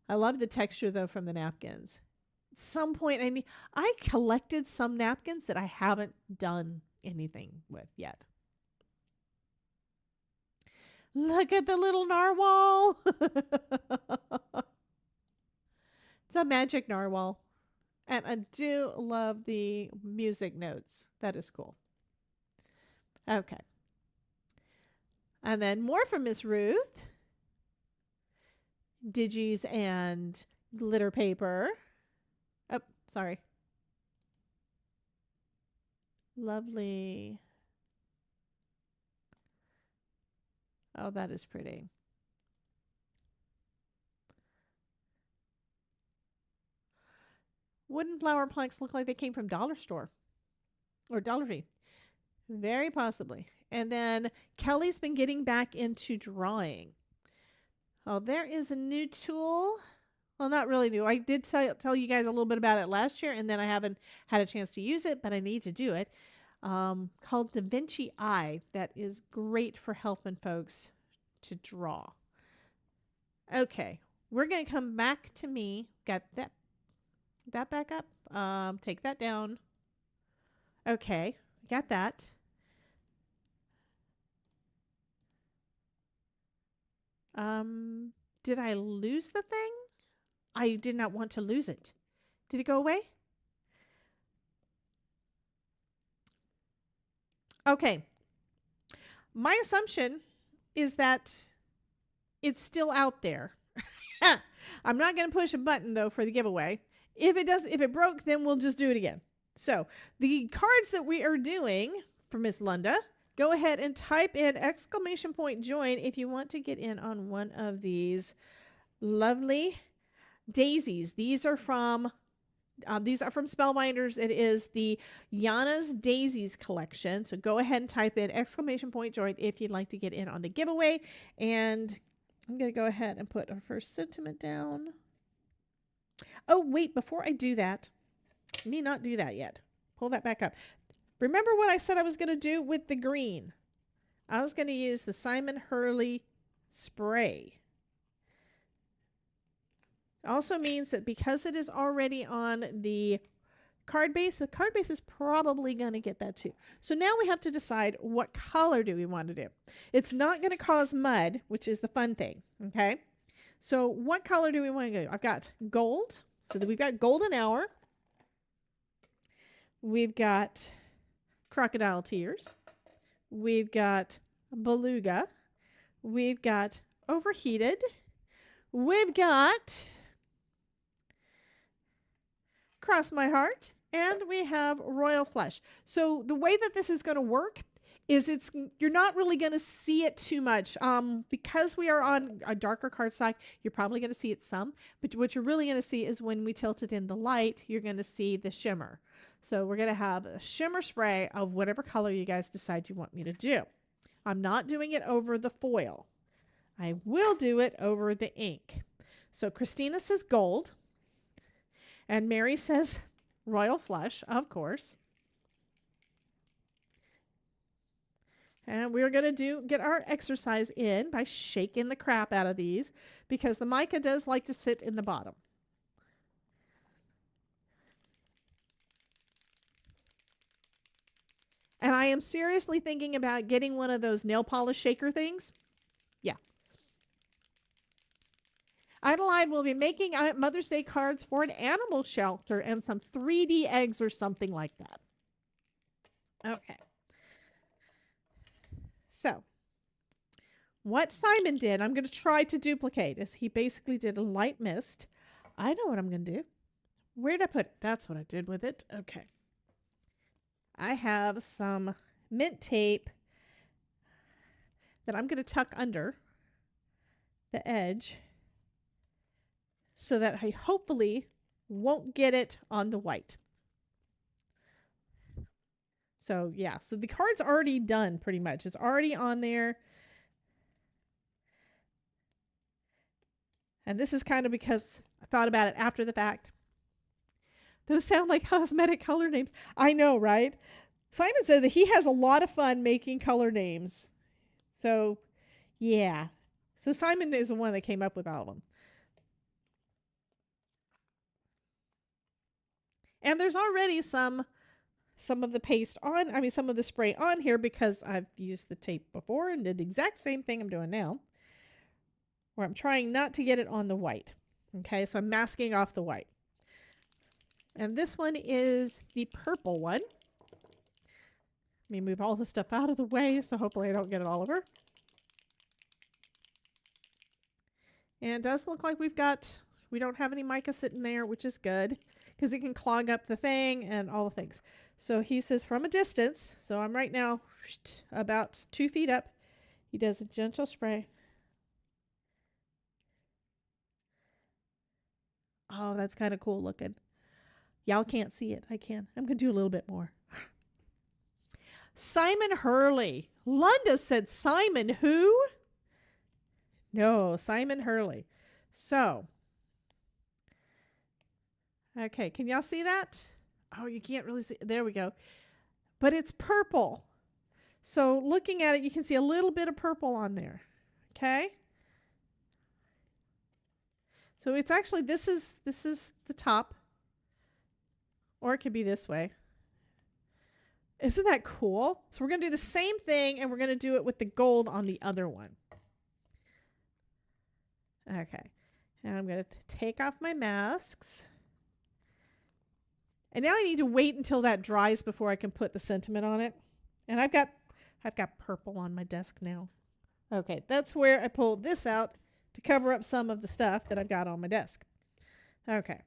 I love the texture, though, from the napkins. At some point, I collected some napkins that I haven't done anything with yet. Look at the little narwhal. It's a magic narwhal. And I do love the music notes. That is cool. Okay. And then more from Miss Ruth. Digis and glitter paper. Oh, sorry. Lovely. Oh, that is pretty. Wooden flower planks look like they came from Dollar Store or Dollar Tree. Very possibly. And then Kelly's been getting back into drawing. Oh, there is a new tool. Well, not really new. I did tell you guys a little bit about it last year, and then I haven't had a chance to use it, but I need to do it. Called Da Vinci Eye. That is great for helping folks to draw. Okay. We're going to come back to me. Got that back up. Take that down. Okay, got that. Did I lose the thing? I did not want to lose it. Did it go away? Okay. My assumption is that it's still out there. I'm not going to push a button though for the giveaway. If it broke, then we'll just do it again. So the cards that we are doing for Miss Lunda, go ahead and type in !join if you want to get in on one of these lovely daisies. These are from Spellbinders. It is the Yana's Daisies collection. So go ahead and type in !join if you'd like to get in on the giveaway. And I'm going to go ahead and put our first sentiment down. Oh, wait, before I do that, let me not do that yet. Pull that back up. Remember what I said I was going to do with the green? I was going to use the Simon Hurley spray. It also means that because it is already on the card base is probably going to get that too. So now we have to decide what color do we want to do. It's not going to cause mud, which is the fun thing, okay? So what color do we want to go? I've got gold. So that we've got golden hour. We've got crocodile tears. We've got beluga. We've got overheated. We've got cross my heart. And we have royal flush. So the way that this is going to work is you're not really going to see it too much. Because we are on a darker cardstock, you're probably going to see it some. But what you're really going to see is when we tilt it in the light, you're going to see the shimmer. So we're going to have a shimmer spray of whatever color you guys decide you want me to do. I'm not doing it over the foil. I will do it over the ink. So Christina says gold. And Mary says royal flush, of course. And we're going to get our exercise in by shaking the crap out of these because the mica does like to sit in the bottom. And I am seriously thinking about getting one of those nail polish shaker things. Yeah. Adelaide will be making Mother's Day cards for an animal shelter and some 3D eggs or something like that. Okay. So, what Simon did, I'm going to try to duplicate, is he basically did a light mist. I know what I'm going to do. Where'd I put it? That's what I did with it. Okay. I have some mint tape that I'm going to tuck under the edge so that I hopefully won't get it on the white. So yeah, so the card's already done pretty much. It's already on there. And this is kind of because I thought about it after the fact. Those sound like cosmetic color names. I know, right? Simon said that he has a lot of fun making color names. So, yeah. So Simon is the one that came up with all of them. And there's already some of the paste on, some of the spray on here because I've used the tape before and did the exact same thing I'm doing now. Where I'm trying not to get it on the white. Okay, so I'm masking off the white. And this one is the purple one. Let me move all the stuff out of the way so hopefully I don't get it all over. And it does look like we don't have any mica sitting there, which is good because it can clog up the thing and all the things. So he says from a distance, so I'm right now about 2 feet up. He does a gentle spray. Oh, that's kind of cool looking. Y'all can't see it. I can. I'm going to do a little bit more. Simon Hurley. Lunda said Simon who? No, Simon Hurley. So, okay, can y'all see that? Oh, you can't really see. There we go. But it's purple. So looking at it, you can see a little bit of purple on there. Okay? So it's actually, this is the top. Or it could be this way. Isn't that cool? So we're going to do the same thing and we're going to do it with the gold on the other one. Okay. And I'm going to take off my masks. And now I need to wait until that dries before I can put the sentiment on it. And I've got purple on my desk now. Okay, that's where I pulled this out to cover up some of the stuff that I've got on my desk. Okay.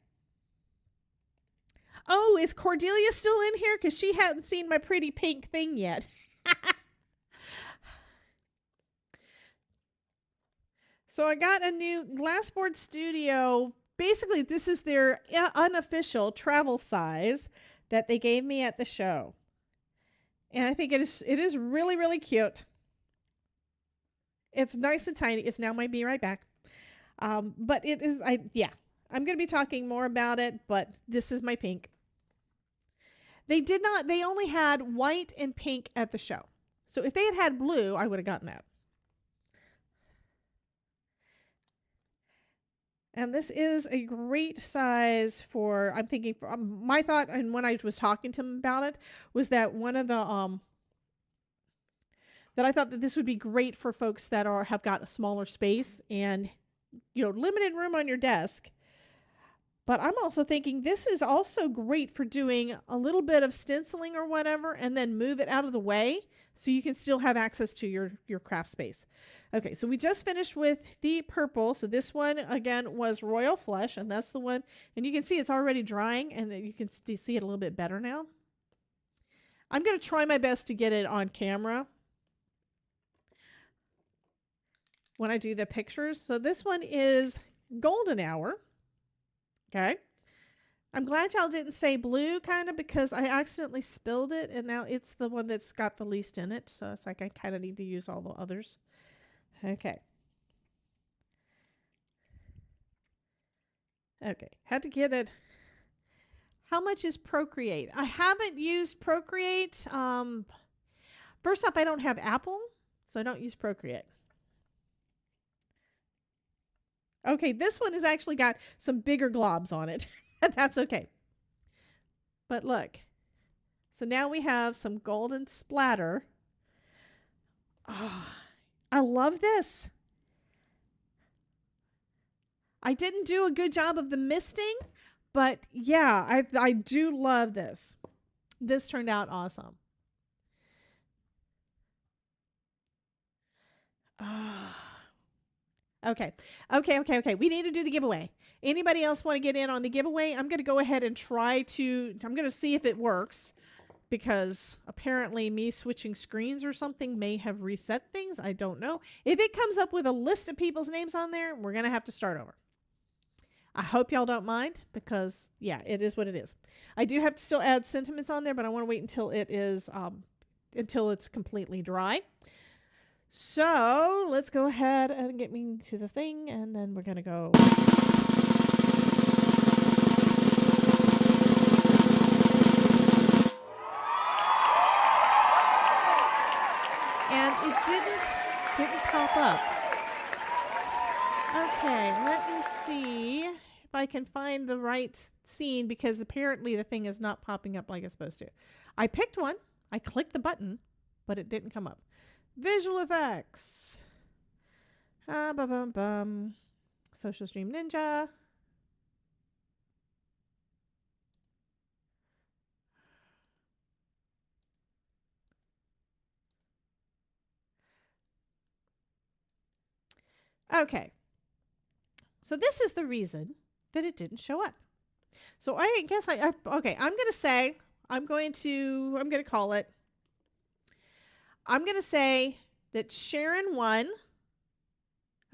Oh, is Cordelia still in here? Because she hadn't seen my pretty pink thing yet. So I got a new Glassboard Studio. Basically, this is their unofficial travel size that they gave me at the show. And I think it is really, really cute. It's nice and tiny. It's now my Be Right Back. But it is, I'm going to be talking more about it, but this is my pink. They only had white and pink at the show. So if they had had blue, I would have gotten that. And this is a great size for, I'm thinking, my thought, and when I was talking to him about it, was that one of the, that I thought that this would be great for folks that have got a smaller space and, limited room on your desk. But I'm also thinking this is also great for doing a little bit of stenciling or whatever and then move it out of the way so you can still have access to your craft space. Okay, so we just finished with the purple. So this one, again, was Royal Flush, and that's the one. And you can see it's already drying, and you can see it a little bit better now. I'm going to try my best to get it on camera when I do the pictures. So this one is Golden Hour. Okay. I'm glad y'all didn't say blue, kind of, because I accidentally spilled it, and now it's the one that's got the least in it. So it's like I kind of need to use all the others. Okay. Okay. Had to get it. How much is Procreate? I haven't used Procreate. First off, I don't have Apple, so I don't use Procreate. Okay, this one has actually got some bigger globs on it. That's okay. But look. So now we have some golden splatter. Oh, I love this. I didn't do a good job of the misting, but yeah, I do love this. This turned out awesome. Okay. We need to do the giveaway. Anybody else want to get in on the giveaway? I'm going to go ahead and I'm going to see if it works, because apparently me switching screens or something may have reset things. I don't know. If it comes up with a list of people's names on there, we're going to have to start over. I hope y'all don't mind, because yeah, it is what it is. I do have to still add sentiments on there, but I want to wait until it is, until it's completely dry. So let's go ahead and get me to the thing, and then we're going to go. And it didn't pop up. Okay, let me see if I can find the right scene, because apparently the thing is not popping up like it's supposed to. I picked one, I clicked the button, but it didn't come up. Visual effects. Social Stream Ninja. Okay. So this is the reason that it didn't show up. So I guess okay, I'm going to call it. I'm going to say that Sharon won.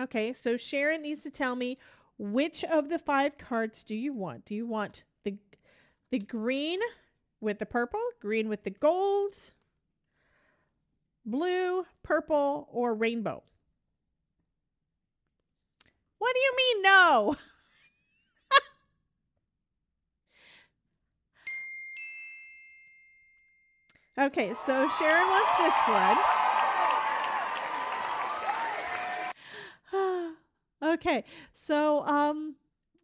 Okay, so Sharon needs to tell me, which of the 5 cards do you want? Do you want the green with the purple, green with the gold, blue, purple, or rainbow? What do you mean no? Okay, so Sharon wants this one. Okay, so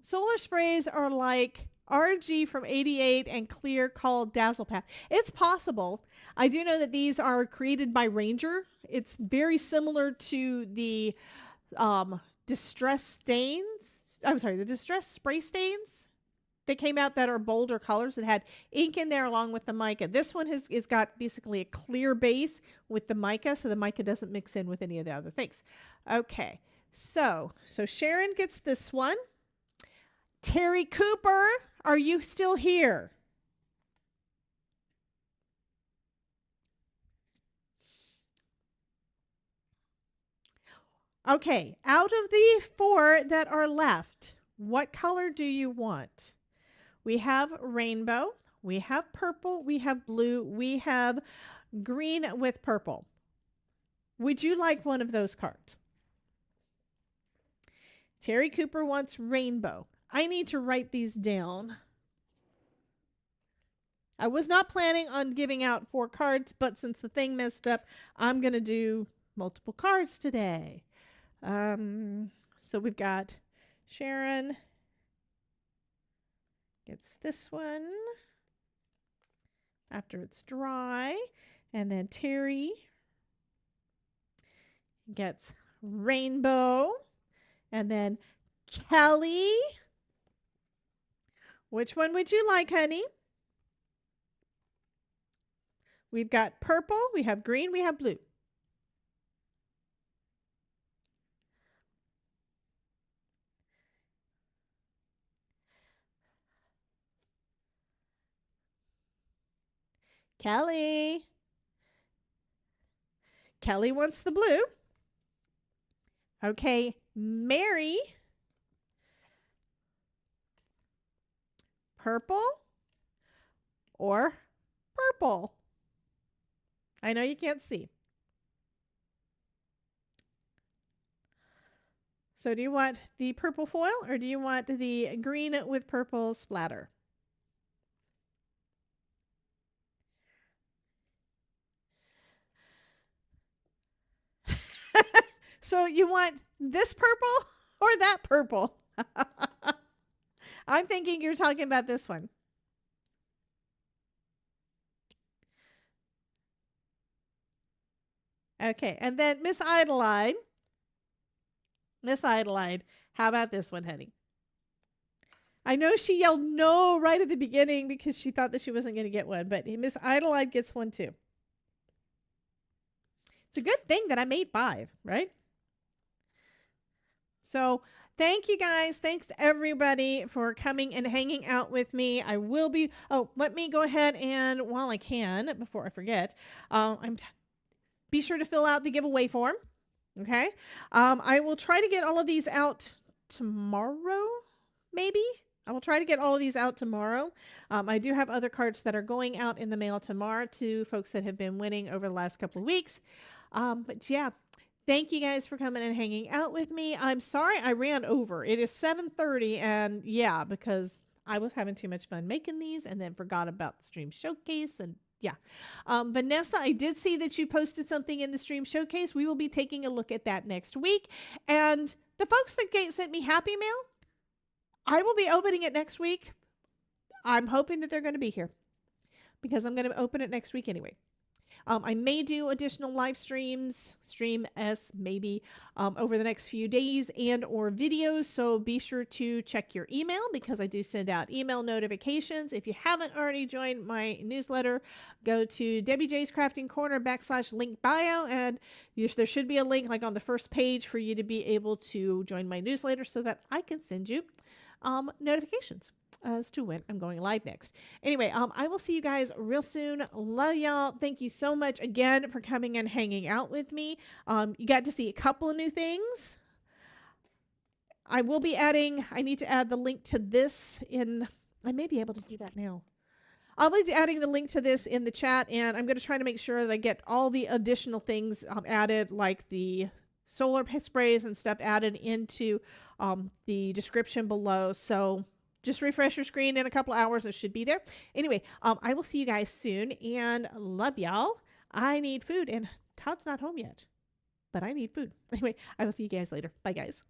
solar sprays are like RG from 88 and clear called Dazzle Path. It's possible. I do know that these are created by Ranger. It's very similar to the distress stains. I'm sorry, the distress spray stains that came out that are bolder colors that had ink in there along with the mica. This one is got basically a clear base with the mica, so the mica doesn't mix in with any of the other things. Okay, so Sharon gets this one. Terry Cooper, are you still here? Okay, out of the 4 that are left, what color do you want? We have rainbow, we have purple, we have blue, we have green with purple. Would you like one of those cards? Terry Cooper wants rainbow. I need to write these down. I was not planning on giving out 4 cards, but since the thing messed up, I'm going to do multiple cards today. So we've got Sharon gets this one after it's dry, and then Terry gets rainbow, and then Kelly Which one would you like, honey? We've got purple, we have green, we have blue. Kelly. Kelly wants the blue. Okay, Mary. Purple or purple? I know you can't see. So do you want the purple foil or do you want the green with purple splatter? So you want this purple or that purple? I'm thinking you're talking about this one. Okay, and then Miss Idaline. Miss Idaline, how about this one, honey? I know she yelled no right at the beginning because she thought that she wasn't going to get one, but Miss Idaline gets one too. It's a good thing that I made 5, right? So thank you guys. Thanks everybody for coming and hanging out with me. I will be, let me go ahead and while I can, before I forget, be sure to fill out the giveaway form. Okay. I will try to get all of these out tomorrow, maybe. I will try to get all of these out tomorrow. I do have other cards that are going out in the mail tomorrow to folks that have been winning over the last couple of weeks. But yeah, thank you guys for coming and hanging out with me. I'm sorry I ran over. It is 7:30 and yeah, because I was having too much fun making these and then forgot about the stream showcase and yeah. Vanessa, I did see that you posted something in the stream showcase. We will be taking a look at that next week. And the folks that sent me Happy Mail, I will be opening it next week. I'm hoping that they're going to be here because I'm going to open it next week anyway. I may do additional live streams, maybe over the next few days and or videos. So be sure to check your email because I do send out email notifications. If you haven't already joined my newsletter, go to Debbie J's Crafting Corner /link bio. And there should be a link like on the first page for you to be able to join my newsletter so that I can send you notifications as to when I'm going live next. Anyway, I will see you guys real soon. Love y'all. Thank you so much again for coming and hanging out with me. You got to see a couple of new things. I will be adding, I need to add the link to this I may be able to do that now. I'll be adding the link to this in the chat and I'm going to try to make sure that I get all the additional things added like the solar sprays and stuff added into the description below. So just refresh your screen in a couple hours. It should be there. Anyway, I will see you guys soon and love y'all. I need food and Todd's not home yet, but I need food. Anyway, I will see you guys later. Bye, guys.